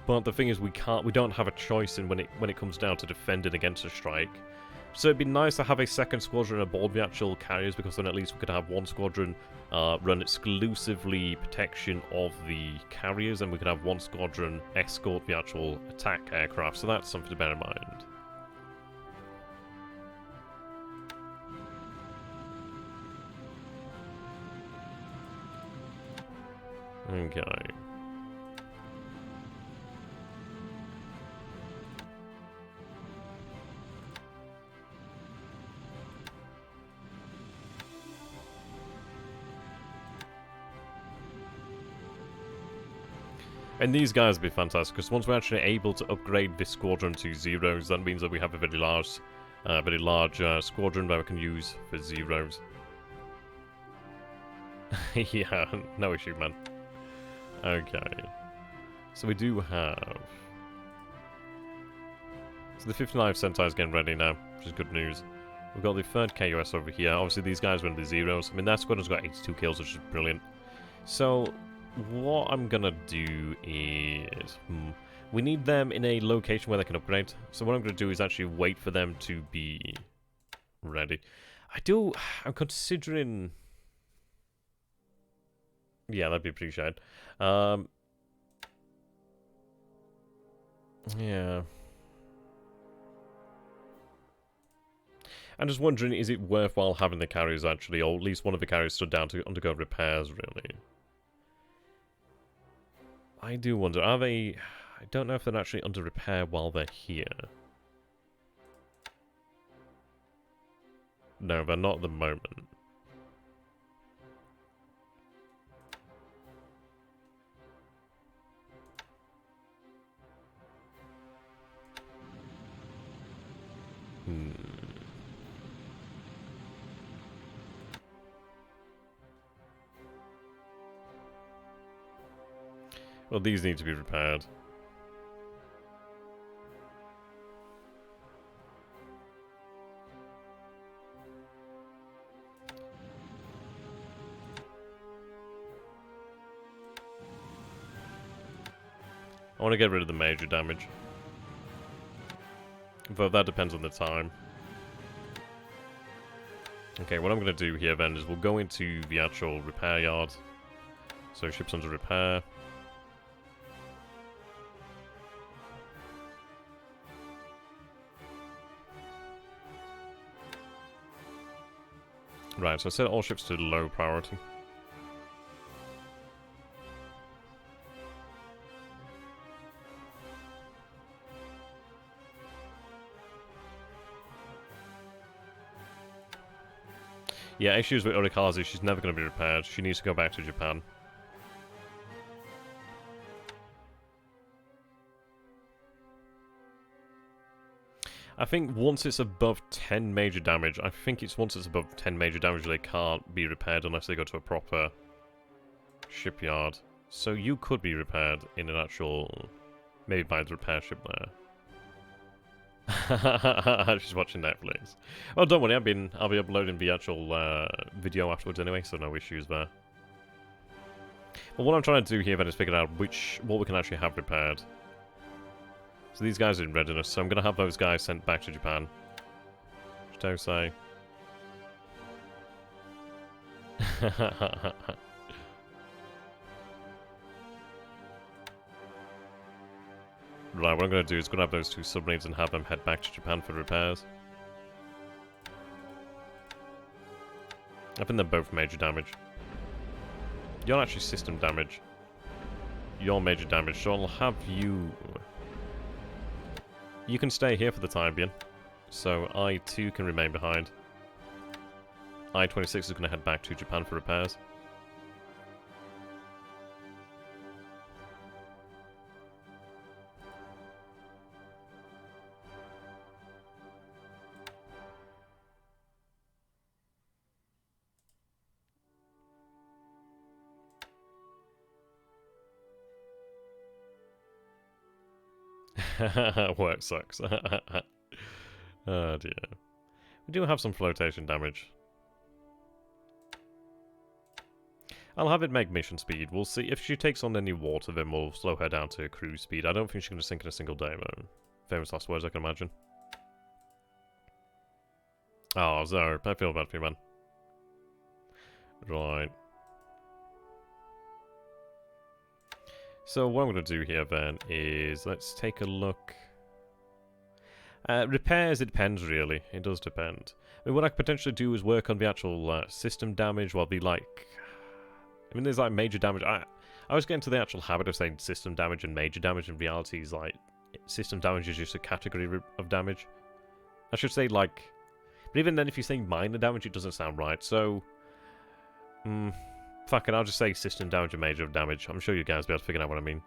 But the thing is, we don't have a choice in when it comes down to defending against a strike. So it'd be nice to have a second squadron aboard the actual carriers, because then at least we could have one squadron run exclusively protection of the carriers, and we could have one squadron escort the actual attack aircraft. So that's something to bear in mind. Okay. And these guys would be fantastic, because once we're actually able to upgrade this squadron to zeros, that means that we have a very large Very large squadron that we can use for zeros. Yeah, no issue, man. Okay. So we do have... So the 59th Sentai is getting ready now, which is good news. We've got the 3rd KUS over here. Obviously, these guys were in the zeros. I mean, that squadron's got 82 kills, which is brilliant. So, what I'm gonna do is... we need them in a location where they can upgrade. So what I'm gonna do is actually wait for them to be ready. I'm considering... Yeah, that'd be appreciated. Yeah. I'm just wondering, is it worthwhile having the carriers actually, or at least one of the carriers stood down to undergo repairs, really? I do wonder, are they... I don't know if they're actually under repair while they're here. No, they're not at the moment. Well, these need to be repaired. I want to get rid of the major damage. But that depends on the time. Okay, what I'm going to do here then is we'll go into the actual repair yard. So ship's under repair. Right, so I set all ships to low priority. Yeah, issues with Urikazu, she's never going to be repaired. She needs to go back to Japan. I think once it's above 10 major damage, they can't be repaired unless they go to a proper shipyard. So you could be repaired in an actual... maybe by the repair ship there. She's watching Netflix. Oh, don't worry, I'll be uploading the actual video afterwards anyway, so no issues there. But what I'm trying to do here then is figure out what we can actually have repaired. So these guys are in readiness, so I'm going to have those guys sent back to Japan. Chitose. Right, what I'm going to do is grab those 2 submarines and have them head back to Japan for repairs. I think they're both major damage. You're actually system damage. You're major damage, so I'll have you... You can stay here for the time being. So I-2 can remain behind. I-26 is going to head back to Japan for repairs. Work sucks. Oh dear. We do have some flotation damage. I'll have it make mission speed. We'll see. If she takes on any water, then we'll slow her down to cruise speed. I don't think she's going to sink in a single day, though. Famous last words, I can imagine. Oh, Zoe, I feel bad for you, man. Right. So what I'm going to do here then is, let's take a look. Repairs, it depends really. It does depend. I mean, what I could potentially do is work on the actual system damage while the like... I mean, there's like major damage. I was getting to the actual habit of saying system damage and major damage. In reality, is like system damage is just a category of damage. I should say like... But even then, if you're saying minor damage, it doesn't sound right. So... fuck it, I'll just say system damage and major damage. I'm sure you guys will be able to figure out what I mean.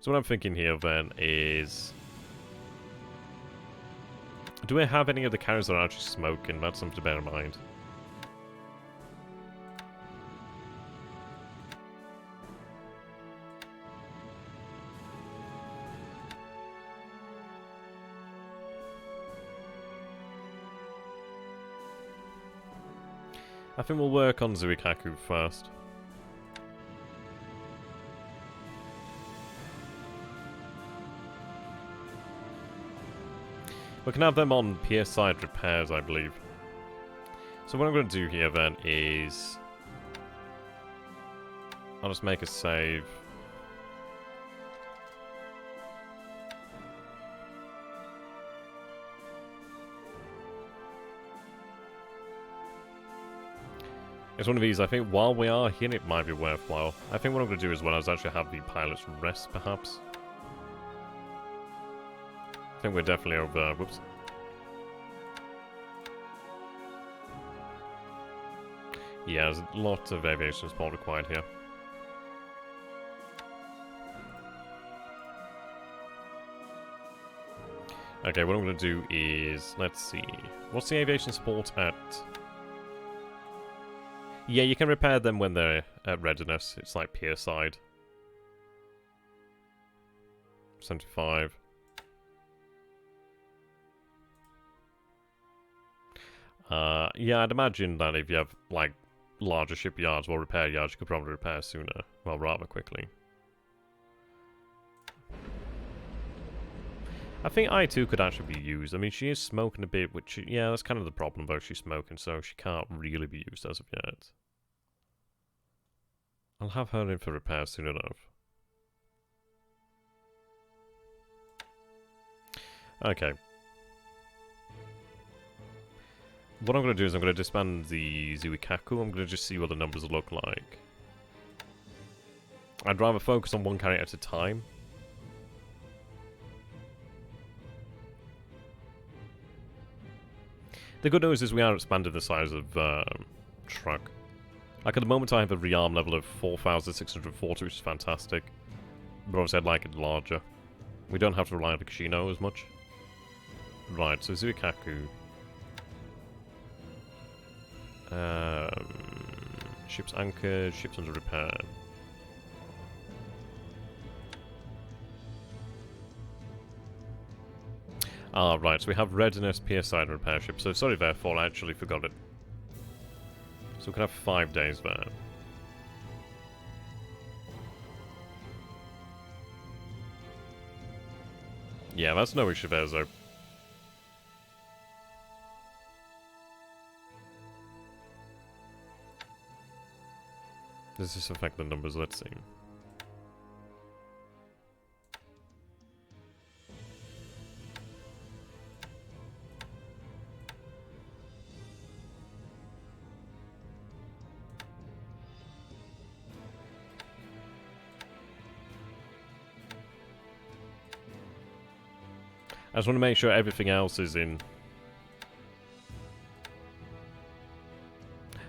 So what I'm thinking here then is... Do we have any of the carriers that are actually smoking? That's something to bear in mind. I think we'll work on Zuikaku first. We can have them on pier side repairs, I believe. So what I'm going to do here then is... I'll just make a save. It's one of these, I think while we are here it might be worthwhile. I think what I'm going to do as well is actually have the pilots rest, perhaps. I think we're definitely over... Whoops. Yeah, there's a lot of aviation support required here. Okay, what I'm going to do is... Let's see. What's the aviation support at... Yeah, you can repair them when they're at readiness. It's like pier side. 75. Yeah, I'd imagine that if you have, like, larger shipyards or repair yards, you could probably repair sooner. Well, rather quickly. I think I2 could actually be used. I mean, she is smoking a bit, which, yeah, that's kind of the problem, though. She's smoking, so she can't really be used as of yet. I'll have her in for repairs soon enough. Okay. What I'm going to do is I'm going to disband the Zuikaku. I'm going to just see what the numbers look like. I'd rather focus on one carrier at a time. The good news is we are expanding the size of truck. Like at the moment I have a rearm level of 4,640, which is fantastic. But obviously I'd like it larger. We don't have to rely on the Kashino as much. Right, so Zuikaku. Ships anchored, ships under repair. Ah, right, so we have readiness, pier side, repair ship. So sorry, therefore, I actually forgot it. So we can have 5 days there. Yeah, that's no issue there, though. Does this affect the numbers? Let's see. I just want to make sure everything else is in.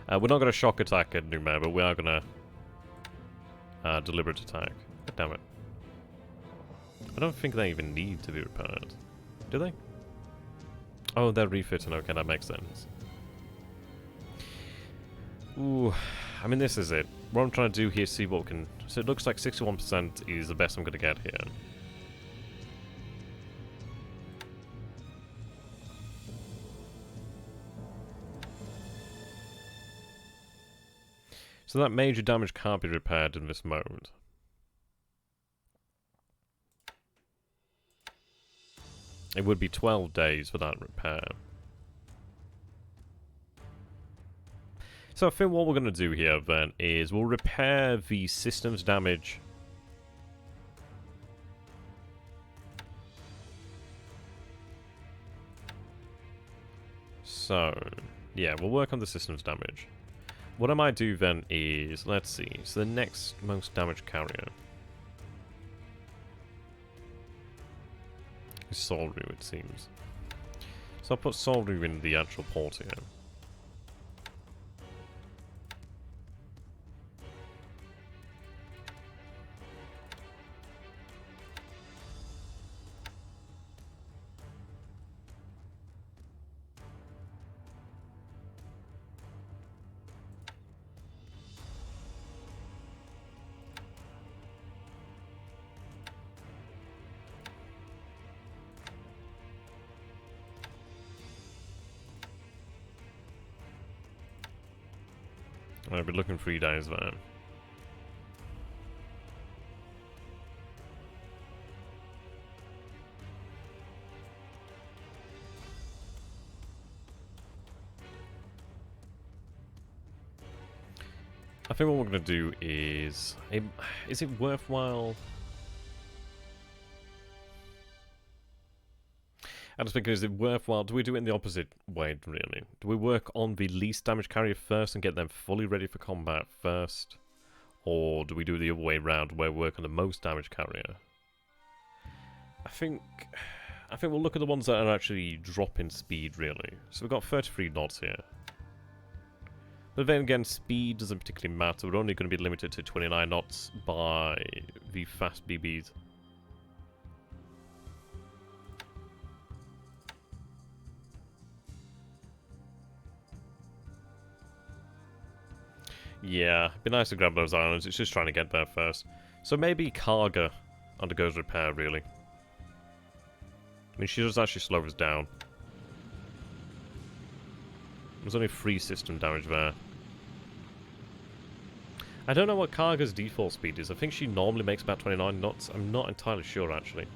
We're not going to shock attack at Numair, but we are going to deliberate attack. God damn it. I don't think they even need to be repaired. Do they? Oh, they're refitting. Okay, that makes sense. Ooh, I mean, this is it. What I'm trying to do here is see what we can... So it looks like 61% is the best I'm going to get here. So that major damage can't be repaired in this mode. It would be 12 days for that repair. So I think what we're going to do here then is we'll repair the systems damage. So, yeah, we'll work on the systems damage. What I might do then is, let's see, so the next most damaged carrier is Solru, it seems. So I'll put Solru in the actual port here. I'll be looking 3 days there. I think what we're going to do is it worthwhile? I just think, is it worthwhile? Do we do it in the opposite way, really? Do we work on the least damage carrier first and get them fully ready for combat first? Or do we do the other way around, where we work on the most damage carrier? I think we'll look at the ones that are actually dropping speed, really. So we've got 33 knots here. But then again, speed doesn't particularly matter. We're only going to be limited to 29 knots by the fast BBs. Yeah, it'd be nice to grab those islands. It's just trying to get there first. So maybe Karga undergoes repair, really. I mean, she does actually slow us down. There's only 3 system damage there. I don't know what Karga's default speed is. I think she normally makes about 29 knots. I'm not entirely sure, actually.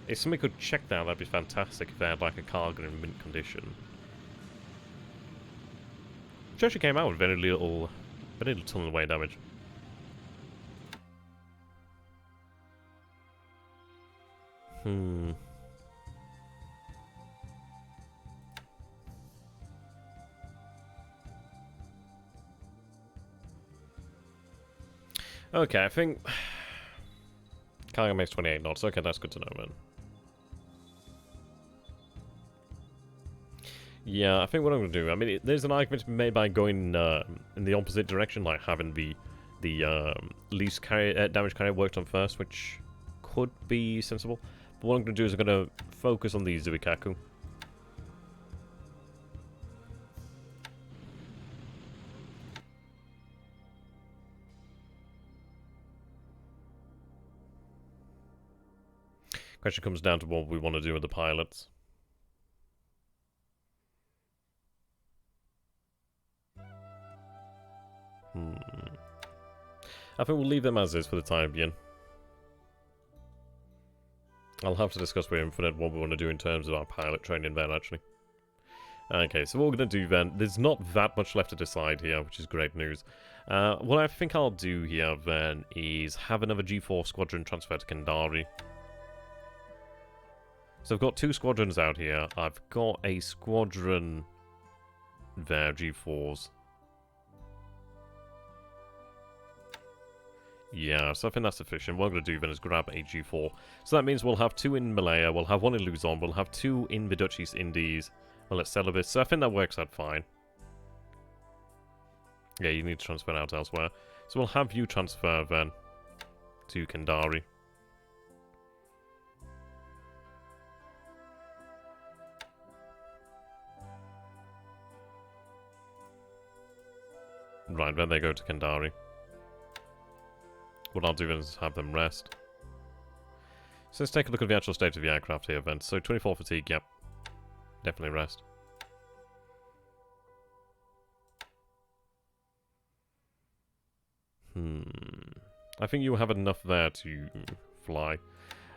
If somebody could check that, that'd be fantastic if they had, like, a Karga in mint condition. She actually came out with very little ton of away damage. Okay, I think Karga makes 28 knots. Okay, that's good to know, man. Yeah, I think what I'm going to do, I mean, there's an argument to be made by going in the opposite direction, like having the least damage carrier worked on first, which could be sensible. But what I'm going to do is I'm going to focus on the Zubikaku. Question comes down to what we want to do with the pilots. I think we'll leave them as is for the time being. I'll have to discuss with Infinite what we want to do in terms of our pilot training then, actually. Okay, so what we're going to do then, there's not that much left to decide here, which is great news. What I think I'll do here then is have another G4 squadron transfer to Kendari. So I've got 2 squadrons out here. I've got a squadron there, G4s. Yeah, so I think that's sufficient. What I'm going to do then is grab a G4. So that means we'll have 2 in Malaya, we'll have 1 in Luzon, we'll have 2 in the Dutch East Indies, well, at Celebes. So I think that works out fine. Yeah, you need to transfer out elsewhere. So we'll have you transfer then to Kendari. Right, then they go to Kendari. What I'll do is have them rest. So let's take a look at the actual state of the aircraft here then. So 24 fatigue, yep. Definitely rest. I think you have enough there to fly.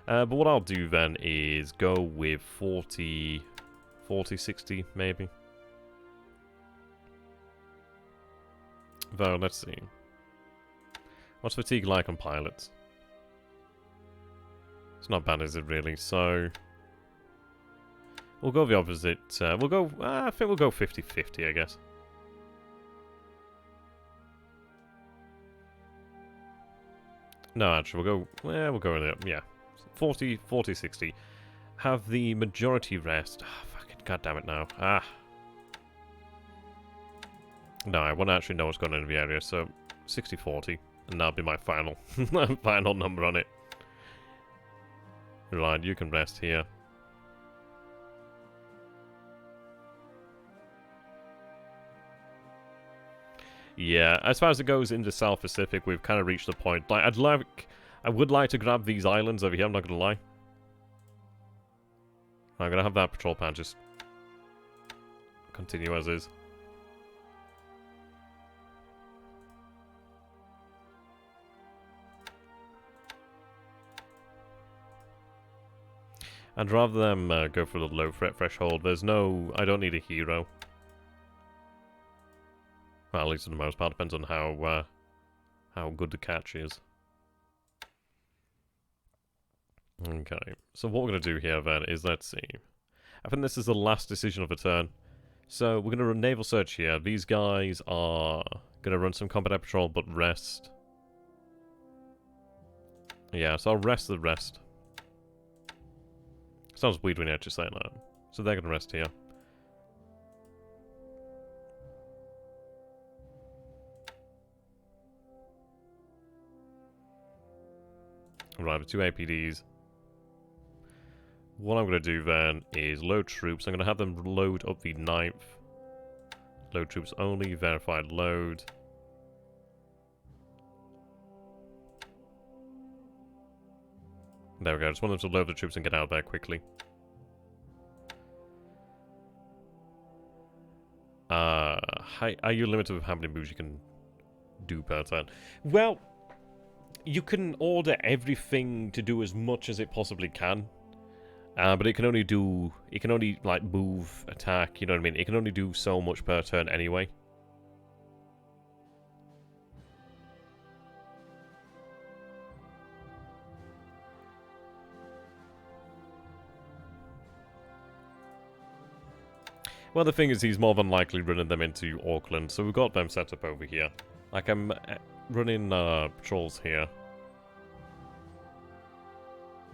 But what I'll do then is go with 40, 60 maybe. Though, let's see. What's fatigue like on pilots? It's not bad, is it, really? So we'll go the opposite. We'll go, I think we'll go 50-50, I guess. No, actually, we'll go with it, yeah. 40, 60. Have the majority rest. Oh, fucking goddammit now. Ah. No, I want to actually know what's going on in the area, so 60-40. And that'll be my final final number on it. Right, you can rest here. Yeah, as far as it goes in the South Pacific, we've kind of reached the point. Like, I would like to grab these islands over here, I'm not going to lie. I'm going to have that patrol pan just continue as is. And rather than go for the low threat threshold, there's no... I don't need a hero. Well, at least for the most part, depends on how good the catch is. Okay, so what we're going to do here then is, let's see. I think this is the last decision of the turn. So we're going to run naval search here. These guys are going to run some combat patrol, but rest. Yeah, so I'll rest the rest. Sounds weird when you actually say that. So they're going to rest here. Right, the 2 APDs. What I'm going to do then is load troops. I'm going to have them load up the 9th. Load troops only, verified load. There we go, I just want them to load the troops and get out there quickly. Are you limited with how many moves you can do per turn? Well, you can order everything to do as much as it possibly can. But it can only, like, move, attack, you know what I mean? It can only do so much per turn anyway. Well, the thing is, he's more than likely running them into Auckland, so we've got them set up over here. Like, I'm running patrols here.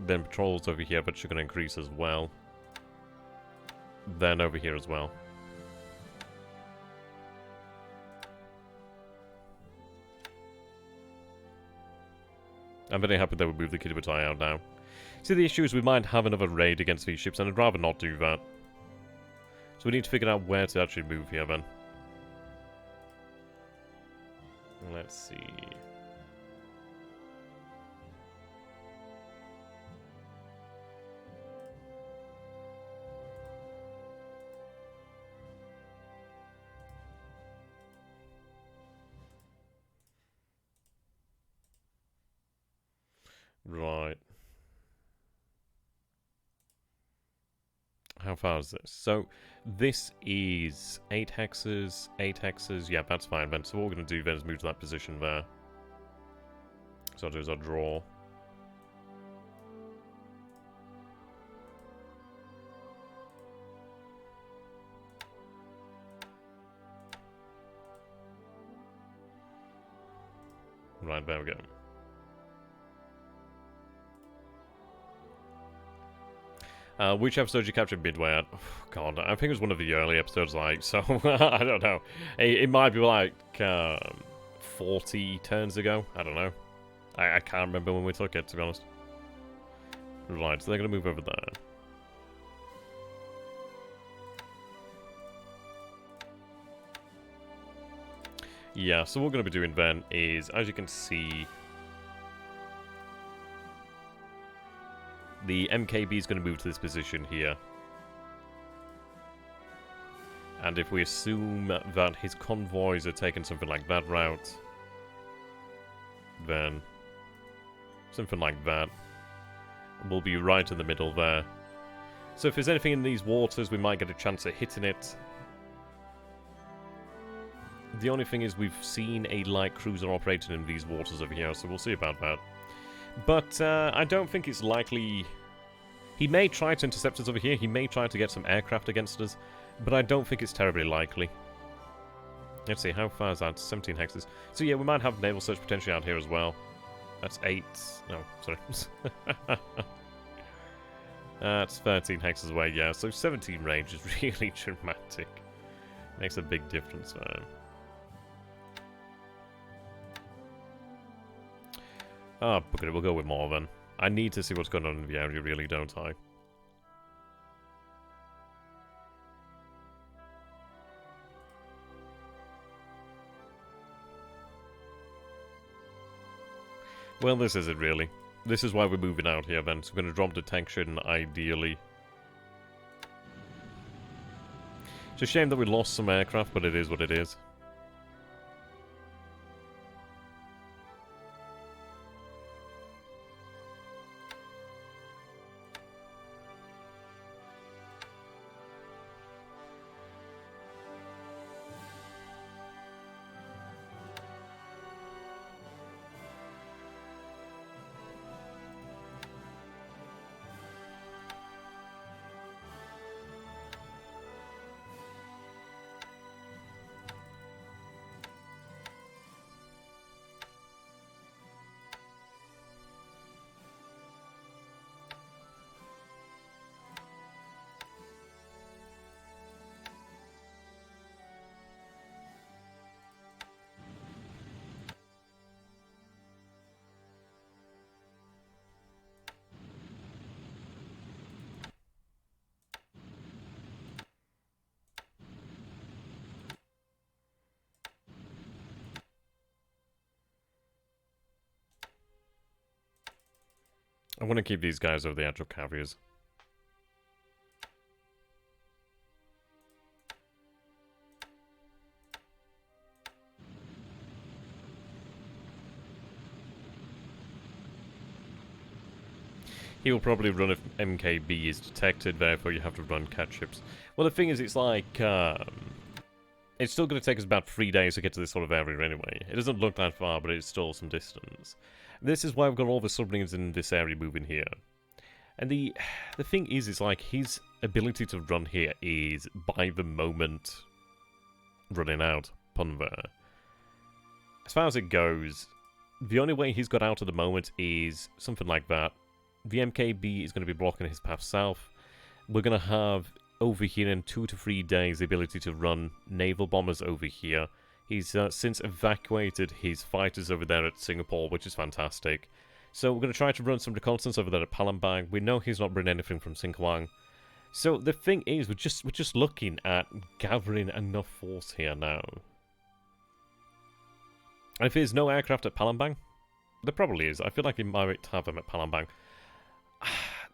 Then patrols over here, but you're going to increase as well. Then over here as well. I'm very happy that we moved the Kiribatai out now. See, the issue is we might have another raid against these ships, and I'd rather not do that. So we need to figure out where to actually move here, then. Let's see... Right. How far is this? So, this is 8 hexes, 8 hexes. Yeah, that's fine then. So what we're going to do then is move to that position there. So I'll do is I'll draw. Right, there we go. Which episode you captured midway at? Oh, God, I think it was one of the early episodes, like, so, I don't know. It might be like 40 turns ago. I don't know. I can't remember when we took it, to be honest. Right, so they're going to move over there. Yeah, so what we're going to be doing then is, as you can see... The MKB is going to move to this position here. And if we assume that his convoys are taking something like that route, then something like that will be right in the middle there. So if there's anything in these waters, we might get a chance at hitting it. The only thing is we've seen a light cruiser operating in these waters over here, so we'll see about that. But I don't think it's likely... He may try to intercept us over here, he may try to get some aircraft against us, but I don't think it's terribly likely. Let's see, how far is that? 17 hexes. So yeah, we might have naval search potentially out here as well. That's 8... No, sorry. That's 13 hexes away, yeah. So 17 range is really dramatic. Makes a big difference there. Ah, okay, we'll go with more then. I need to see what's going on in the area, really, don't I? Well, this is it, really. This is why we're moving out here, then. So we're going to drop detection, ideally. It's a shame that we lost some aircraft, but it is what it is. I want to keep these guys over the actual carriers. He will probably run if MKB is detected, therefore you have to run cat ships. Well, the thing is, it's like, it's still going to take us about 3 days to get to this sort of area anyway. It doesn't look that far, but it's still some distance. This is why we've got all the submarines in this area moving here. And the thing is, it's like, his ability to run here is, by the moment, running out, pun there. As far as it goes, the only way he's got out at the moment is something like that. The MKB is going to be blocking his path south. We're going to have, over here in 2 to 3 days, the ability to run naval bombers over here. He's since evacuated his fighters over there at Singapore, which is fantastic. So we're going to try to run some reconnaissance over there at Palembang. We know he's not bringing anything from Singkawang. So the thing is, we're just looking at gathering enough force here now. And if there's no aircraft at Palembang, there probably is. I feel like he might have them at Palembang.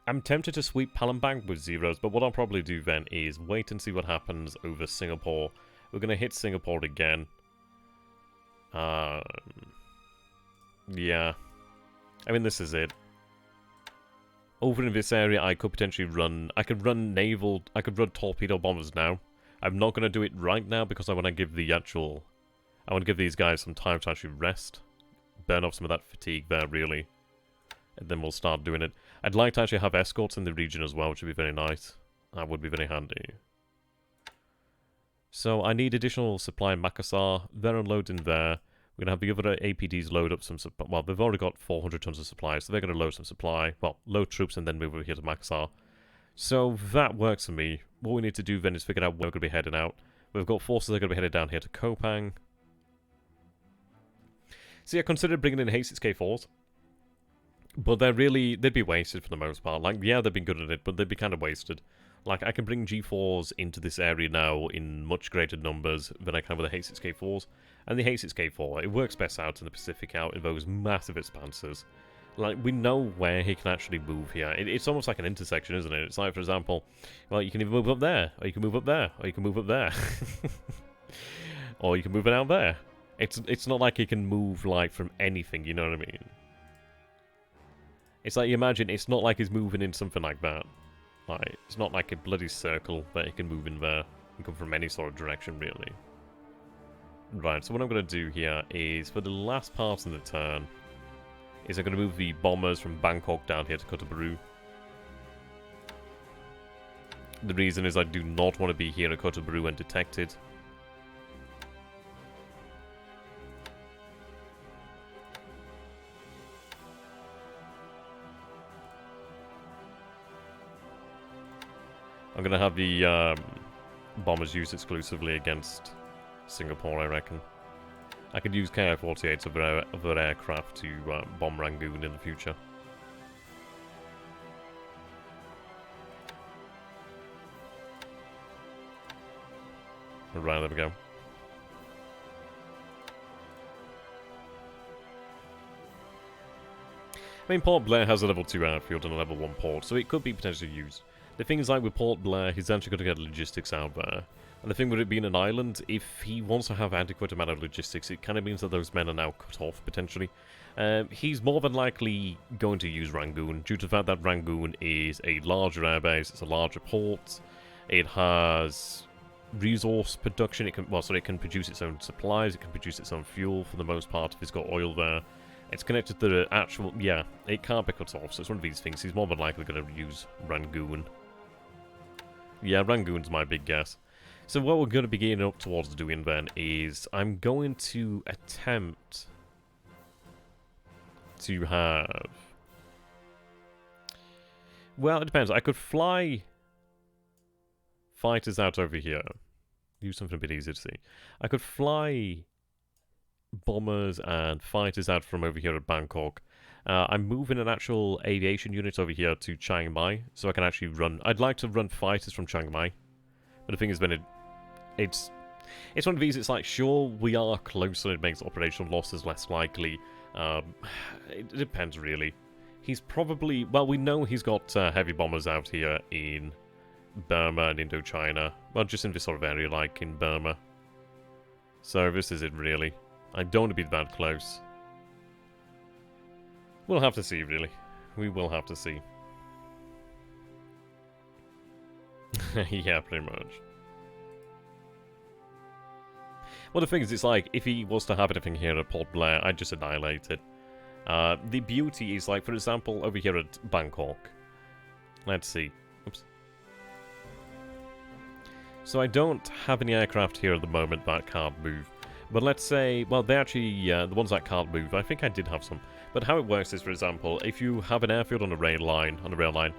I'm tempted to sweep Palembang with zeros, but what I'll probably do then is wait and see what happens over Singapore. We're going to hit Singapore again. Yeah. I mean, this is it. Over in this area, I could potentially run... I could run naval... I could run torpedo bombers now. I'm not going to do it right now because I want to give the actual... I want to give these guys some time to actually rest. Burn off some of that fatigue there, really. And then we'll start doing it. I'd like to actually have escorts in the region as well, which would be very nice. That would be very handy. So I need additional supply in Makassar. They're unloading there. We're going to have the other APDs load up some... Well, they've already got 400 tons of supply, so they're going to load some supply. Well, load troops and then move over here to Makassar. So that works for me. What we need to do then is figure out where we're going to be heading out. We've got forces that are going to be headed down here to Kopang. So yeah, consider bringing in Hastings K4s. But they'd be wasted for the most part. Like, yeah, they've been good at it, but they'd be kind of wasted. Like, I can bring G4s into this area now in much greater numbers than I can with the Hastings K4s. And the Hastings K4, it works best out in the Pacific, out in those massive expanses. Like, we know where he can actually move here. It's almost like an intersection, isn't it? It's like, for example, well, you can either move up there, or you can move up there, or you can move up there. Or you can move it out there. It's not like he can move, like, from anything, you know what I mean? It's like, you imagine, it's not like he's moving in something like that. Like, it's not like a bloody circle that he can move in there and come from any sort of direction, really. Right, so what I'm going to do here is, for the last part of the turn, is I'm going to move the bombers from Bangkok down here to Kottaburu. The reason is I do not want to be here at Kottaburu and detected. I'm going to have the bombers used exclusively against Singapore, I reckon. I could use Ki-48s of their aircraft to bomb Rangoon in the future. Right, there we go. I mean, Port Blair has a level 2 airfield and a level 1 port, so it could be potentially used. The thing is, like with Port Blair, he's actually going to get logistics out there. And the thing with it being an island, if he wants to have adequate amount of logistics, it kind of means that those men are now cut off, potentially. He's more than likely going to use Rangoon, due to the fact that Rangoon is a larger airbase, it's a larger port, it has resource production, it can produce its own supplies, it can produce its own fuel for the most part if it's got oil there. It's connected to the actual, yeah, it can't be cut off, so it's one of these things. He's more than likely going to use Rangoon. Yeah, Rangoon's my big guess. So what we're going to be getting up towards doing then is I'm going to attempt to have... Well, it depends. I could fly fighters out over here. Use something a bit easier to see. I could fly bombers and fighters out from over here at Bangkok. I'm moving an actual aviation unit over here to Chiang Mai, so I can actually run... I'd like to run fighters from Chiang Mai, but the thing is, when it's one of these, it's like, sure, we are closer, it makes operational losses less likely. It depends, really. He's probably... Well, we know he's got heavy bombers out here in Burma and Indochina. Well, just in this sort of area, like in Burma. So this is it, really. I don't want to be that close. We'll have to see, really. We will have to see. Yeah, pretty much. Well, the thing is, it's like, if he was to have anything here at Port Blair, I'd just annihilate it. The beauty is, like, for example, over here at Bangkok. Let's see. Oops. So I don't have any aircraft here at the moment that can't move. But let's say, well, they actually, the ones that can't move, I think I did have some. But how it works is, for example, if you have an airfield on a rail line,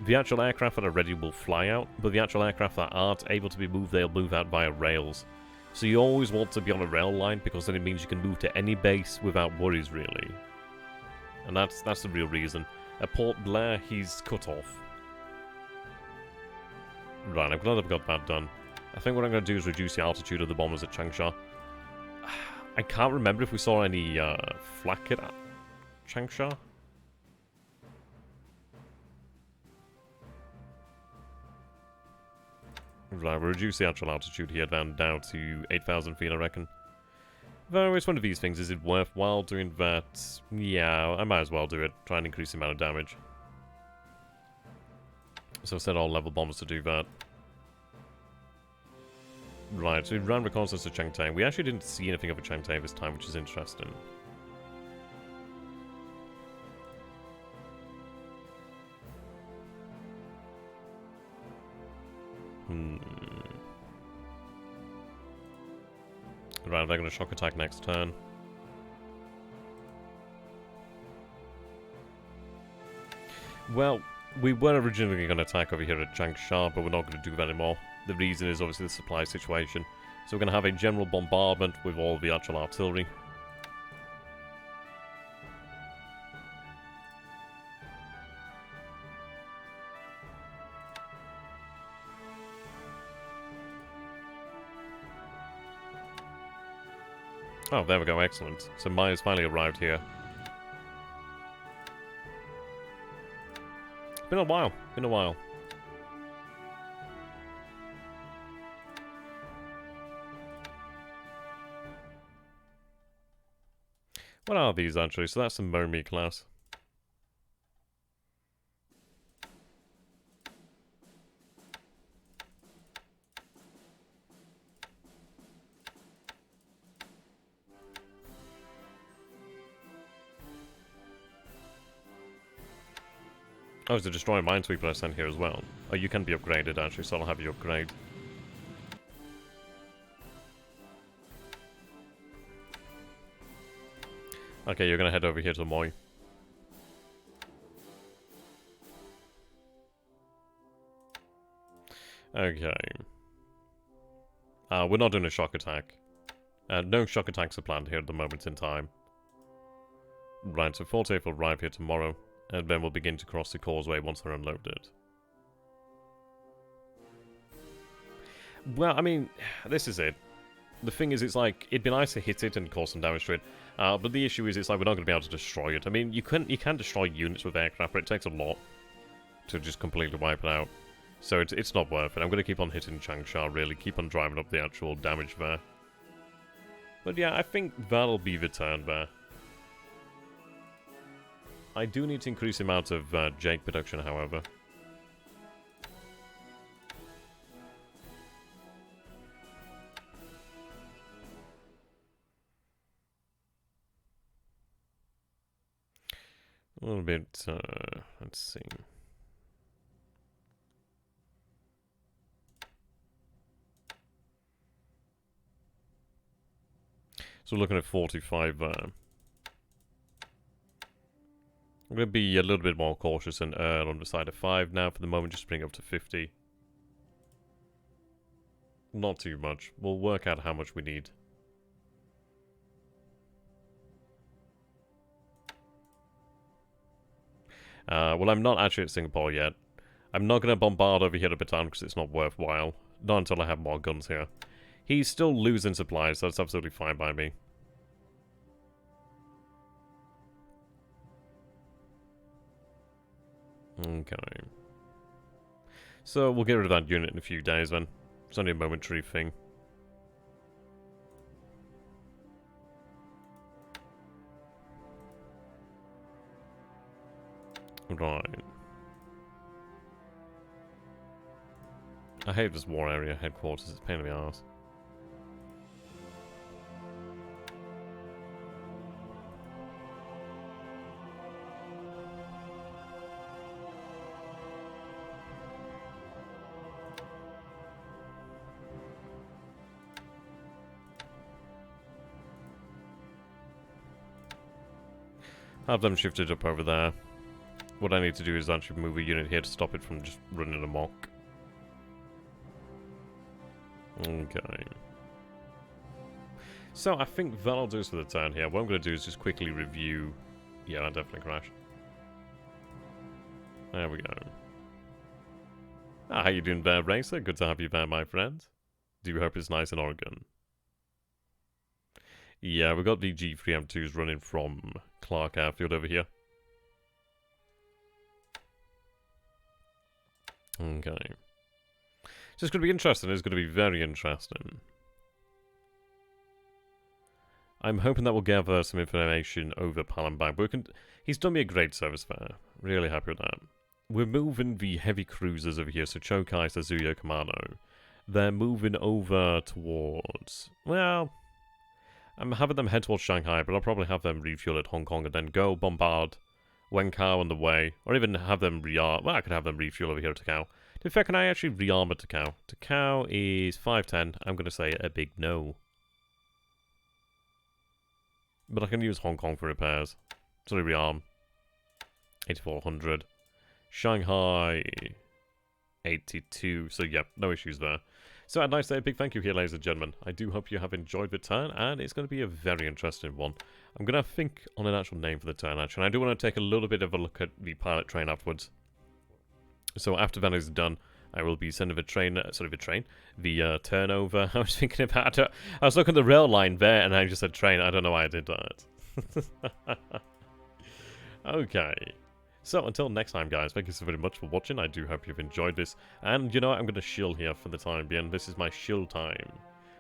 the actual aircraft that are ready will fly out, but the actual aircraft that aren't able to be moved, they'll move out via rails. So you always want to be on a rail line, because then it means you can move to any base without worries, really. And that's the real reason. At Port Blair, he's cut off. Right, I'm glad I've got that done. I think what I'm going to do is reduce the altitude of the bombers at Changsha. I can't remember if we saw any flak at Changsha. Right, we'll reduce the actual altitude here down to 8,000 feet, I reckon. Though it's one of these things, is it worthwhile doing that? Yeah, I might as well do it. Try and increase the amount of damage. So set all level bombers to do that. Right, so we ran reconnaissance to Changtai. We actually didn't see anything of a Changtai this time, which is interesting. Right, they're going to shock attack next turn. Well, we were originally going to attack over here at Changsha, but we're not going to do that anymore. The reason is obviously the supply situation. So we're going to have a general bombardment with all the actual artillery. Oh, there we go, excellent. So Maya's finally arrived here. It's been a while, What are these, actually? So that's the Momi class. Oh, it's a destroyer minesweeper I sent here as well. Oh, you can be upgraded, actually, so I'll have you upgrade. Okay, you're gonna head over here to Moi. Okay. We're not doing a shock attack. No shock attacks are planned here at the moment in time. Right, so Forte will arrive here tomorrow, and then we'll begin to cross the causeway once they're unloaded. Well, I mean, this is it. The thing is, it's like, it'd be nice to hit it and cause some damage to it, but the issue is, it's like, we're not going to be able to destroy it. I mean, you can destroy units with aircraft, but it takes a lot to just completely wipe it out. So it's not worth it. I'm going to keep on hitting Changsha, really, keep on driving up the actual damage there. But yeah, I think that'll be the turn there. I do need to increase the amount of Jake production, however. A little bit, let's see. So we're looking at 45 there. I'm going to be a little bit more cautious and err on the side of 5 now for the moment, just bring up to 50. Not too much. We'll work out how much we need. Well, I'm not actually at Singapore yet. I'm not going to bombard over here at Bataan because it's not worthwhile. Not until I have more guns here. He's still losing supplies, so that's absolutely fine by me. Okay. So we'll get rid of that unit in a few days then. It's only a momentary thing. Right. I hate this war area headquarters, it's a pain in the arse. Have them shifted up over there. What I need to do is actually move a unit here to stop it from just running amok. Okay. So I think that'll do us for the turn here. What I'm going to do is just quickly review... Yeah, that definitely crashed. There we go. How you doing there, Racer? Good to have you there, my friend. Do hope it's nice in Oregon. Yeah, we've got the G3M2s running from Clark Airfield over here. Okay. So it's going to be interesting. It's going to be very interesting. I'm hoping that we'll gather some information over Palembang. But he's done me a great service there. Really happy with that. We're moving the heavy cruisers over here. So Chokai, Suzuya, Kamano. They're moving over towards... Well... I'm having them head towards Shanghai, but I'll probably have them refuel at Hong Kong and then go bombard Wenkao on the way. Or even have them rearm... Well, I could have them refuel over here at Takao. In fact, can I actually rearm at Takao? Takao is 510. I'm going to say a big no. But I can use Hong Kong for repairs. So rearm. 8400. Shanghai... 82. So, yeah, no issues there. So I'd like to say a big thank you here, ladies and gentlemen. I do hope you have enjoyed the turn, and it's going to be a very interesting one. I'm going to think on an actual name for the turn, actually. And I do want to take a little bit of a look at the pilot train afterwards. So after that is done, I will be sending the train, the turnover. I was thinking about it. I was looking at the rail line there, and I just said train. I don't know why I did that. Okay. So, until next time, guys, thank you so very much for watching. I do hope you've enjoyed this. And, you know what, I'm going to shill here for the time being. This is my shill time.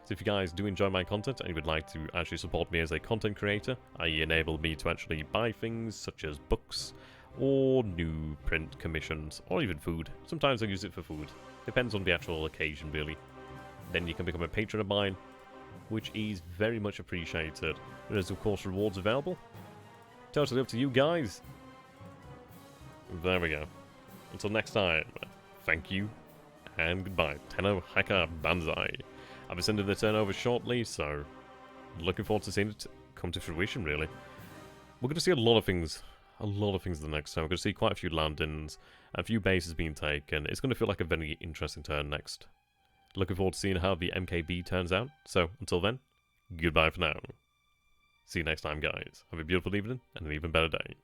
So if you guys do enjoy my content and you would like to actually support me as a content creator, i.e. enable me to actually buy things such as books, or new print commissions, or even food. Sometimes I use it for food. Depends on the actual occasion, really. Then you can become a patron of mine, which is very much appreciated. There's, of course, rewards available. Totally up to you guys. There we go. Until next time, thank you, and goodbye. Tenno, Heika, Banzai. I'll be sending the turnover shortly, so looking forward to seeing it come to fruition, really. We're going to see a lot of things the next time. We're going to see quite a few landings, a few bases being taken. It's going to feel like a very interesting turn next. Looking forward to seeing how the MKB turns out. So, until then, goodbye for now. See you next time, guys. Have a beautiful evening, and an even better day.